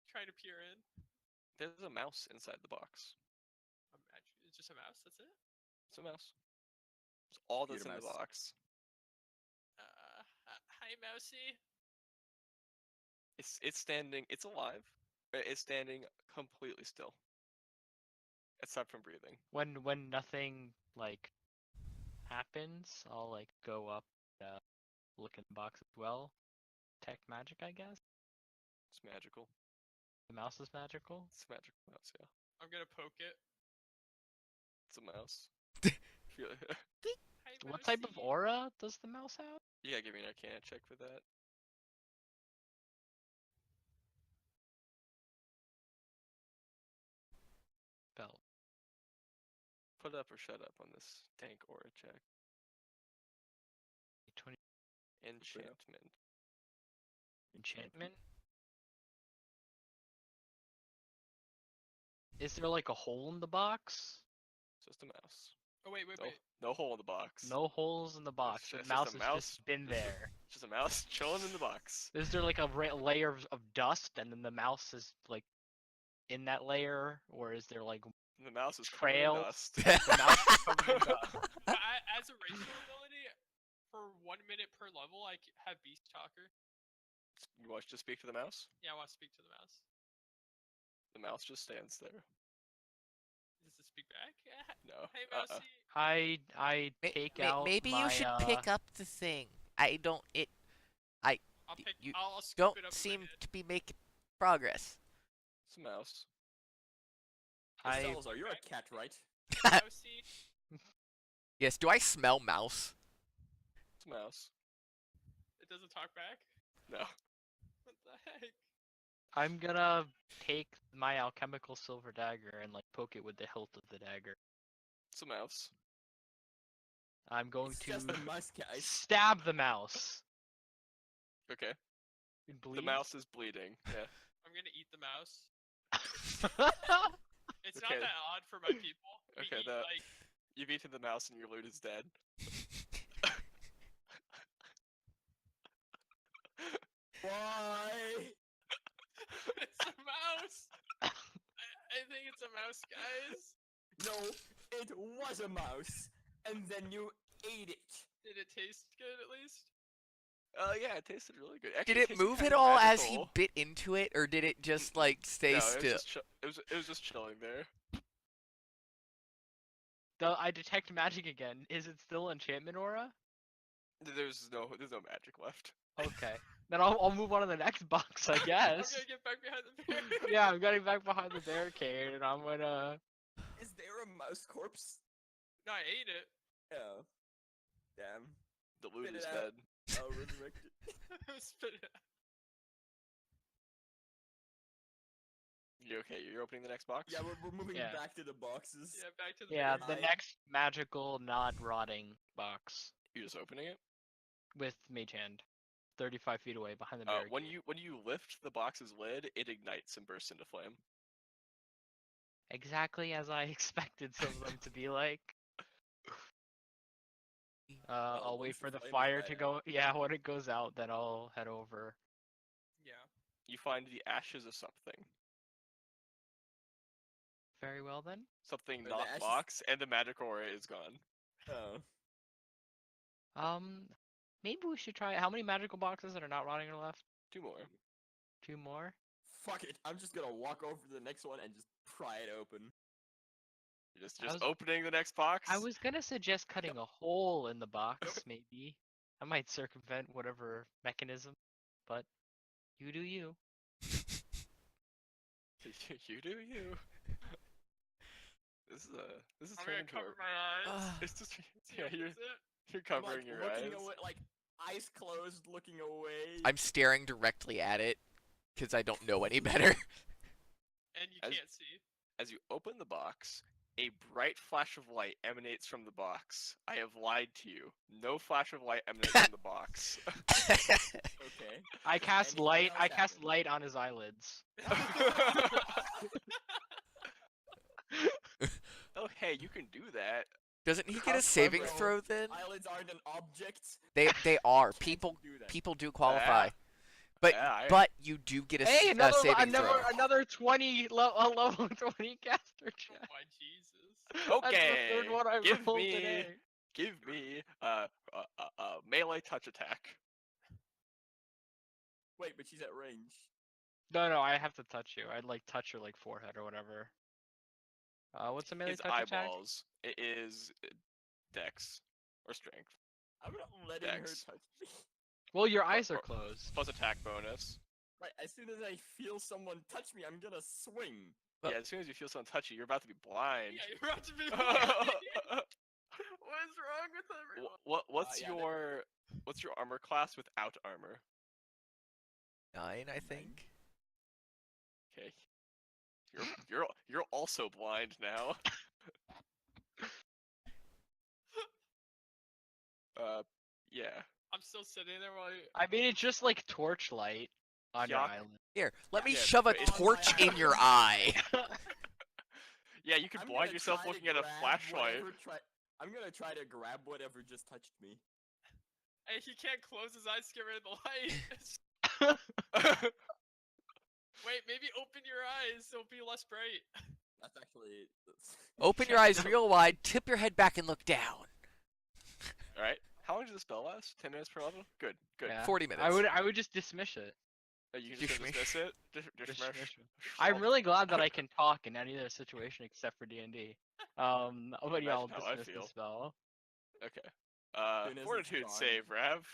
[SPEAKER 2] try to peer in.
[SPEAKER 1] There's a mouse inside the box.
[SPEAKER 2] Imagine. It's just a mouse. That's it.
[SPEAKER 1] It's a mouse. It's all that's in
[SPEAKER 5] Computer
[SPEAKER 1] the
[SPEAKER 5] mouse.
[SPEAKER 1] box.
[SPEAKER 2] Hi, mousy.
[SPEAKER 1] It's standing. It's alive. It's standing completely still, except from breathing.
[SPEAKER 3] When nothing like happens, I'll like go up, look in the box as well. Detect magic, I guess.
[SPEAKER 1] It's magical.
[SPEAKER 3] The mouse is magical.
[SPEAKER 1] It's a magical mouse. Yeah.
[SPEAKER 2] I'm gonna poke it.
[SPEAKER 1] It's a mouse. Feel-
[SPEAKER 2] Hi,
[SPEAKER 3] What type of
[SPEAKER 2] mousy.
[SPEAKER 3] aura does the mouse have?
[SPEAKER 1] yeah, give me an Arcana check for that.
[SPEAKER 3] Bell.
[SPEAKER 1] Put up or shut up on this dank aura check.
[SPEAKER 3] 20
[SPEAKER 1] Enchantment.
[SPEAKER 3] enchantment. Is there like a hole in the box?
[SPEAKER 1] It's just a mouse.
[SPEAKER 2] Oh wait.
[SPEAKER 1] No hole in the box.
[SPEAKER 3] No holes in the box. The
[SPEAKER 1] It's just
[SPEAKER 3] mouse
[SPEAKER 1] a
[SPEAKER 3] has
[SPEAKER 1] mouse.
[SPEAKER 3] just been there.
[SPEAKER 1] Just a mouse chilling in the box.
[SPEAKER 3] Is there like a layer of dust, and then the mouse is like in that layer, or is there like
[SPEAKER 1] The mouse is covered in
[SPEAKER 3] trail?
[SPEAKER 1] dust.
[SPEAKER 3] The mouse is covered in dust?
[SPEAKER 2] As a racial ability, for 1 minute per level, I have Beast Talker.
[SPEAKER 1] You want to speak to the mouse?
[SPEAKER 2] Yeah, I want to speak to the mouse.
[SPEAKER 1] The mouse just stands there.
[SPEAKER 2] Does it speak back?
[SPEAKER 1] No.
[SPEAKER 2] Hey, mousy.
[SPEAKER 3] I take out
[SPEAKER 4] Maybe
[SPEAKER 3] my,
[SPEAKER 4] you should pick up the thing. I don't.
[SPEAKER 2] I'll pick.
[SPEAKER 4] you
[SPEAKER 2] I'll scoop
[SPEAKER 4] Don't
[SPEAKER 2] it up.
[SPEAKER 4] seem
[SPEAKER 2] with my
[SPEAKER 4] to be making progress.
[SPEAKER 1] It's a mouse.
[SPEAKER 3] I
[SPEAKER 5] Salazar, you're a cat, right?
[SPEAKER 2] hand. Mousy.
[SPEAKER 4] Yes. Do I smell mouse?
[SPEAKER 1] It's a mouse.
[SPEAKER 2] It doesn't talk back.
[SPEAKER 1] No.
[SPEAKER 2] What the heck?
[SPEAKER 3] I'm gonna take my alchemical silver dagger and like poke it with the hilt of the dagger.
[SPEAKER 1] It's a mouse.
[SPEAKER 3] I'm going
[SPEAKER 5] It's
[SPEAKER 3] to
[SPEAKER 5] just a mouse, guys.
[SPEAKER 3] stab the mouse.
[SPEAKER 1] Okay.
[SPEAKER 3] It
[SPEAKER 1] The
[SPEAKER 3] bleeds.
[SPEAKER 1] mouse is bleeding. Yeah.
[SPEAKER 2] I'm gonna eat the mouse.
[SPEAKER 3] Mouse.
[SPEAKER 2] It's
[SPEAKER 1] Okay.
[SPEAKER 2] not that odd for my people. We
[SPEAKER 1] Okay,
[SPEAKER 2] eat,
[SPEAKER 1] that-
[SPEAKER 2] like,
[SPEAKER 1] You've eaten the mouse and your loot is dead.
[SPEAKER 5] Why?
[SPEAKER 2] it's a mouse. I think it's a mouse, guys.
[SPEAKER 5] No, it was a mouse, and then you ate it.
[SPEAKER 2] Did it taste good at least?
[SPEAKER 1] Yeah, it tasted really good.
[SPEAKER 4] Did
[SPEAKER 1] Actually,
[SPEAKER 4] it
[SPEAKER 1] tasted
[SPEAKER 4] move
[SPEAKER 1] kind
[SPEAKER 4] at
[SPEAKER 1] of
[SPEAKER 4] all as he
[SPEAKER 1] magical.
[SPEAKER 4] bit into it, or did it just like stay
[SPEAKER 1] No,
[SPEAKER 4] still?
[SPEAKER 1] it was just chilling there.
[SPEAKER 3] I detect magic again. Is it still enchantment aura?
[SPEAKER 1] There's no magic left.
[SPEAKER 3] Okay. Then I'll move on to the next box, I
[SPEAKER 2] I'm
[SPEAKER 3] guess.
[SPEAKER 2] gonna get back behind the barricade.
[SPEAKER 3] Yeah, I'm getting back behind the barricade, and I'm gonna.
[SPEAKER 5] Is there a mouse corpse?
[SPEAKER 2] No, I ate it.
[SPEAKER 5] Oh. Damn.
[SPEAKER 1] The loot
[SPEAKER 5] Spit
[SPEAKER 1] is
[SPEAKER 5] it out.
[SPEAKER 1] dead.
[SPEAKER 5] I'll resurrect it.
[SPEAKER 2] Spit it out.
[SPEAKER 1] You okay? You're opening the next box?
[SPEAKER 5] Yeah, we're moving
[SPEAKER 3] Yeah.
[SPEAKER 5] back to the boxes.
[SPEAKER 2] Yeah, back to the
[SPEAKER 3] Yeah,
[SPEAKER 2] barricade.
[SPEAKER 3] the next magical, not rotting box
[SPEAKER 1] You're just opening it.
[SPEAKER 3] with mage hand, 35 feet away behind the barricade.
[SPEAKER 1] When you lift the box's lid, it ignites and bursts into flame.
[SPEAKER 3] Exactly as I expected some of them to be like. I'll wait
[SPEAKER 5] once
[SPEAKER 3] for
[SPEAKER 5] the
[SPEAKER 3] the
[SPEAKER 5] flame is
[SPEAKER 3] fire
[SPEAKER 5] died
[SPEAKER 3] to
[SPEAKER 5] out.
[SPEAKER 3] go. Yeah, when it goes out, then I'll head over.
[SPEAKER 2] Yeah.
[SPEAKER 1] You find the ashes of something.
[SPEAKER 3] Very well then.
[SPEAKER 1] Something
[SPEAKER 5] the
[SPEAKER 1] not
[SPEAKER 5] ashes-
[SPEAKER 1] box, and the magic aura is gone.
[SPEAKER 5] Oh.
[SPEAKER 3] Maybe we should try. How many magical boxes that are not rotting are left?
[SPEAKER 1] 2 more.
[SPEAKER 3] 2 more.
[SPEAKER 5] Fuck it. I'm just gonna walk over to the next one and just pry it open.
[SPEAKER 1] You're just
[SPEAKER 3] I was-
[SPEAKER 1] opening the next box.
[SPEAKER 3] I was gonna suggest cutting a hole in the box, maybe. I might circumvent whatever mechanism, but you do you.
[SPEAKER 1] You do you. This is
[SPEAKER 2] I'm
[SPEAKER 1] turning
[SPEAKER 2] gonna
[SPEAKER 1] into a.
[SPEAKER 2] cover my eyes.
[SPEAKER 1] It's just
[SPEAKER 2] See
[SPEAKER 1] yeah.
[SPEAKER 2] if
[SPEAKER 1] You're
[SPEAKER 2] it's it.
[SPEAKER 1] you're
[SPEAKER 5] I'm,
[SPEAKER 1] covering
[SPEAKER 5] like,
[SPEAKER 1] your eyes.
[SPEAKER 5] looking away, like eyes closed, looking away.
[SPEAKER 4] I'm staring directly at it because I don't know any better.
[SPEAKER 2] And you
[SPEAKER 1] As-
[SPEAKER 2] can't see.
[SPEAKER 1] As you open the box, a bright flash of light emanates from the box. I have lied to you. No flash of light emanates from the box.
[SPEAKER 5] Okay.
[SPEAKER 3] I cast
[SPEAKER 5] Anything
[SPEAKER 3] light.
[SPEAKER 5] else
[SPEAKER 3] I cast
[SPEAKER 5] happen?
[SPEAKER 3] light on his eyelids.
[SPEAKER 1] Oh hey, you can do that.
[SPEAKER 4] Doesn't he get a
[SPEAKER 1] How
[SPEAKER 4] saving
[SPEAKER 1] clever.
[SPEAKER 4] throw then?
[SPEAKER 5] Eyelids aren't an object.
[SPEAKER 4] They are.
[SPEAKER 5] Can't
[SPEAKER 4] People
[SPEAKER 5] do that.
[SPEAKER 4] people do qualify. But
[SPEAKER 1] Yeah,
[SPEAKER 4] but you do get a,
[SPEAKER 3] Hey,
[SPEAKER 4] a saving throw.
[SPEAKER 3] another 20 level 20 caster
[SPEAKER 2] Oh
[SPEAKER 3] check.
[SPEAKER 2] my Jesus.
[SPEAKER 3] That's the third
[SPEAKER 1] Okay,
[SPEAKER 3] one I
[SPEAKER 1] give
[SPEAKER 3] rolled
[SPEAKER 1] me-
[SPEAKER 3] today.
[SPEAKER 1] Give me a melee touch attack.
[SPEAKER 5] Wait, but she's at range.
[SPEAKER 3] No, I have to touch you. I'd like touch your like forehead or whatever. What's a melee
[SPEAKER 1] It's
[SPEAKER 3] touch attack?
[SPEAKER 1] eyeballs. It is dex or strength.
[SPEAKER 5] I'm not letting her
[SPEAKER 1] Dex.
[SPEAKER 5] touch me.
[SPEAKER 3] Well, your eyes
[SPEAKER 1] or-
[SPEAKER 3] are closed.
[SPEAKER 1] Plus attack bonus.
[SPEAKER 5] Right, as soon as I feel someone touch me, I'm gonna swing.
[SPEAKER 4] Well-
[SPEAKER 1] Yeah, as soon as you feel someone touch you, you're about to be blind.
[SPEAKER 2] Yeah, you're about to be blind. What is wrong with everyone?
[SPEAKER 1] What's
[SPEAKER 5] yeah,
[SPEAKER 1] what's your armor class without armor?
[SPEAKER 4] 9, I think.
[SPEAKER 1] Okay. You're also blind now. Yeah.
[SPEAKER 2] I'm still sitting there while you...
[SPEAKER 3] I mean, it's just like torchlight on your
[SPEAKER 1] Yuck.
[SPEAKER 3] island.
[SPEAKER 4] Here, let me
[SPEAKER 1] Yeah,
[SPEAKER 4] shove a
[SPEAKER 1] but it's-
[SPEAKER 4] torch in your eye.
[SPEAKER 1] Yeah, you can
[SPEAKER 5] I'm
[SPEAKER 1] blind
[SPEAKER 5] gonna
[SPEAKER 1] yourself
[SPEAKER 5] try to
[SPEAKER 1] looking at a
[SPEAKER 5] grab
[SPEAKER 1] flashlight.
[SPEAKER 5] I'm gonna try to grab whatever just touched me.
[SPEAKER 2] Hey, he can't close his eyes to get rid of the light. Wait, maybe open your eyes. It'll be less bright.
[SPEAKER 5] That's actually.
[SPEAKER 4] Open your eyes real wide, tip your head back, and look down.
[SPEAKER 1] Alright. How long does the spell last? 10 minutes per level? Good, good.
[SPEAKER 3] Yeah.
[SPEAKER 4] 40 minutes.
[SPEAKER 3] I would just dismiss it.
[SPEAKER 1] You can just
[SPEAKER 4] Dishmish.
[SPEAKER 1] dismiss it.
[SPEAKER 3] Dismiss
[SPEAKER 1] Dishmish.
[SPEAKER 3] it. I'm really glad that I can talk in any other situation except for D&D. But
[SPEAKER 1] Imagine
[SPEAKER 3] y'all
[SPEAKER 1] how I
[SPEAKER 3] dismiss
[SPEAKER 1] feel.
[SPEAKER 3] the spell.
[SPEAKER 1] Okay.
[SPEAKER 5] Soon as it's
[SPEAKER 1] Fortitude
[SPEAKER 5] gone.
[SPEAKER 1] save, Rav.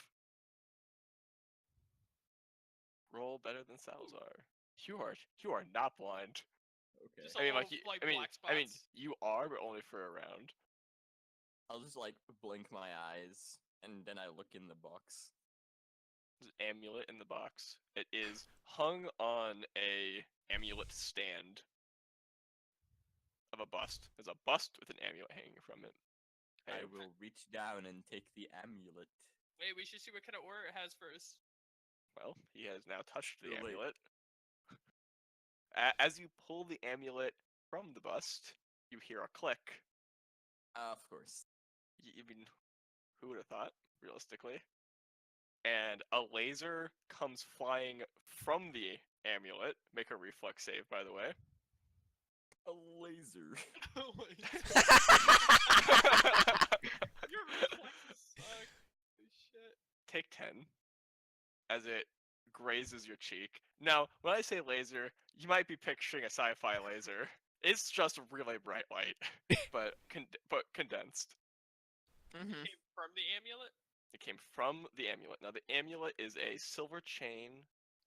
[SPEAKER 1] Roll better than Salazar. You are not blind.
[SPEAKER 5] Okay.
[SPEAKER 2] Just
[SPEAKER 1] I mean,
[SPEAKER 2] little,
[SPEAKER 1] like,
[SPEAKER 2] like, black
[SPEAKER 1] I mean,
[SPEAKER 2] spots.
[SPEAKER 1] you are, but only for a round.
[SPEAKER 5] I'll just like blink my eyes and then I look in the box.
[SPEAKER 1] There's an amulet in the box. It is hung on a amulet stand of a bust. There's a bust with an amulet hanging from it.
[SPEAKER 5] I
[SPEAKER 1] And
[SPEAKER 5] will reach down and take the amulet.
[SPEAKER 2] Wait, we should see what kind of aura it has first.
[SPEAKER 1] well, he has now touched the
[SPEAKER 5] Too late.
[SPEAKER 1] amulet. As you pull the amulet from the bust, you hear a click.
[SPEAKER 5] Of course.
[SPEAKER 1] I mean, who would have thought, realistically? And a laser comes flying from the amulet. Make a reflex save, by the way.
[SPEAKER 5] A laser.
[SPEAKER 2] Your reflexes suck. Holy shit.
[SPEAKER 1] Take 10 as it grazes your cheek. Now, when I say laser, you might be picturing a sci-fi laser. It's just really bright light, but condensed.
[SPEAKER 5] Mm-hmm.
[SPEAKER 2] Came from the amulet?
[SPEAKER 1] It came from the amulet. Now, the amulet is a silver chain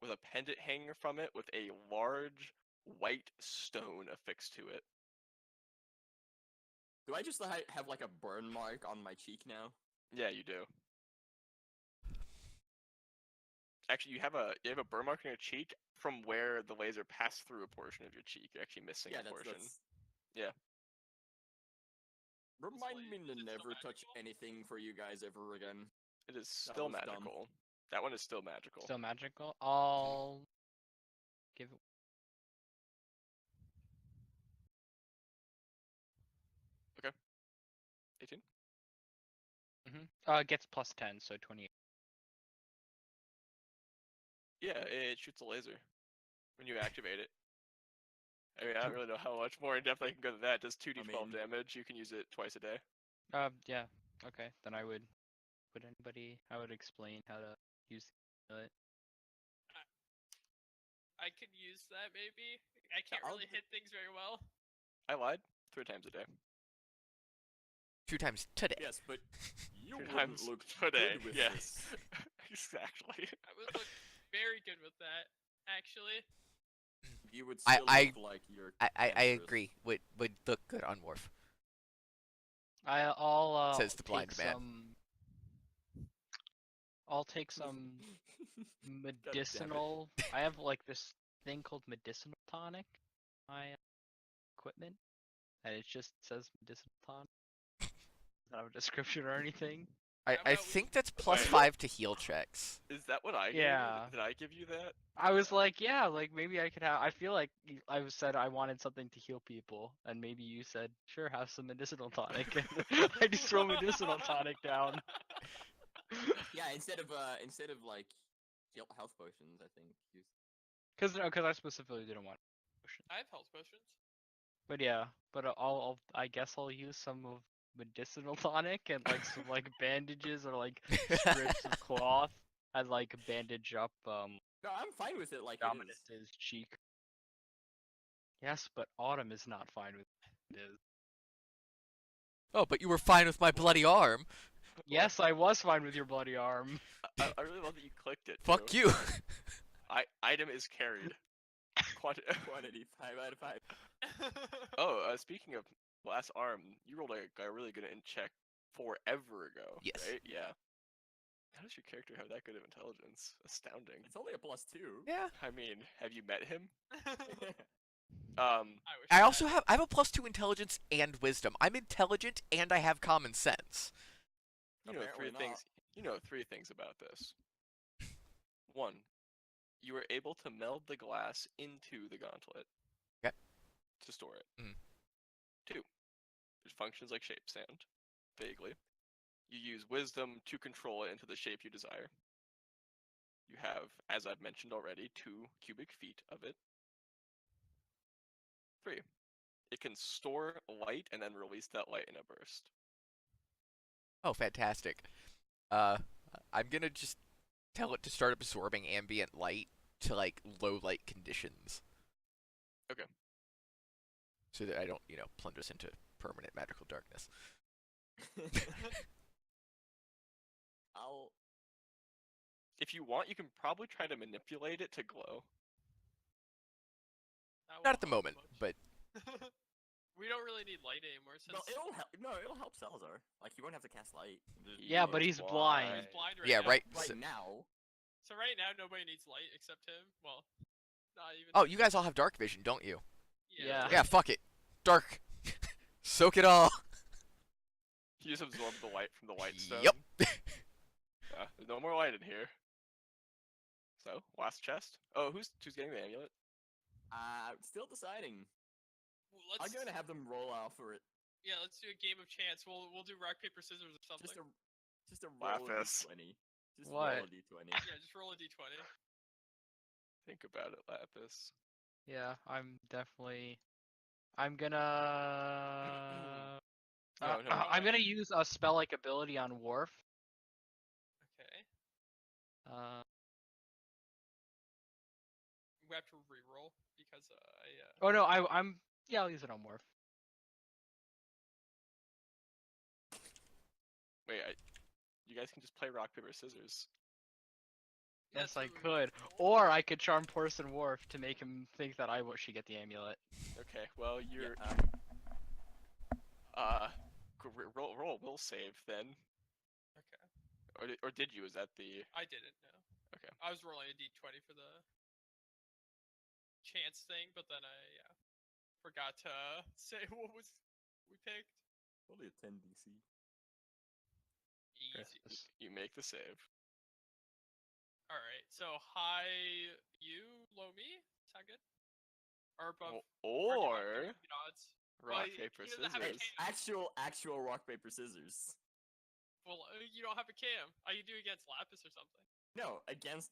[SPEAKER 1] with a pendant hanging from it with a large white stone affixed to it.
[SPEAKER 5] Do I just have like a burn mark on my cheek now?
[SPEAKER 1] Yeah, you do. Actually, you have a burn mark on your cheek from where the laser passed through a portion of your cheek. You're actually missing
[SPEAKER 5] Yeah,
[SPEAKER 1] a portion.
[SPEAKER 5] that's.
[SPEAKER 1] Yeah.
[SPEAKER 5] Remind me to
[SPEAKER 2] Is it still
[SPEAKER 5] never touch
[SPEAKER 2] magical?
[SPEAKER 5] anything for you guys ever again.
[SPEAKER 1] It is
[SPEAKER 5] That
[SPEAKER 1] still
[SPEAKER 5] was dumb.
[SPEAKER 1] magical. That one is still magical.
[SPEAKER 3] Still magical. I'll give it.
[SPEAKER 1] 18?
[SPEAKER 3] It gets plus 10, so 28.
[SPEAKER 1] Yeah, it shoots a laser when you activate it. I mean, I don't really know how much more in depth I can go to that. It does 2d12
[SPEAKER 5] mean-
[SPEAKER 1] damage. You can use it twice a day.
[SPEAKER 3] Yeah. Okay, then I would. I would explain how to use it.
[SPEAKER 2] I could use that maybe. I can't
[SPEAKER 5] I'll
[SPEAKER 2] really hit things very well.
[SPEAKER 1] I lied. 3 times a day.
[SPEAKER 4] 2 times today.
[SPEAKER 5] Yes, but you
[SPEAKER 1] 3
[SPEAKER 5] wouldn't
[SPEAKER 1] times
[SPEAKER 5] look
[SPEAKER 1] today.
[SPEAKER 5] good with
[SPEAKER 1] Yes.
[SPEAKER 5] this.
[SPEAKER 1] Exactly.
[SPEAKER 2] I would look very good with that, actually.
[SPEAKER 5] You would
[SPEAKER 4] I-
[SPEAKER 5] still
[SPEAKER 4] I-
[SPEAKER 5] look like you're.
[SPEAKER 4] I
[SPEAKER 5] cancerous.
[SPEAKER 4] agree. Would look good on Worf.
[SPEAKER 3] I'll
[SPEAKER 4] Says the blind
[SPEAKER 3] take
[SPEAKER 4] man.
[SPEAKER 3] I'll take some medicinal. I have like this thing called medicinal tonic. My equipment, and it just says medicinal tonic. Doesn't have a description or anything.
[SPEAKER 4] I
[SPEAKER 2] How about we-
[SPEAKER 4] think that's plus
[SPEAKER 1] Wait.
[SPEAKER 4] 5 to heal checks.
[SPEAKER 1] Is that what I gave
[SPEAKER 3] Yeah.
[SPEAKER 1] you? Did I give you that?
[SPEAKER 3] I was like, yeah, like maybe I could have. I feel like I said I wanted something to heal people, and maybe you said, sure, have some medicinal tonic. And I just throw medicinal tonic down.
[SPEAKER 5] Yeah, instead of like health potions, I think. Use...
[SPEAKER 3] Because I specifically didn't want.
[SPEAKER 2] I have health potions.
[SPEAKER 3] But yeah, but I guess I'll use some of medicinal tonic and like some like bandages or like strips of cloth and like bandage up
[SPEAKER 5] No, I'm fine with it like it is.
[SPEAKER 3] Dominus's cheek. Yes, but Autumn is not fine with it.
[SPEAKER 4] Oh, but you were fine with my bloody arm.
[SPEAKER 3] Yes, I was fine with your bloody arm.
[SPEAKER 1] I really love that you clicked it.
[SPEAKER 4] Fuck
[SPEAKER 1] too.
[SPEAKER 4] you.
[SPEAKER 1] Item is carried.
[SPEAKER 5] Quantity 5 out of 5.
[SPEAKER 1] Oh, speaking of last arm, you rolled a really good in check forever ago.
[SPEAKER 4] Yes.
[SPEAKER 1] Right? Yeah. How does your character have that good of intelligence? Astounding.
[SPEAKER 5] It's only a +2.
[SPEAKER 4] Yeah.
[SPEAKER 1] I mean, have you met him?
[SPEAKER 2] I wish
[SPEAKER 4] I
[SPEAKER 2] I
[SPEAKER 4] also
[SPEAKER 2] had.
[SPEAKER 4] have a +2 intelligence and wisdom. I'm intelligent and I have common sense.
[SPEAKER 1] You know
[SPEAKER 5] Apparently
[SPEAKER 1] three
[SPEAKER 5] not.
[SPEAKER 1] things. You know 3 things about this. 1, you were able to meld the glass into the gauntlet.
[SPEAKER 4] Okay.
[SPEAKER 1] To store it.
[SPEAKER 4] Mhm.
[SPEAKER 1] 2, it functions like shape sand, vaguely. You use wisdom to control it into the shape you desire. You have, as I've mentioned already, 2 cubic feet of it. 3, it can store light and then release that light in a burst.
[SPEAKER 4] Oh, fantastic. I'm gonna just tell it to start absorbing ambient light to like low light conditions.
[SPEAKER 1] Okay.
[SPEAKER 4] So that I don't, plunge us into permanent magical darkness.
[SPEAKER 5] I'll.
[SPEAKER 1] If you want, you can probably try to manipulate it to glow.
[SPEAKER 2] That
[SPEAKER 4] Not at
[SPEAKER 2] won't
[SPEAKER 4] the
[SPEAKER 2] help
[SPEAKER 4] moment,
[SPEAKER 2] much.
[SPEAKER 4] but
[SPEAKER 2] We don't really need light anymore since
[SPEAKER 5] No, it'll help. No, it'll help Salazar. Like, he won't have to cast light.
[SPEAKER 3] Yeah, but he's blind.
[SPEAKER 2] he's blind right
[SPEAKER 4] yeah,
[SPEAKER 2] now.
[SPEAKER 4] right.
[SPEAKER 5] Right
[SPEAKER 4] So,
[SPEAKER 5] now.
[SPEAKER 2] So right now nobody needs light except him. Well, not even.
[SPEAKER 4] oh, you guys all have dark vision, don't you?
[SPEAKER 3] Yeah.
[SPEAKER 4] Yeah, fuck it. Dark. Soak it all.
[SPEAKER 1] You just absorb the light from the light stone.
[SPEAKER 4] Yep.
[SPEAKER 1] Yeah, there's no more light in here. So, last chest. Oh, who's getting the amulet?
[SPEAKER 5] Still deciding.
[SPEAKER 2] Well,
[SPEAKER 5] I'm
[SPEAKER 2] let's.
[SPEAKER 5] gonna have them roll off for it.
[SPEAKER 2] Yeah, let's do a game of chance. We'll do rock paper scissors or something.
[SPEAKER 5] Just a roll
[SPEAKER 1] Lapis.
[SPEAKER 5] a d20. Just
[SPEAKER 3] What?
[SPEAKER 5] roll a d20.
[SPEAKER 2] Yeah, just roll a d20.
[SPEAKER 1] Think about it, Lapis.
[SPEAKER 3] Yeah, I'm gonna.
[SPEAKER 1] No, no.
[SPEAKER 3] I'm gonna use a spell-like ability on Worf.
[SPEAKER 2] Okay.
[SPEAKER 3] Uh,
[SPEAKER 2] We have to re-roll because
[SPEAKER 3] oh no, yeah, I'll use it on Worf.
[SPEAKER 1] Wait, you guys can just play rock, paper, scissors.
[SPEAKER 3] Yes,
[SPEAKER 2] That's
[SPEAKER 3] I
[SPEAKER 2] what we
[SPEAKER 3] could.
[SPEAKER 2] roll.
[SPEAKER 3] Or I could charm Porson Worf to make him think that I should get the amulet.
[SPEAKER 1] Okay, well, you're roll will save then.
[SPEAKER 2] Okay.
[SPEAKER 1] Or did you? Is that the
[SPEAKER 2] I didn't know.
[SPEAKER 1] Okay.
[SPEAKER 2] I was rolling a d20 for the chance thing, but then I forgot to say what was we picked.
[SPEAKER 5] Only a 10 DC.
[SPEAKER 2] Easy.
[SPEAKER 1] you make the save?
[SPEAKER 2] All right. So high you, low me. Sound good? Or both?
[SPEAKER 1] Or
[SPEAKER 2] odds.
[SPEAKER 1] rock,
[SPEAKER 2] Well,
[SPEAKER 1] paper,
[SPEAKER 2] he doesn't have a
[SPEAKER 1] scissors.
[SPEAKER 2] cam.
[SPEAKER 5] Actual rock paper scissors.
[SPEAKER 2] Well, you don't have a cam. All you do against Lapis or something.
[SPEAKER 5] No,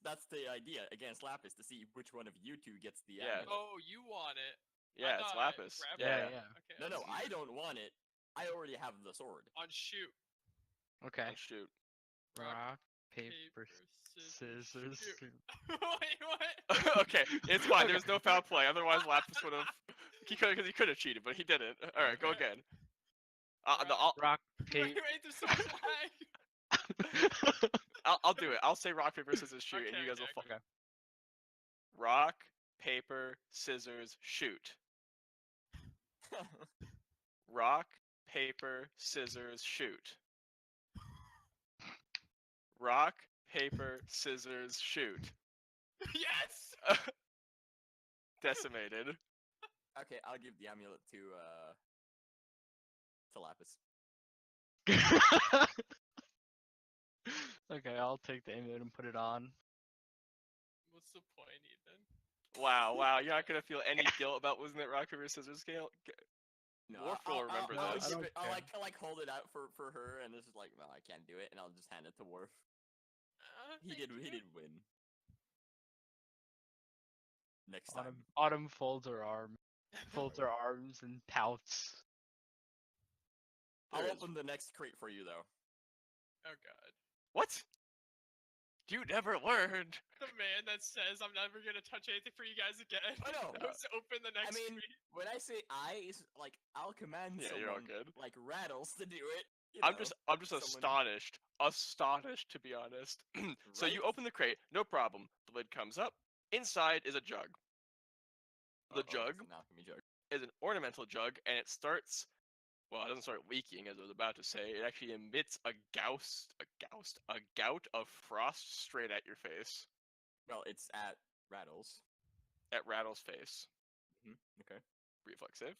[SPEAKER 5] that's the idea. Against Lapis to see which one of you two gets the
[SPEAKER 1] Yeah.
[SPEAKER 5] amulet.
[SPEAKER 2] Oh, you want it?
[SPEAKER 1] Yeah, it's
[SPEAKER 2] thought
[SPEAKER 1] Lapis.
[SPEAKER 2] Raph-
[SPEAKER 1] Yeah.
[SPEAKER 2] Okay.
[SPEAKER 5] No,
[SPEAKER 2] let's
[SPEAKER 5] I don't want it. I already have the sword.
[SPEAKER 2] On shoot.
[SPEAKER 3] Okay.
[SPEAKER 1] Oh, shoot.
[SPEAKER 3] Rock, paper, scissors.
[SPEAKER 2] shoot.
[SPEAKER 3] shoot.
[SPEAKER 2] Wait, what?
[SPEAKER 1] Okay, it's fine. There's no foul play. Otherwise, Lapis would have. He could have cheated, but he didn't. All right, go again.
[SPEAKER 3] Rock,
[SPEAKER 2] Wait,
[SPEAKER 3] paper.
[SPEAKER 2] there's so much lag.
[SPEAKER 1] I'll do it. I'll say rock, paper, scissors, shoot, and you guys will.
[SPEAKER 3] Okay.
[SPEAKER 1] Rock, paper, scissors, shoot. Rock, paper, scissors, shoot. Rock, paper, scissors, shoot.
[SPEAKER 2] Yes.
[SPEAKER 1] Decimated.
[SPEAKER 5] Okay, I'll give the amulet to Lapis.
[SPEAKER 3] Okay, I'll take the amulet and put it on.
[SPEAKER 2] What's the point, Ethan?
[SPEAKER 1] Wow, you're not gonna feel any guilt about losing that rock, paper, scissors scale?
[SPEAKER 5] No,
[SPEAKER 1] Worf will remember
[SPEAKER 5] I'll
[SPEAKER 1] this.
[SPEAKER 5] give it- I'll
[SPEAKER 3] Okay.
[SPEAKER 5] like hold it out for her, and this is like, well, I can't do it, and I'll just hand it to Worf. He
[SPEAKER 2] Thank you.
[SPEAKER 5] did win. Next time.
[SPEAKER 3] Autumn folds her arm. folds her arms and pouts.
[SPEAKER 5] I'll
[SPEAKER 1] There is-
[SPEAKER 5] open the next crate for you, though.
[SPEAKER 2] Oh god.
[SPEAKER 1] What? You never learned.
[SPEAKER 2] The man that says I'm never gonna touch anything for you guys again.
[SPEAKER 5] I know.
[SPEAKER 2] Goes to open the next
[SPEAKER 5] mean,
[SPEAKER 2] crate.
[SPEAKER 5] When I say eyes, like, I'll command
[SPEAKER 1] Yeah, you're all
[SPEAKER 5] someone,
[SPEAKER 1] good.
[SPEAKER 5] like Rattles, to do it.
[SPEAKER 1] I'm just
[SPEAKER 5] someone-
[SPEAKER 1] astonished to be honest. So you
[SPEAKER 5] Right?
[SPEAKER 1] open the crate, no problem. The lid comes up. Inside is a jug. The
[SPEAKER 5] Uh-oh,
[SPEAKER 1] jug
[SPEAKER 5] it's an alchemy jug.
[SPEAKER 1] is an ornamental jug, and it starts. Well, it doesn't start leaking, as I was about to say. It actually emits a gout of frost straight at your face,
[SPEAKER 5] Well, it's at Rattles.
[SPEAKER 1] at Rattle's face.
[SPEAKER 5] Okay.
[SPEAKER 1] Reflex save.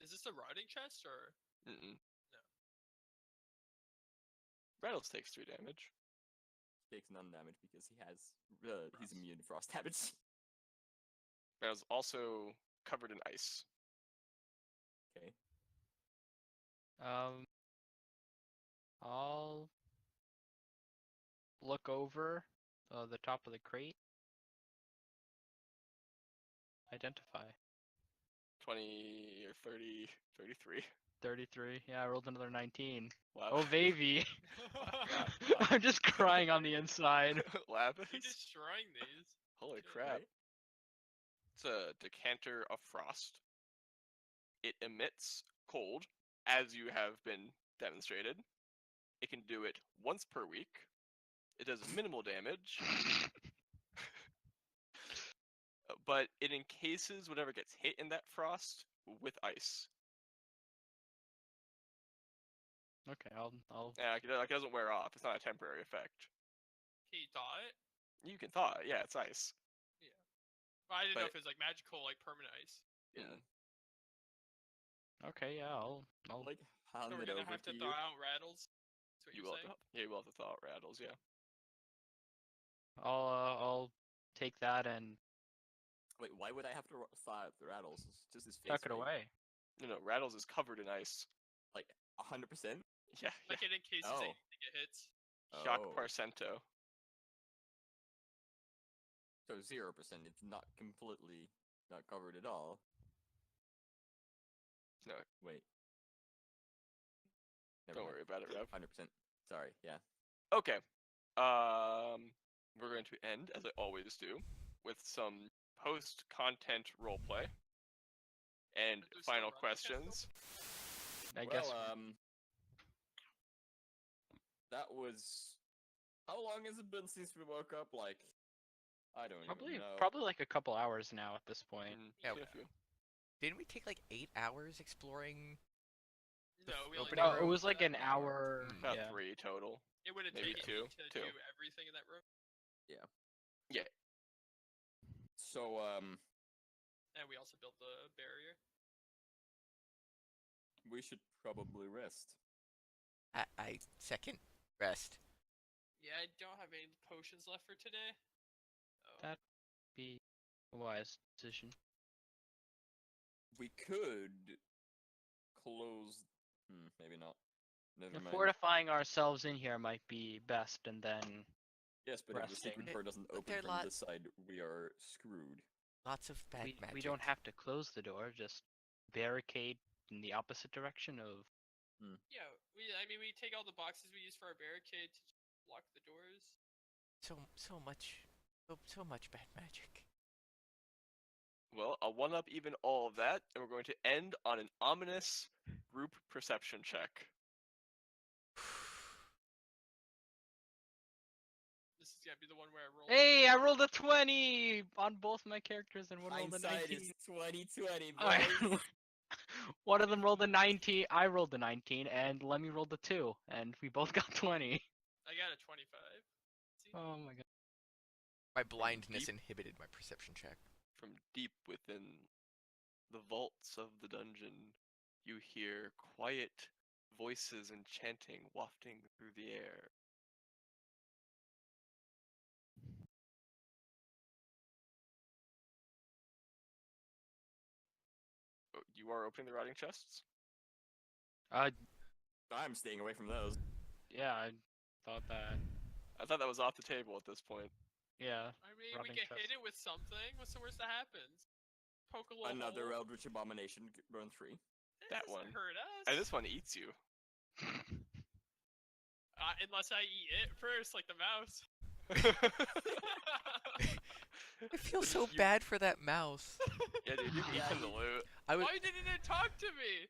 [SPEAKER 2] Is this a rotting chest or?
[SPEAKER 1] Mm-mm.
[SPEAKER 2] No.
[SPEAKER 1] Rattles takes 3 damage.
[SPEAKER 5] Takes none damage because he's immune to frost damage.
[SPEAKER 1] Rattle's also covered in ice.
[SPEAKER 5] Okay.
[SPEAKER 3] I'll look over the top of the crate. Identify.
[SPEAKER 1] 20 or 30, 33.
[SPEAKER 3] 33. Yeah, I rolled another 19.
[SPEAKER 1] Wow.
[SPEAKER 3] Oh, baby. I'm just crying on the inside.
[SPEAKER 1] Lapis?
[SPEAKER 2] You're destroying these.
[SPEAKER 1] Holy
[SPEAKER 2] Shit.
[SPEAKER 1] crap.
[SPEAKER 5] Right?
[SPEAKER 1] It's a decanter of frost. It emits cold, as you have been demonstrated. It can do it once per week. It does minimal damage, but it encases whatever gets hit in that frost with ice.
[SPEAKER 3] Okay, I'll.
[SPEAKER 1] Yeah, it doesn't wear off. It's not a temporary effect.
[SPEAKER 2] Can you thaw it?
[SPEAKER 1] You can thaw it. Yeah, it's ice.
[SPEAKER 2] Well, I didn't know
[SPEAKER 1] But-
[SPEAKER 2] if it was like magical, like permanent ice.
[SPEAKER 5] Yeah.
[SPEAKER 3] Okay, yeah, I'll.
[SPEAKER 5] Like, hand
[SPEAKER 2] So we're
[SPEAKER 5] it
[SPEAKER 2] gonna
[SPEAKER 5] over
[SPEAKER 2] have to
[SPEAKER 5] to
[SPEAKER 2] thaw
[SPEAKER 5] you.
[SPEAKER 2] out rattles. That's what
[SPEAKER 1] You
[SPEAKER 2] you're
[SPEAKER 1] will have
[SPEAKER 2] saying?
[SPEAKER 1] to, yeah, you will have to thaw out Rattles, yeah.
[SPEAKER 3] I'll take that and
[SPEAKER 5] Wait, why would I have to thaw out the Rattles? It's just his face,
[SPEAKER 3] tuck it
[SPEAKER 5] right?
[SPEAKER 3] away.
[SPEAKER 1] No, Rattles is covered in ice.
[SPEAKER 5] Like, 100%?
[SPEAKER 1] Yeah,
[SPEAKER 2] Like it in case
[SPEAKER 5] Oh.
[SPEAKER 2] anything it hits.
[SPEAKER 1] Shock
[SPEAKER 5] Oh.
[SPEAKER 1] Parcento.
[SPEAKER 5] So 0%. It's not completely not covered at all.
[SPEAKER 1] No,
[SPEAKER 5] Wait. Never
[SPEAKER 1] don't
[SPEAKER 5] mind.
[SPEAKER 1] worry about it, Rev.
[SPEAKER 5] 100%. Sorry, yeah.
[SPEAKER 1] Okay. We're going to end, as I always do, with some post-content roleplay and
[SPEAKER 2] But there's no
[SPEAKER 1] final
[SPEAKER 2] running
[SPEAKER 1] questions.
[SPEAKER 3] I guess.
[SPEAKER 5] That was. How long has it been since we woke up? Like, I don't even know.
[SPEAKER 3] Probably like a couple hours now at this point.
[SPEAKER 1] Yeah,
[SPEAKER 4] Yeah.
[SPEAKER 1] a few.
[SPEAKER 4] Didn't we take like 8 hours exploring?
[SPEAKER 2] No, we only
[SPEAKER 4] opening
[SPEAKER 2] did
[SPEAKER 3] No, it
[SPEAKER 4] room?
[SPEAKER 3] was like an hour.
[SPEAKER 4] Mm.
[SPEAKER 1] About
[SPEAKER 3] Yeah.
[SPEAKER 1] 3 total.
[SPEAKER 2] It would have
[SPEAKER 1] maybe
[SPEAKER 2] taken
[SPEAKER 1] two,
[SPEAKER 2] me to
[SPEAKER 1] two.
[SPEAKER 2] do everything in that room.
[SPEAKER 5] So,
[SPEAKER 2] And we also built the barrier.
[SPEAKER 5] we should probably rest.
[SPEAKER 4] I second rest.
[SPEAKER 2] Yeah, I don't have any potions left for today. Oh.
[SPEAKER 3] That- Be a wise decision.
[SPEAKER 5] We could close. Maybe not. Never mind.
[SPEAKER 3] Fortifying ourselves in here might be best, and then
[SPEAKER 5] Yes, but if the secret
[SPEAKER 3] resting.
[SPEAKER 5] door doesn't
[SPEAKER 4] But
[SPEAKER 5] open
[SPEAKER 4] there are
[SPEAKER 5] from this side, we are screwed.
[SPEAKER 4] Lots of bad
[SPEAKER 3] we
[SPEAKER 4] magic.
[SPEAKER 3] don't have to close the door. Just barricade in the opposite direction of.
[SPEAKER 2] Yeah, we take all the boxes we use for our barricade to block the doors.
[SPEAKER 4] so much bad magic.
[SPEAKER 1] Well, I'll one-up even all of that, and we're going to end on an ominous group perception check.
[SPEAKER 2] This is gonna be the one where I roll.
[SPEAKER 3] Hey, I rolled a 20 on both my characters, and one rolled a
[SPEAKER 5] Hindsight
[SPEAKER 3] 19.
[SPEAKER 5] is 2020,
[SPEAKER 3] Alright.
[SPEAKER 5] boys.
[SPEAKER 3] One of them rolled a 19. I rolled a 19, and Lemmy rolled a 2, and we both got 20.
[SPEAKER 2] I got a 25. See?
[SPEAKER 3] Oh my god.
[SPEAKER 4] My blindness
[SPEAKER 1] deep-
[SPEAKER 4] inhibited my perception check.
[SPEAKER 1] From deep within the vaults of the dungeon, you hear quiet voices and chanting wafting through the air. Oh, you are opening the rotting chests?
[SPEAKER 5] I'm staying away from those.
[SPEAKER 3] Yeah, I thought that.
[SPEAKER 1] I thought that was off the table at this point.
[SPEAKER 3] Yeah.
[SPEAKER 2] I mean, we
[SPEAKER 3] Rotting
[SPEAKER 2] get hit
[SPEAKER 3] chest.
[SPEAKER 2] it with something. What's the worst that happens? poke a little
[SPEAKER 5] Another
[SPEAKER 2] hole.
[SPEAKER 5] Eldritch Abomination, burn 3.
[SPEAKER 2] This
[SPEAKER 1] that
[SPEAKER 2] doesn't
[SPEAKER 1] one.
[SPEAKER 2] hurt us.
[SPEAKER 1] And this one eats you.
[SPEAKER 2] Unless I eat it first, like the mouse.
[SPEAKER 4] I feel so
[SPEAKER 1] You-
[SPEAKER 4] bad for that mouse.
[SPEAKER 1] Yeah, dude, you've
[SPEAKER 5] Yeah,
[SPEAKER 1] eaten the
[SPEAKER 5] you-
[SPEAKER 1] loot.
[SPEAKER 4] I would.
[SPEAKER 2] Why didn't it talk to me?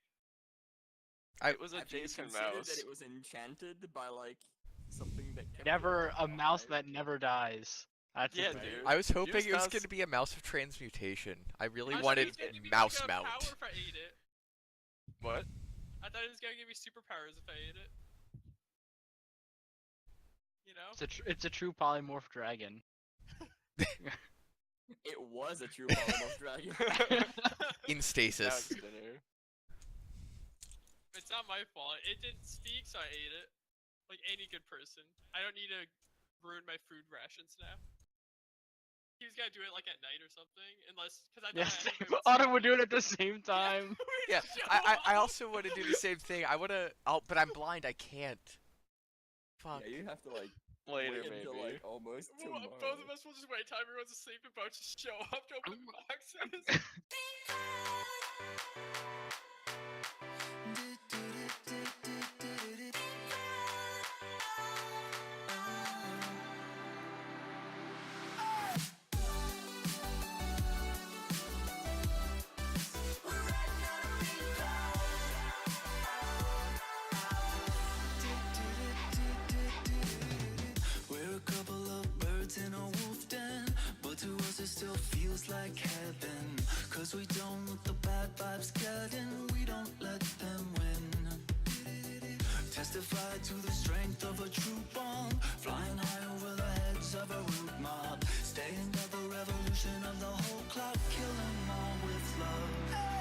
[SPEAKER 1] It was a
[SPEAKER 5] Have you
[SPEAKER 1] Jason
[SPEAKER 5] considered
[SPEAKER 1] mouse.
[SPEAKER 5] that it was enchanted by like something that kept
[SPEAKER 3] Never
[SPEAKER 5] it
[SPEAKER 3] a mouse
[SPEAKER 5] alive?
[SPEAKER 3] that never dies. That's
[SPEAKER 1] Yeah,
[SPEAKER 3] the thing.
[SPEAKER 1] dude.
[SPEAKER 4] I was hoping
[SPEAKER 1] Use
[SPEAKER 4] it was
[SPEAKER 1] mouse-
[SPEAKER 4] going to be a mouse of transmutation. I really
[SPEAKER 2] I thought
[SPEAKER 4] wanted
[SPEAKER 2] it was gonna give me,
[SPEAKER 4] mouse
[SPEAKER 2] like, a
[SPEAKER 4] mount.
[SPEAKER 2] power if I ate it.
[SPEAKER 1] What?
[SPEAKER 2] I thought it was gonna give me superpowers if I ate it. You know?
[SPEAKER 3] It's a true polymorph dragon.
[SPEAKER 5] It was a true polymorph dragon.
[SPEAKER 4] In
[SPEAKER 1] Now
[SPEAKER 4] stasis.
[SPEAKER 1] it's dinner.
[SPEAKER 2] It's not my fault. It didn't speak, so I ate it. Like any good person. I don't need to ruin my food rations now. He was gonna do it like at night or something, unless because I
[SPEAKER 3] Yeah,
[SPEAKER 2] thought
[SPEAKER 3] same.
[SPEAKER 2] I would
[SPEAKER 3] Autumn would do it at the same time.
[SPEAKER 4] Yeah, I also want to do the same thing. I want to, but I'm blind. I can't. Fuck.
[SPEAKER 5] Yeah, you have to like
[SPEAKER 1] Later,
[SPEAKER 5] wait
[SPEAKER 1] maybe.
[SPEAKER 5] until like almost
[SPEAKER 2] Well,
[SPEAKER 5] tomorrow.
[SPEAKER 2] both of us will just wait till everyone's asleep and both just show up to open boxes.
[SPEAKER 7] We're a couple of birds in a wolf den, but to us it still feels like heaven. Cause we don't let the bad vibes get in, we don't let them win. Testify to the strength of a true bond, flying high over the heads of a rude mob. Staying at the revolution of the whole clock, kill 'em all with love.